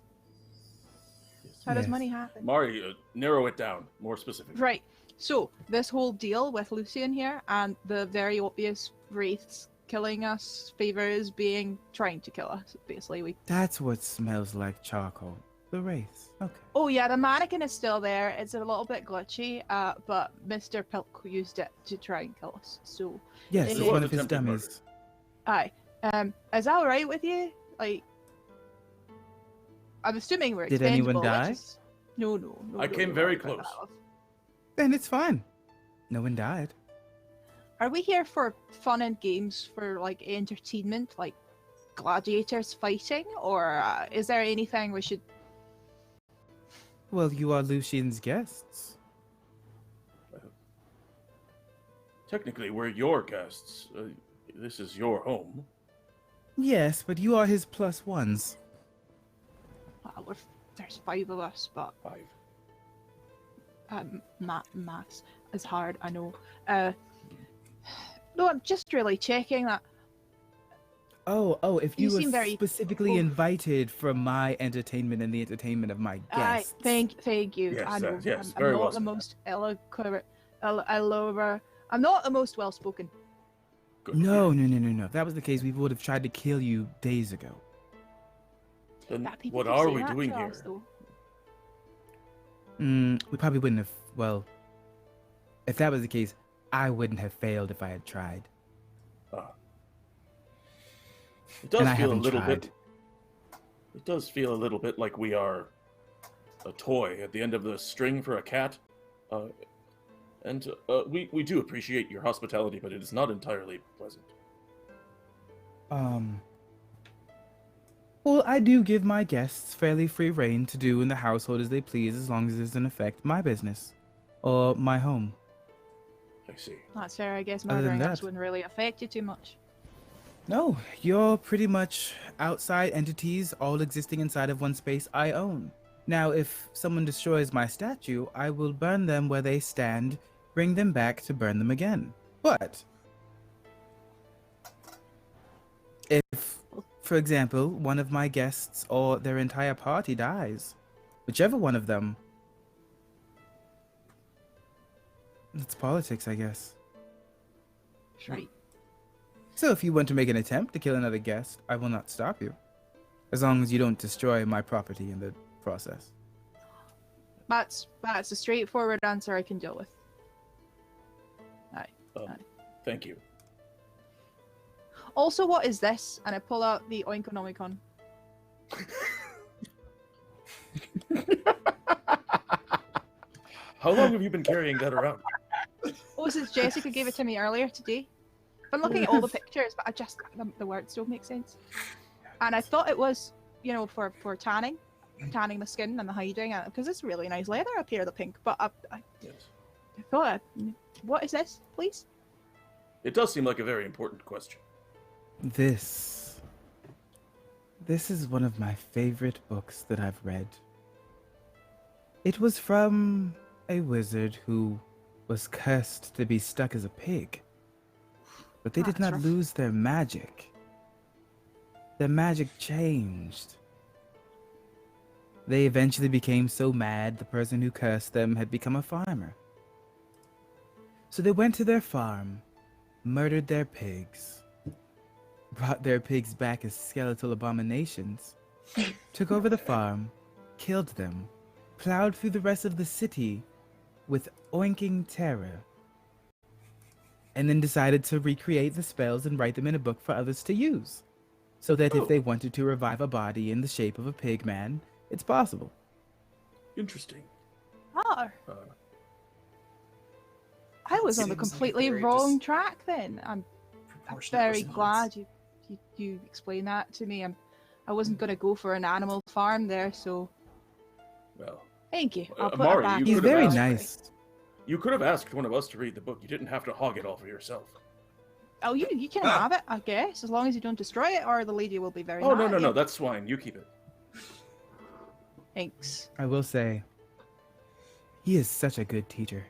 S4: How does
S1: Yes.
S4: money happen?
S3: Mari, narrow it down, more specific.
S4: Right. So this whole deal with Lucian here and the very obvious wraiths killing us, favors being trying to kill us. Basically, we.
S1: That's what smells like charcoal. The wraiths. Okay.
S4: Oh yeah, the mannequin is still there. It's a little bit glitchy, but Mr. Pilk used it to try and kill us. So,
S1: Yes,
S4: It
S1: it's one
S3: was
S1: of his
S3: attempted murder.
S1: dummies.
S4: aye. Is that alright with you? Like, I'm assuming we're
S1: Did anyone
S4: expendable,
S1: die?
S4: which is- No.
S3: I
S4: don't
S3: came
S4: worry
S3: very
S4: about
S3: close.
S4: that.
S1: Then it's fine. No one died.
S4: Are we here for fun and games, for like entertainment, like gladiators fighting, or is there anything we should?
S1: Well, you are Lucian's guests.
S3: Technically, we're your guests. This is your home.
S1: Yes, but you are his plus ones.
S4: Well, there's 5 of us, but
S3: 5.
S4: maths is hard. I know. No, I'm just really checking that.
S1: Oh, if
S4: You
S1: you,
S4: seem
S1: were
S4: very-
S1: specifically
S4: oh.
S1: invited for my entertainment and the entertainment of my
S4: Aye,
S1: guests.
S4: thank you.
S3: Yes,
S4: I know.
S3: yes,
S4: I'm
S3: very
S4: not
S3: well
S4: the
S3: said.
S4: most eloquent. I'm not the most well spoken.
S3: Good.
S1: No. If that was the case, we would have tried to kill you days ago.
S3: Then
S4: That people
S3: what
S4: keep
S3: are
S4: saying
S3: we
S4: that
S3: doing
S4: to
S3: here?
S4: us, though.
S1: We probably wouldn't have. Well, if that was the case, I wouldn't have failed if I had tried.
S3: It does
S1: And I
S3: feel a
S1: haven't
S3: little
S1: tried.
S3: bit. It does feel a little bit like we are a toy at the end of the string for a cat. And we do appreciate your hospitality, but it is not entirely pleasant.
S1: Well, I do give my guests fairly free reign to do in the household as they please, as long as it doesn't affect my business or my home.
S3: I see.
S4: That's fair. I guess
S1: Other than
S4: murdering us
S1: that-
S4: wouldn't really affect you too much.
S1: No, you're pretty much outside entities, all existing inside of one space I own. Now, if someone destroys my statue, I will burn them where they stand, bring them back to burn them again. But if, for example, one of my guests or their entire party dies, whichever one of them, it's politics, I guess.
S4: Right.
S1: So if you want to make an attempt to kill another guest, I will not stop you. As long as you don't destroy my property in the process.
S4: That's a straightforward answer I can deal with.
S3: Thank you.
S4: Also, what is this? And I pull out the Oinkonomicon.
S3: How long have you been carrying that around?
S4: Oh, since Jessica gave it to me earlier today. I'm looking at all the pictures, but the words don't make sense. And I thought it was, for tanning the skin and the hiding, because it's really nice leather up here, the pink. But I
S3: Yes.
S4: thought, what is this, please?
S3: It does seem like a very important question.
S1: This is one of my favorite books that I've read. It was from a wizard who was cursed to be stuck as a pig. But they did
S4: That's
S1: not
S4: rough.
S1: lose their magic. Their magic changed. They eventually became so mad the person who cursed them had become a farmer. So they went to their farm, murdered their pigs, brought their pigs back as skeletal abominations, took over the farm, killed them, plowed through the rest of the city with oinking terror, and then decided to recreate the spells and write them in a book for others to use, so that
S3: Oh.
S1: if they wanted to revive a body in the shape of a pig man, it's possible.
S3: Interesting.
S4: Ah,
S3: Uh,
S4: I was on the
S5: Seems like a
S4: completely
S5: very
S4: wrong track then. I'm
S5: Proportionate
S4: very
S5: response.
S4: glad you explained that to me. I wasn't going to go for an animal farm there, so
S3: well,
S4: thank you. I'll put
S3: Amari,
S4: it back.
S3: you
S1: He's
S3: could've
S1: very
S3: asked-
S1: nice.
S3: you could have asked one of us to read the book. You didn't have to hog it all for yourself.
S4: Oh, you can have it, I guess, as long as you don't destroy it, or the lady will be very
S3: Oh,
S4: mad
S3: no,
S4: at
S3: no,
S4: you.
S3: no, that's swine. You keep it.
S4: Thanks.
S1: I will say, he is such a good teacher.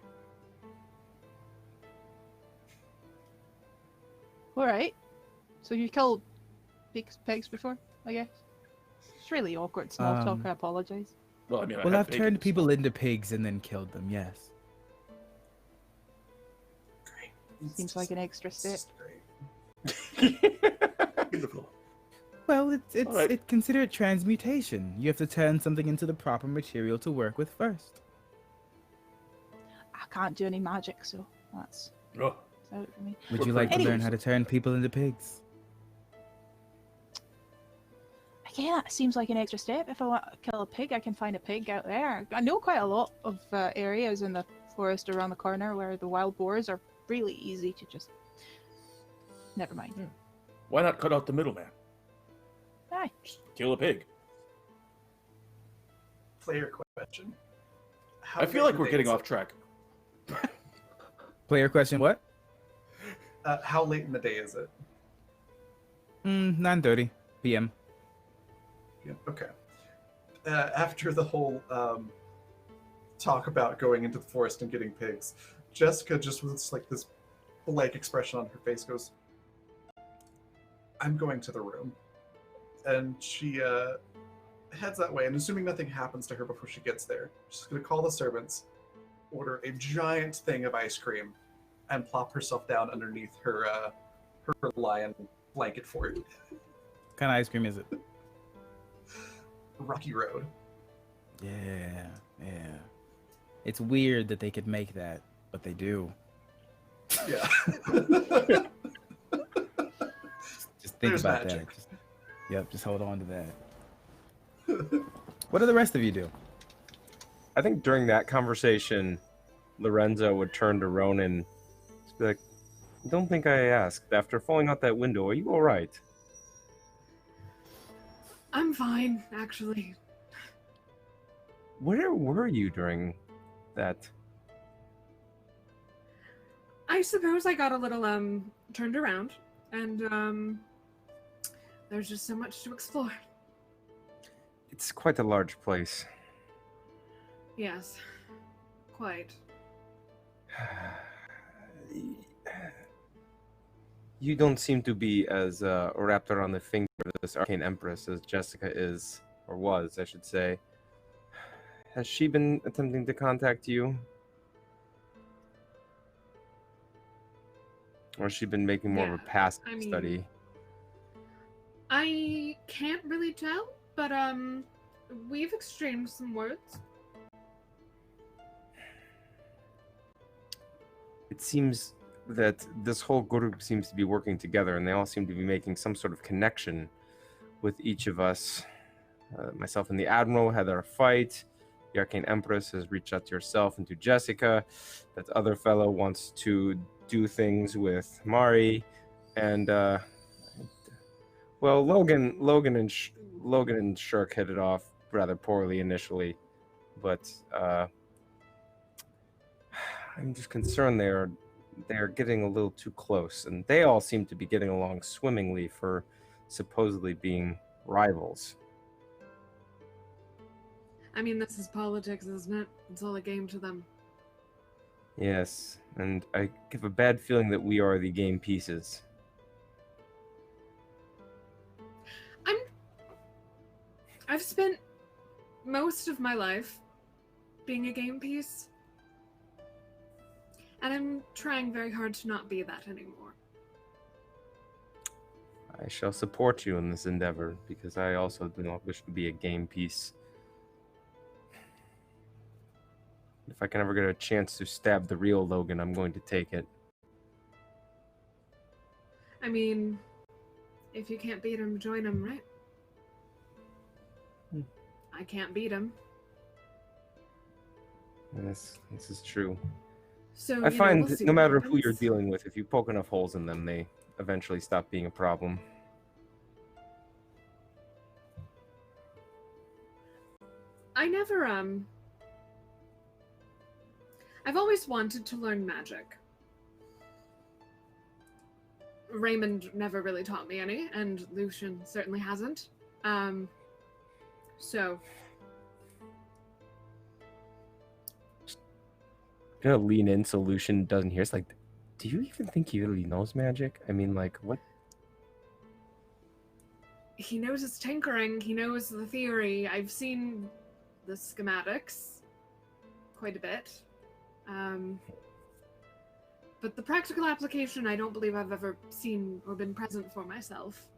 S4: Alright. So you killed pigs before, I guess? It's really awkward small talk, I apologize.
S3: Well, I mean,
S1: Well,
S3: I
S1: I've turned people into pigs and then killed them, yes.
S5: Great.
S4: Seems like an extra step.
S3: Beautiful.
S1: Well, it's
S3: Alright.
S1: considered transmutation. You have to turn something into the proper material to work with first.
S4: I can't do any magic, so that's
S3: Oh,
S4: out for me.
S1: Would
S3: We're
S1: you like to
S3: pretty
S1: learn how to turn people into pigs?
S4: Again, that seems like an extra step. If I want to kill a pig, I can find a pig out there. I know quite a lot of areas in the forest around the corner where the wild boars are really easy to just... Never mind.
S3: why not cut out the middleman?
S4: Aye.
S3: Just kill a pig.
S5: Player question. How
S3: I feel
S5: late
S3: like we're
S5: in the
S3: getting
S5: day
S3: off
S5: is
S3: track.
S1: Player question, what?
S5: it? How late in the day is it?
S1: 9:30 p.m.
S5: Yeah, okay. After the whole talk about going into the forest and getting pigs, Jessica, just with like this blank expression on her face, goes, I'm going to the room. And she heads that way, and assuming nothing happens to her before she gets there, she's going to call the servants, order a giant thing of ice cream, and plop herself down underneath her lion blanket fort.
S1: What kind of ice cream is it?
S5: Rocky Road.
S1: Yeah. It's weird that they could make that, but they do.
S5: Yeah.
S1: Just think
S5: There's
S1: about
S5: magic.
S1: that. Just hold on to that. What do the rest of you do?
S6: I think during that conversation, Lorenzo would turn to Ronan and be like, don't think I asked. After falling out that window, are you all right?
S2: I'm fine, actually.
S6: Where were you during that?
S2: I suppose I got a little turned around, and there's just so much to explore.
S6: It's quite a large place.
S2: Yes, quite.
S6: You don't seem to be as wrapped around the finger of this arcane empress as Jessica is, or was, I should say. Has she been attempting to contact you? Or has she been making more of a
S2: Yeah,
S6: past
S2: I mean-
S6: study?
S2: I can't really tell, but we've exchanged some words.
S6: It seems that this whole group seems to be working together, and they all seem to be making some sort of connection with each of us. Myself and the Admiral had our fight. The Arcane Empress has reached out to yourself and to Jessica. That other fellow wants to do things with Mari, and well, Logan and Shirk hit it off rather poorly initially, but I'm just concerned they're getting a little too close, and they all seem to be getting along swimmingly for supposedly being rivals.
S2: I mean, this is politics, isn't it? It's all a game to them.
S6: Yes, and I have a bad feeling that we are the game pieces.
S2: I've spent most of my life being a game piece, and I'm trying very hard to not be that anymore.
S6: I shall support you in this endeavor, because I also do not wish to be a game piece. If I can ever get a chance to stab the real Logan, I'm going to take it.
S2: I mean, if you can't beat him, join him, right? I can't beat him.
S6: Yes, this is true.
S2: So
S6: I find
S2: we'll see
S6: no
S2: what
S6: matter who you're
S2: happens.
S6: dealing with, if you poke enough holes in them, they eventually stop being a problem.
S2: I never, I've always wanted to learn magic. Raymond never really taught me any, and Lucian certainly hasn't. So
S6: I'm gonna lean in so Lucian doesn't hear. It's like, do you even think he really knows magic? I mean, like, what?
S2: he knows his tinkering, he knows the theory. I've seen the schematics quite a bit. But the practical application, I don't believe I've ever seen or been present for myself.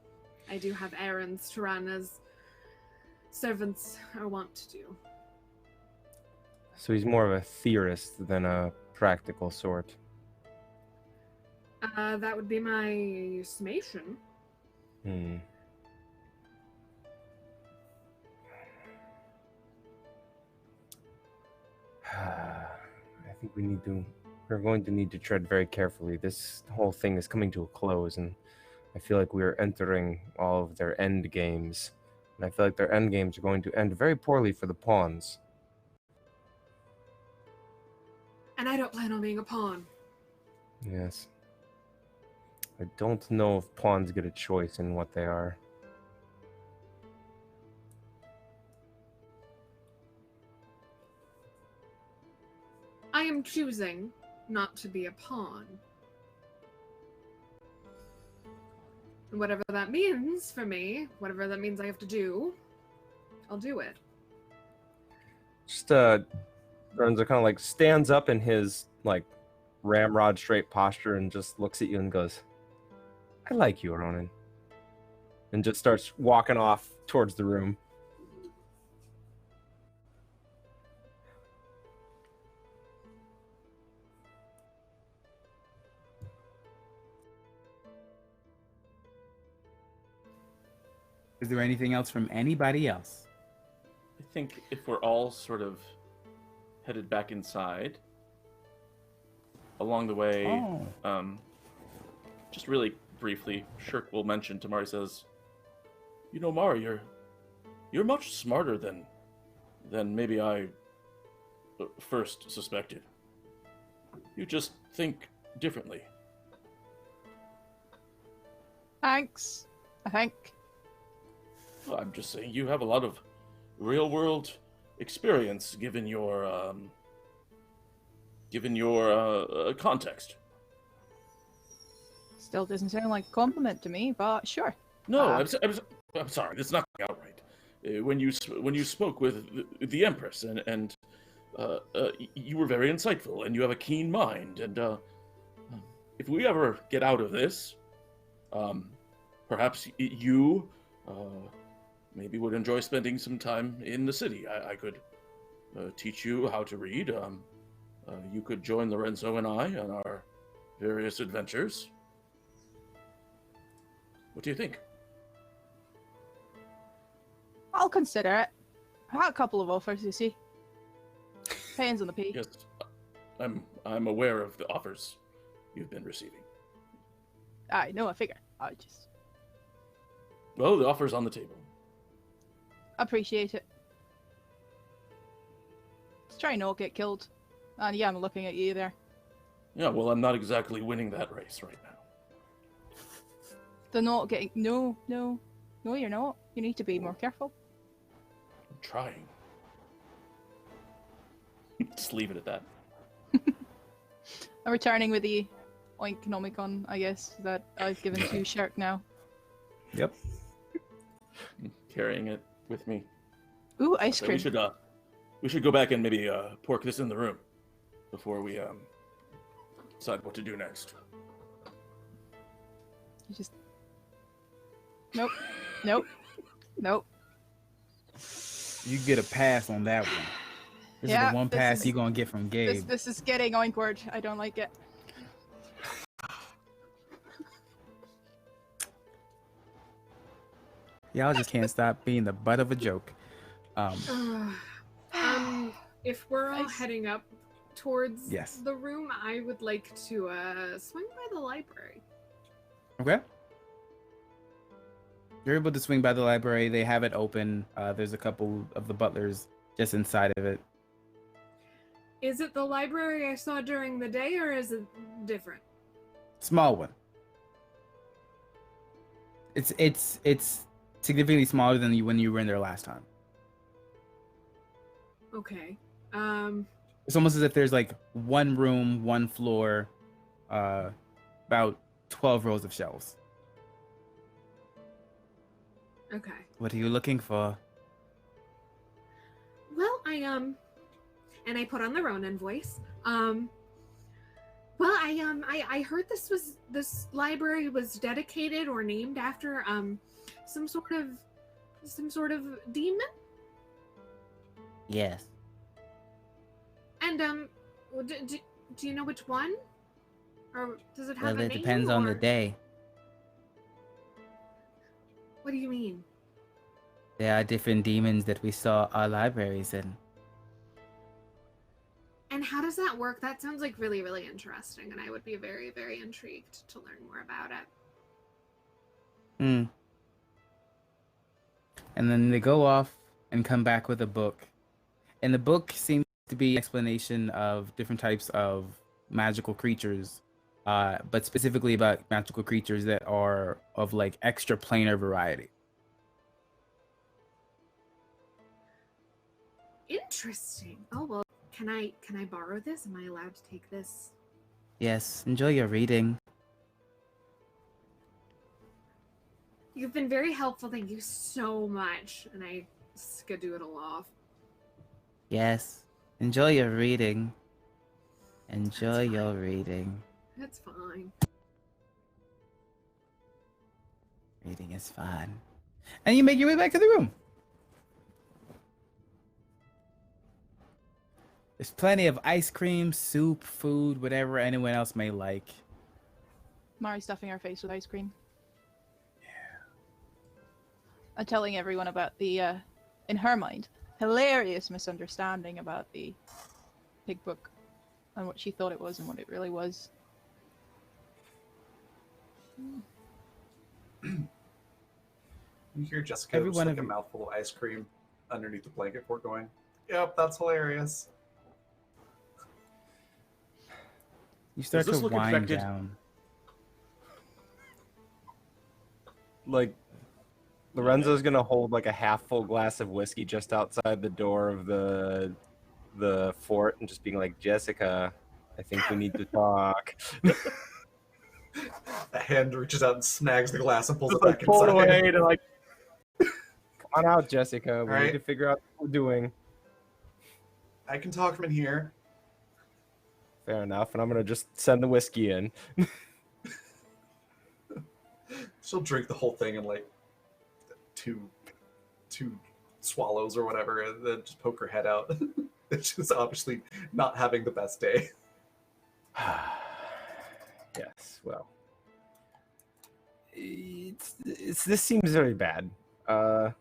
S2: I do have errands to run as servants are wont to do.
S6: So he's more of a theorist than a practical sort.
S2: That would be my summation.
S6: I think we're going to need to tread very carefully. This whole thing is coming to a close, and I feel like we are entering all of their end games. And I feel like their end games are going to end very poorly for the pawns.
S2: And I don't plan on being a pawn.
S6: Yes. I don't know if pawns get a choice in what they are.
S2: I am choosing not to be a pawn. And whatever that means for me, whatever that means I have to do, I'll do it.
S6: Just Lorenzo kind of like stands up in his like ramrod straight posture and just looks at you and goes, I like you, Ronan. And just starts walking off towards the room.
S1: Is there anything else from anybody else?
S3: I think if we're all sort of headed back inside, along the way, just really briefly, Shirk will mention to Mari, says, you know, Mari, you're much smarter than maybe I first suspected. You just think differently.
S4: Thanks, I think.
S3: I'm just saying you have a lot of real-world experience given your context.
S4: Still doesn't sound like a compliment to me, but sure.
S3: No, I'm sorry. That's not outright. When you spoke with the Empress and you were very insightful and you have a keen mind. And if we ever get out of this, perhaps you maybe would enjoy spending some time in the city. I could teach you how to read. You could join Lorenzo and I on our various adventures. What do you think?
S4: I'll consider it. I got a couple of offers, you see. Depends on the pay.
S3: Yes, I'm aware of the offers you've been receiving.
S4: I know, I figure.
S3: Well, the offer's on the table.
S4: Appreciate it. Let's try and not get killed. And yeah, I'm looking at you there.
S3: Yeah, well, I'm not exactly winning that race right now.
S4: They're not getting... No, you're not. You need to be more careful.
S3: I'm trying. Just leave it at that.
S4: I'm returning with the Oinkonomicon, I guess, that I've given to Shirk now.
S1: Yep.
S3: I'm carrying it with me.
S4: Ooh, ice
S3: So
S4: cream.
S3: we should go back and maybe pork this in the room before we decide what to do next.
S4: You just... Nope.
S1: You get a pass on that one. This is the one pass you're gonna get from Gabe.
S4: This is getting oinkward. I don't like it.
S1: Y'all just can't stop being the butt of a joke.
S2: If we're all
S4: Nice.
S2: heading up towards
S1: Yes.
S2: the room, I would like to swing by the library.
S1: Okay. You're able to swing by the library. They have it open. There's a couple of the butlers just inside of it.
S2: Is it the library I saw during the day, or is it different?
S1: Small one. It's significantly smaller than when you were in there last time.
S2: Okay.
S1: It's almost as if there's like one room, one floor, about 12 rows of shelves.
S2: Okay.
S1: What are you looking for?
S2: Well, and I put on the Ronin voice. Well, I heard this library was dedicated or named after some sort of demon.
S1: Yes.
S2: And do you know which one? Or does it have
S1: Well,
S2: a
S1: it
S2: name?
S1: depends on the
S2: or-
S1: day.
S2: What do you mean?
S1: There are different demons that we saw our libraries in.
S2: And how does that work? That sounds like really, really interesting, and I would be very, very intrigued to learn more about it.
S1: Hmm. And then they go off and come back with a book. And the book seems to be an explanation of different types of magical creatures, but specifically about magical creatures that are of like extra planar variety.
S2: Interesting. Oh well, can I borrow this? Am I allowed to take this?
S1: Yes, enjoy your reading.
S2: You've been very helpful. Thank you so much. And I skedoodle off.
S1: Yes, enjoy your reading. Enjoy your reading.
S2: That's fine.
S1: Reading is fun. And you make your way back to the room. There's plenty of ice cream, soup, food, whatever anyone else may like.
S4: Mari stuffing her face with ice cream. Yeah. And telling everyone about the, in her mind, hilarious misunderstanding about the pig book and what she thought it was and what it really was.
S5: You hear Jessica
S1: Every
S5: just
S1: one
S5: like
S1: of
S5: a
S1: you-
S5: mouthful of ice cream underneath the blanket fort going, "Yep, that's hilarious."
S1: You start
S3: Does this
S1: to
S3: look
S1: wind
S3: infected?
S1: down.
S6: Like, Lorenzo's gonna hold like a half full glass of whiskey just outside the door of the fort and just being like, Jessica, I think we need to talk.
S5: A hand reaches out and snags the glass and pulls it
S6: Just like
S5: back
S6: pull it
S5: inside.
S6: away to like, come on out, Jessica. We
S5: All
S6: need
S5: right.
S6: to figure out what we're doing.
S5: I can talk from in here.
S6: Fair enough. And I'm gonna just send the whiskey in.
S5: She'll drink the whole thing in like two swallows or whatever, and then just poke her head out. She's obviously not having the best day.
S6: Yes. Well, this seems very bad. It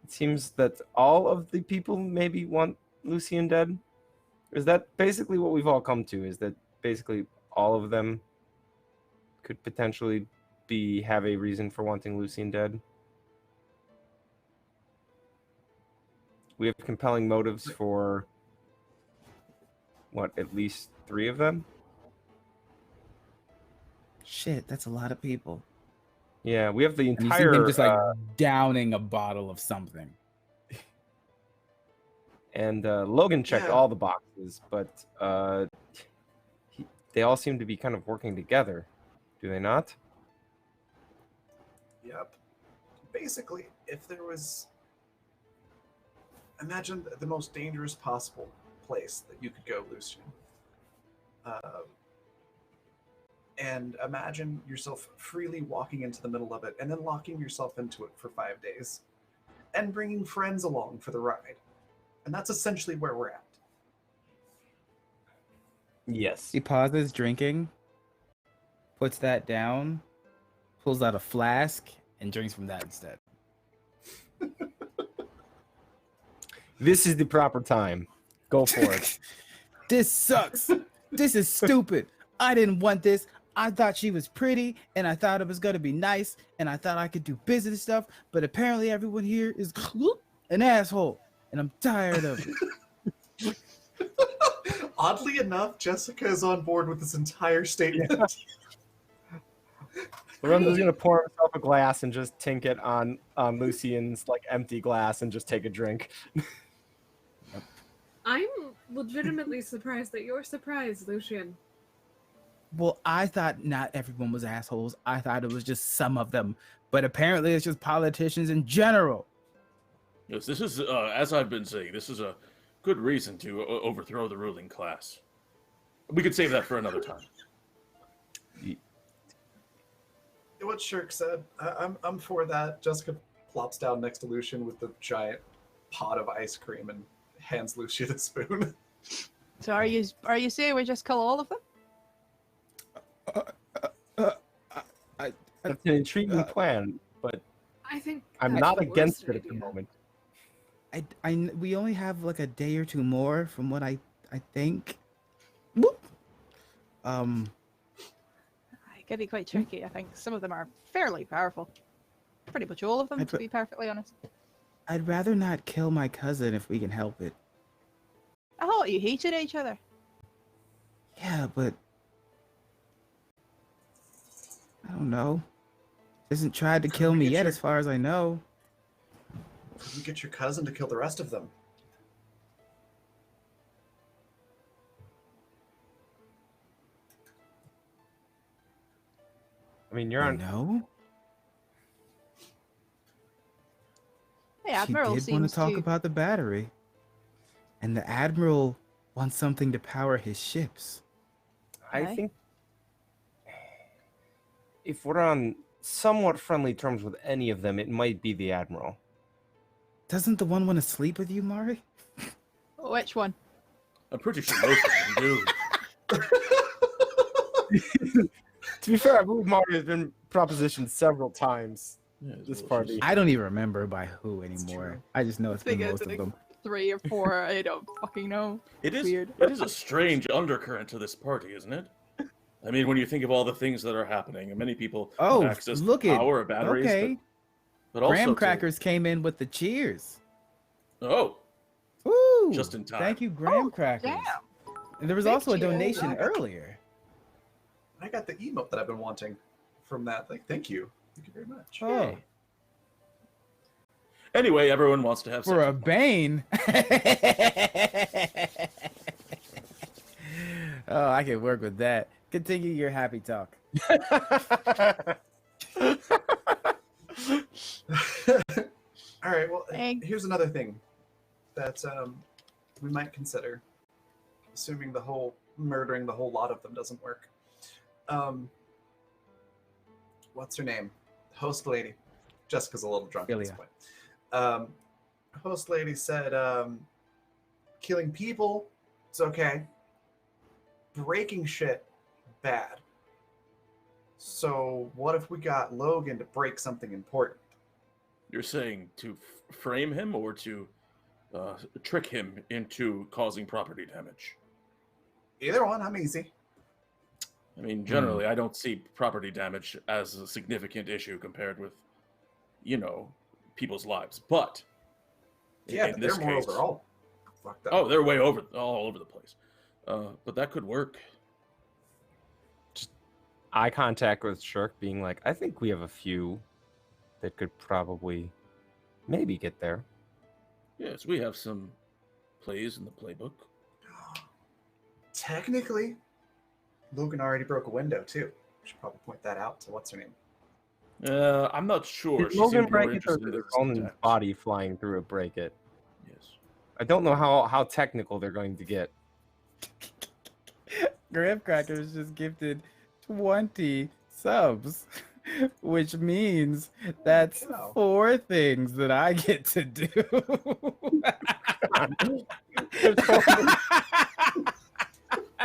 S6: seems that all of the people maybe want Lucian dead. Is that basically what we've all come to? Is that basically all of them could potentially have a reason for wanting Lucian dead? We have compelling motives for what, at least 3 of them?
S1: Shit, that's a lot of people.
S6: Yeah, we have the
S1: And you see
S6: entire
S1: him just like downing a bottle of something.
S6: and Logan checked
S5: Yeah.
S6: all the boxes, but they all seem to be kind of working together. Do they not?
S5: Yep. Basically, if there was... Imagine the most dangerous possible place that you could go, Lucian. And imagine yourself freely walking into the middle of it and then locking yourself into it for 5 days. And bringing friends along for the ride. And that's essentially where we're at.
S6: Yes.
S1: He pauses drinking, puts that down, pulls out a flask, and drinks from that instead.
S6: This is the proper time. Go for it.
S1: This sucks. This is stupid. I didn't want this. I thought she was pretty, and I thought it was gonna be nice, and I thought I could do business stuff, but apparently everyone here is an asshole, and I'm tired of it.
S5: Oddly enough, Jessica is on board with this entire statement.
S6: Lorenzo's gonna pour himself a glass and just tink it on Lucian's like empty glass and just take a drink.
S2: I'm legitimately surprised that you're surprised, Lucian.
S1: Well, I thought not everyone was assholes. I thought it was just some of them. But apparently it's just politicians in general.
S10: Yes, this is, as I've been saying, this is a good reason to overthrow the ruling class. We could save that for another time.
S5: What Shirk said, I'm for that. Jessica plops down next to Lucian with the giant pot of ice cream and hands Lucian a spoon.
S4: So are you saying we just kill all of them?
S6: That's an intriguing plan, but
S2: I think
S6: I'm
S2: that's
S6: not
S2: the
S6: against
S2: worst
S6: it at the
S2: idea.
S6: moment.
S1: We only have like a day or two more from what I think. Whoop.
S4: It can be quite tricky. I think some of them are fairly powerful. Pretty much all of them, to be perfectly honest.
S1: I'd rather not kill my cousin if we can help it.
S4: I thought you hated each other.
S1: Yeah, but I don't know. Hasn't tried to kill me yet, as far as I know.
S5: You get your cousin to kill the rest of them.
S6: I mean, you're on.
S1: No.
S4: The
S1: She
S4: Admiral
S1: did want
S4: seems
S1: to talk
S4: to...
S1: about the battery, and the Admiral wants something to power his ships.
S6: I
S4: Okay.
S6: think if we're on somewhat friendly terms with any of them, it might be the Admiral.
S1: Doesn't the one want to sleep with you, Mari?
S4: Which one?
S10: I'm pretty sure most of them do.
S6: To be fair, I believe Mario has been propositioned several times
S10: Yeah,
S6: this
S10: well,
S6: party.
S1: I don't even remember by who anymore.
S5: true.
S1: I just know it's been
S4: Think
S1: most
S4: it's
S1: of them.
S4: 3 or 4. I don't fucking know.
S10: It is.
S4: Weird.
S10: It is a strange undercurrent to this party, isn't it? I mean, when you think of all the things that are happening, and many people
S1: Oh,
S10: have access
S1: look
S10: to
S1: at
S10: power of batteries,
S1: okay.
S10: but also
S1: Graham
S10: to-
S1: crackers came in with the cheers.
S10: Oh,
S1: Woo!
S10: just in time.
S1: Thank you, Graham crackers.
S4: Damn.
S1: And there was
S4: Big
S1: also a
S4: cheers.
S1: donation earlier.
S5: I got the emote that I've been wanting from that. Like, thank you. Thank you very much.
S1: Oh,
S10: Anyway, everyone wants to have
S1: for a
S10: sex.
S1: Bane. Oh, I can work with that. Continue your happy talk.
S5: All right. Well,
S4: Hey.
S5: here's another thing that we might consider, assuming the whole murdering the whole lot of them doesn't work. What's her name? Host lady. Jessica's a little drunk at this
S1: Ilya.
S5: point. Host lady said killing people is okay. Breaking shit, bad. So what if we got Logan to break something important?
S10: You're saying to frame him or to trick him into causing property damage?
S5: Either one, I'm easy.
S10: I mean, generally, I don't see property damage as a significant issue compared with, people's lives. But
S5: Yeah,
S10: in
S5: but
S10: this
S5: their morals
S10: case,
S5: are all fucked up.
S10: oh, they're way all over the place. But that could work.
S6: Eye contact with Shirk, being like, I think we have a few that could probably maybe get there.
S10: Yes, we have some plays in the playbook.
S5: Technically, Logan already broke a window too. We should probably point that out to what's her name.
S10: I'm not sure.
S6: Did
S10: She
S6: Logan
S10: seemed more
S6: break it, or
S10: interested
S6: did
S10: in
S6: their own
S10: syntax.
S6: body flying through it break it?
S10: Yes.
S6: I don't know how technical they're going to get.
S1: Graham crackers just gifted 20 subs, which means that's
S5: Wow.
S1: 4 things that I get to do.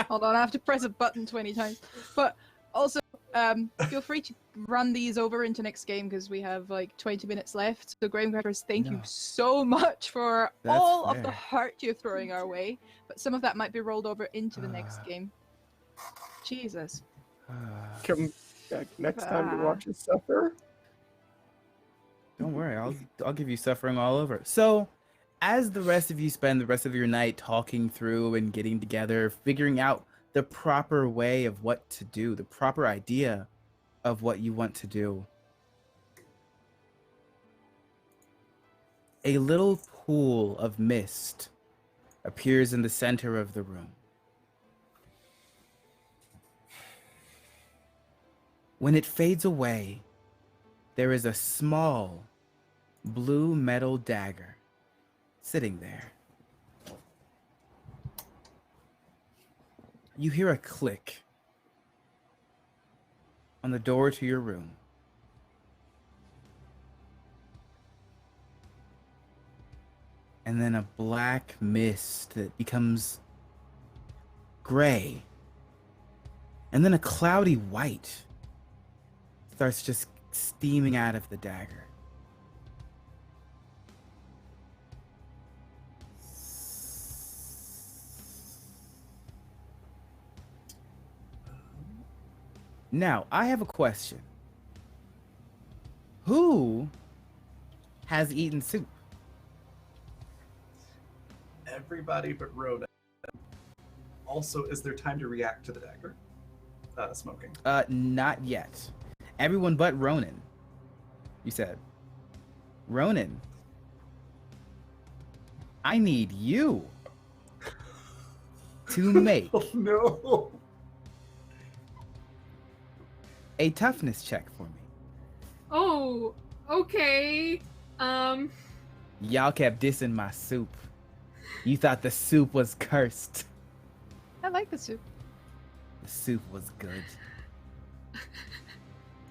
S4: Hold on, I have to press a button 20 times. But also, feel free to run these over into next game because we have like 20 minutes left. So, Graham Crackers, thank you
S1: No.
S4: so much for
S1: That's
S4: all of the
S1: fair.
S4: hurt you're throwing our way. But some of that might be rolled over into the next game. Jesus.
S6: Come back next time to watch us suffer.
S1: Don't worry, I'll give you suffering all over. So, as the rest of you spend the rest of your night talking through and getting together, figuring out the proper way of what to do, the proper idea, of what you want to do. A little pool of mist appears in the center of the room. When it fades away, there is a small blue metal dagger sitting there. You hear a click on the door to your room. And then a black mist that becomes gray. And then a cloudy white starts just steaming out of the dagger. Now, I have a question. Who has eaten soup?
S5: Everybody but Rhoda. Also, is there time to react to the dagger? Smoking.
S1: Not yet. Everyone but Ronan. You said. Ronan. I need you to make
S5: Oh no!
S1: a toughness check for me.
S2: Oh, okay.
S1: Y'all kept dissing my soup. You thought the soup was cursed.
S4: I like the soup.
S1: The soup was good.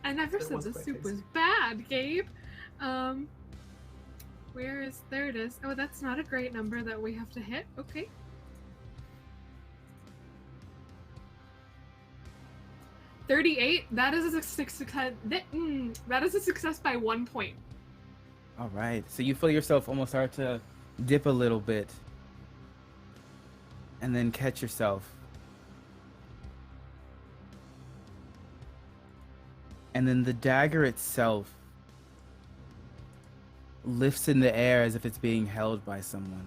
S2: I never
S5: It
S2: said
S5: was
S2: the
S5: quite
S2: soup
S5: tasty.
S2: was bad, Gabe. There it is. Oh, that's not a great number that we have to hit. Okay. $38. That is a success. That is a success by 1 point.
S1: All right. So you feel yourself almost start to dip a little bit. And then catch yourself. And then the dagger itself lifts in the air as if it's being held by someone.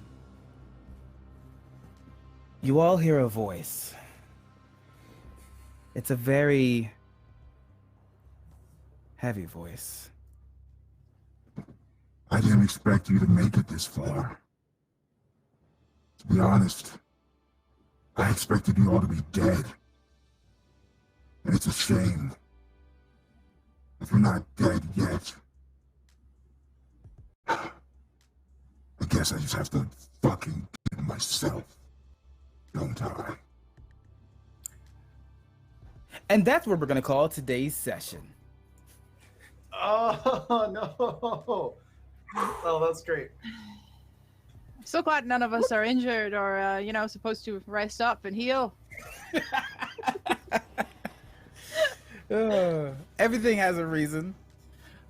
S1: You all hear a voice. It's a very heavy voice.
S8: I didn't expect you to make it this far. To be honest, I expected you all to be dead. And it's a shame. If you're not dead yet, I guess I just have to fucking get it myself, don't I?
S1: And that's what we're going to call today's session.
S5: Oh no! Oh, that's great.
S4: I'm so glad none of us are injured or, supposed to rest up and heal.
S1: Everything has a reason.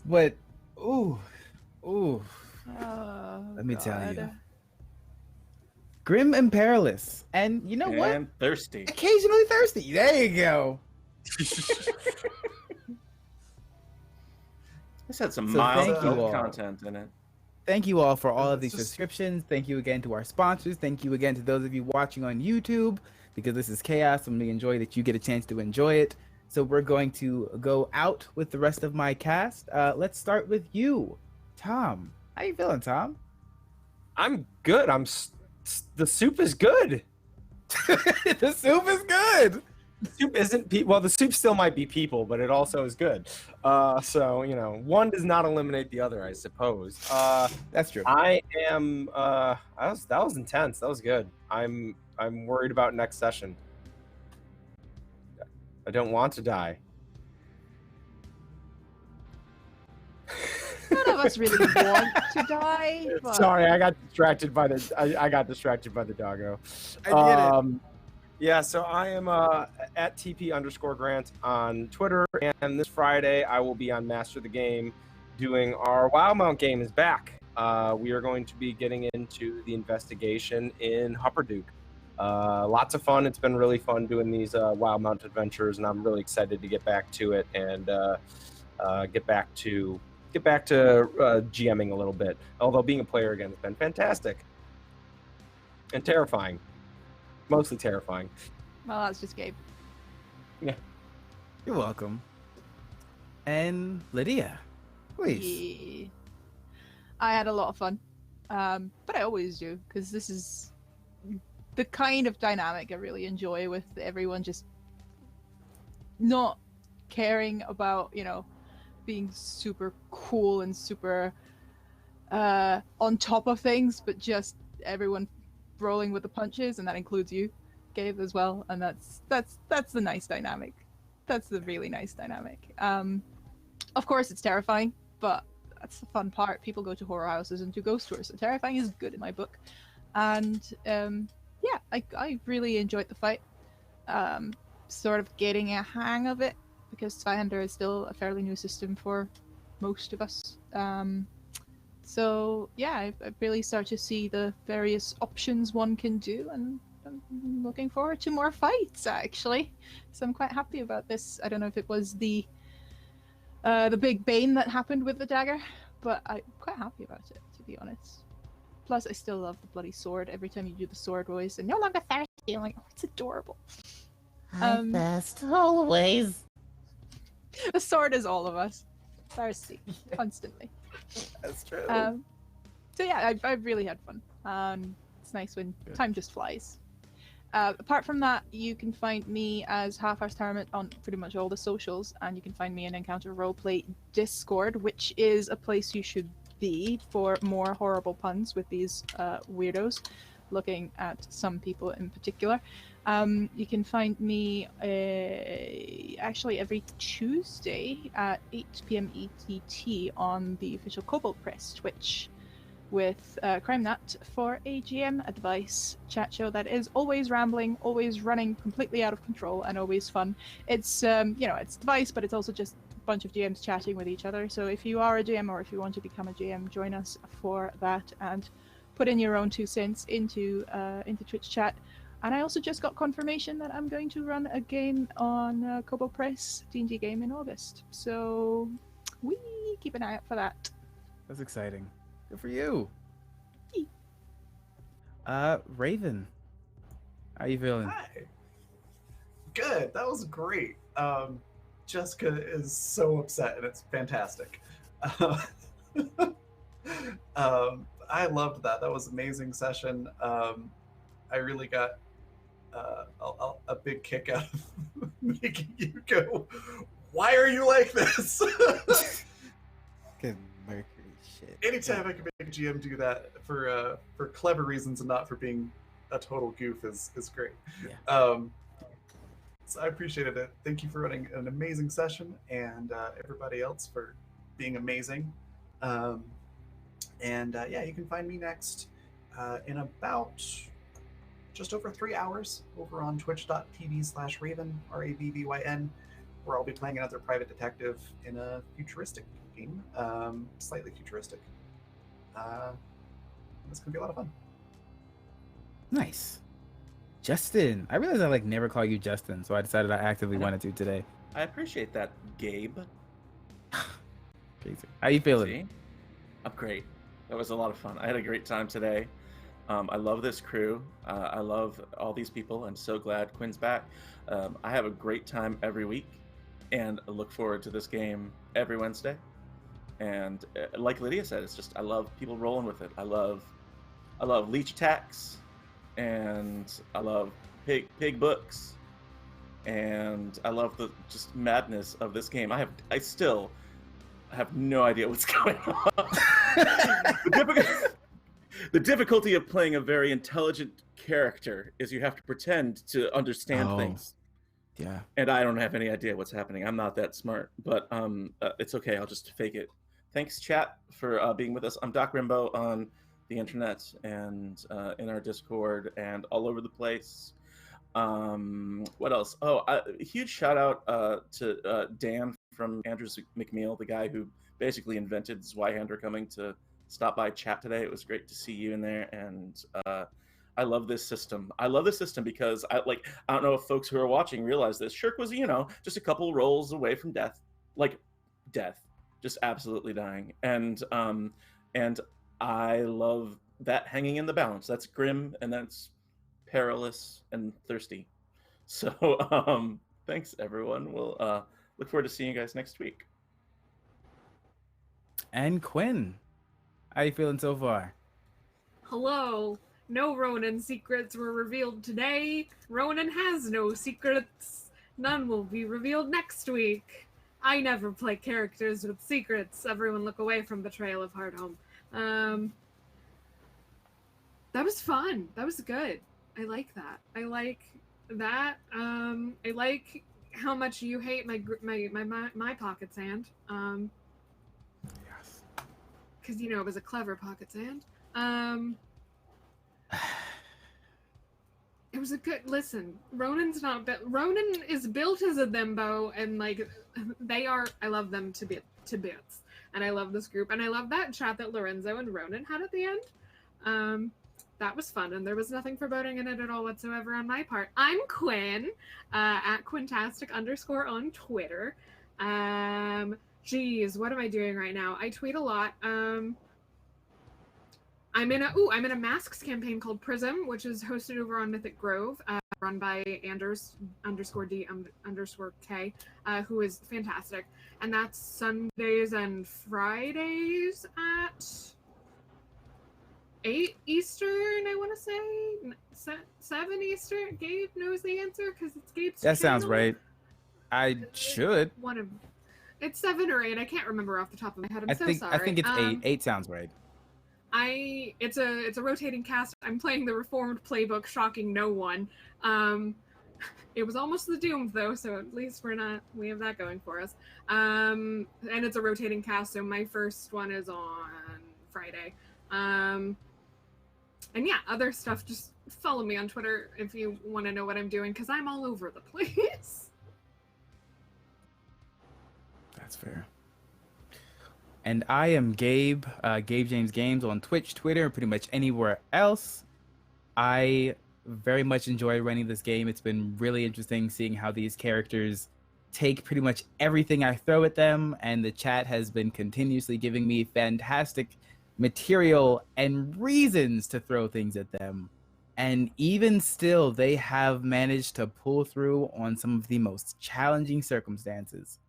S1: But, ooh.
S4: Oh,
S1: Let me tell you.
S4: God.
S1: Grim and perilous. And you know what?
S3: And thirsty.
S1: Occasionally thirsty. There you go.
S3: This had some
S1: So
S3: mild
S1: thank you
S3: adult
S1: all.
S3: content in it.
S1: Thank you all for all of these
S5: It's just-
S1: subscriptions. Thank you again to our sponsors. Thank you again to those of you watching on YouTube, because this is chaos and we enjoy that you get a chance to enjoy it. So we're going to go out with the rest of my cast. Let's start with you, Tom. How you feeling, Tom?
S6: I'm good. The soup is good.
S1: The soup is good.
S6: The soup isn't well, the soup still might be people, but it also is good. So one does not eliminate the other, I suppose.
S1: That's true.
S6: I am. That was intense. That was good. I'm worried about next session. I don't want to die.
S4: None of us really want to die. But...
S6: Sorry, I got distracted by the doggo.
S1: I get it.
S6: Yeah, so I am at TP_Grant on Twitter, and this Friday I will be on Master the Game doing our WoW Mount game is back. We are going to be getting into the investigation in Hupperduke. Lots of fun. It's been really fun doing these WoW Mount adventures, and I'm really excited to get back to it and get back to GMing a little bit. Although being a player again has been fantastic and terrifying. Mostly terrifying.
S4: Well, that's just Gabe.
S1: You're welcome. and Lydia. Please.
S4: Yeah. I had a lot of fun, but I always do, because this is the kind of dynamic I really enjoy, with everyone just not caring about, being super cool and super on top of things, but just everyone rolling with the punches, and that includes you, Gabe, as well. And that's the nice dynamic. That's the really nice dynamic. Of course, it's terrifying, but that's the fun part. People go to horror houses and do ghost tours, so terrifying is good in my book. And yeah, I really enjoyed the fight. Sort of getting a hang of it, because Zweihander is still a fairly new system for most of us. So yeah, I really start to see the various options one can do, and I'm looking forward to more fights, actually. So I'm quite happy about this. I don't know if it was the big bane that happened with the dagger, but I'm quite happy about it, to be honest. Plus, I still love the bloody sword. Every time you do the sword voice, and no longer thirsty, I'm like, oh, it's adorable.
S9: I thirst always.
S4: The sword is all of us. Thirsty, constantly.
S1: That's true.
S4: So yeah, I really had fun. It's nice when time just flies. Apart from that, you can find me as Half-Hours Tournament on pretty much all the socials, and you can find me in Encounter Roleplay Discord, which is a place you should be for more horrible puns with these weirdos, looking at some people in particular. You can find me actually every Tuesday at 8 p.m. ETT on the official Kobold Press Twitch, with Crime Nut for a GM advice chat show that is always rambling, always running completely out of control, and always fun. It's it's advice, but it's also just a bunch of GMs chatting with each other. So if you are a GM, or if you want to become a GM, join us for that and put in your own 2 cents into Twitch chat. And I also just got confirmation that I'm going to run a game on Kobold Press D&D game in August. So we keep an eye out for that.
S1: That's exciting. Good for you. Raven, how you feeling?
S5: Hi. Good. That was great. Jessica is so upset, and it's fantastic. I loved that. That was an amazing session. I really got a big kick out of making you go, why are you like this?
S1: Good Mercury shit.
S5: Anytime I can make a GM do that for clever reasons and not for being a total goof is great.
S1: Yeah.
S5: So I appreciated it. Thank you for running an amazing session, and everybody else for being amazing. Yeah, you can find me next in about just over 3 hours over on twitch.tv/Raven, RAVVYN, where I'll be playing another private detective in a futuristic game, slightly futuristic. It's gonna be a lot of fun.
S1: Nice. Justin, I realized I never call you Justin, so I decided I actively wanted to today.
S3: I appreciate that, Gabe.
S1: Crazy. How you feeling?
S3: See? I'm great. That was a lot of fun. I had a great time today. I love this crew. I love all these people. I'm so glad Quinn's back. I have a great time every week, and I look forward to this game every Wednesday. And like Lydia said, it's just I love people rolling with it. I love leech attacks, and I love pig books, and I love the just madness of this game. I still have no idea what's going on. The difficulty of playing a very intelligent character is you have to pretend to understand things.
S1: Yeah.
S3: And I don't have any idea what's happening. I'm not that smart, but it's okay. I'll just fake it. Thanks, chat, for being with us. I'm Doc Rimbo on the internet and in our Discord and all over the place. What else? Oh, a huge shout out to Dan from Andrews McNeil, the guy who basically invented Zweihander coming to stop by chat today. It was great to see you in there, and I love this system. I love this system because I don't know if folks who are watching realize this. Shirk was, just a couple rolls away from death, just absolutely dying, and I love that hanging in the balance. That's grim and that's perilous and thirsty. So thanks everyone. We'll look forward to seeing you guys next week.
S1: And Quinn, how you feeling so far?
S2: Hello. No Ronin secrets were revealed today. Ronin has no secrets. None will be revealed next week. I never play characters with secrets. Everyone look away from Betrayal of Hardhome. That was fun. That was good. I like that. I like that. I like how much you hate my pocket sand.
S1: Yes.
S2: Because it was a clever pocket sand. It was a good listen. Ronin is built as a thimbo, and like they are. I love them to bits, and I love this group, and I love that chat that Lorenzo and Ronin had at the end. That was fun, and there was nothing foreboding in it at all whatsoever on my part. I'm Quinn, at Quintastic_ on Twitter. Geez, what am I doing right now? I tweet a lot. I'm in a masks campaign called Prism, which is hosted over on Mythic Grove, run by Anders_D_K, who is fantastic. And that's Sundays and Fridays at 8 Eastern, I want to say. 7 Eastern. Gabe knows the answer because it's Gabe's
S1: That sounds
S2: channel.
S1: right. I should.
S2: It's 7 or 8. I can't remember off the top of my head. I'm so sorry.
S1: I think it's 8. 8 sounds right.
S2: It's a rotating cast. I'm playing the Reformed playbook, shocking no one. It was almost the Doomed though, so at least we have that going for us. And it's a rotating cast, so my first one is on Friday. And yeah, other stuff, just follow me on Twitter if you want to know what I'm doing, because I'm all over the place.
S1: That's fair. And I am Gabe, Gabe James Games on Twitch, Twitter, and pretty much anywhere else. I very much enjoy running this game. It's been really interesting seeing how these characters take pretty much everything I throw at them, and the chat has been continuously giving me fantastic material and reasons to throw things at them. And even still, they have managed to pull through on some of the most challenging circumstances.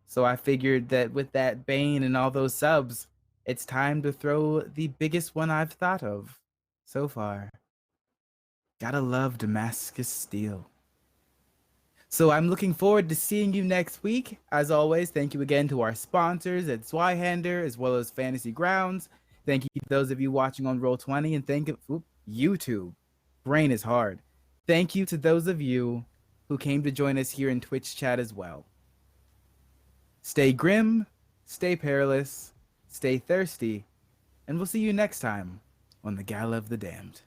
S1: So I figured that with that Bane and all those subs, it's time to throw the biggest one I've thought of so far. Gotta love Damascus Steel. So I'm looking forward to seeing you next week. As always, thank you again to our sponsors at Zweihander, as well as Fantasy Grounds. Thank you to those of you watching on Roll20, and thank you, YouTube. Brain is hard. Thank you to those of you who came to join us here in Twitch chat as well. Stay grim, stay perilous, stay thirsty, and we'll see you next time on the Gala of the Damned.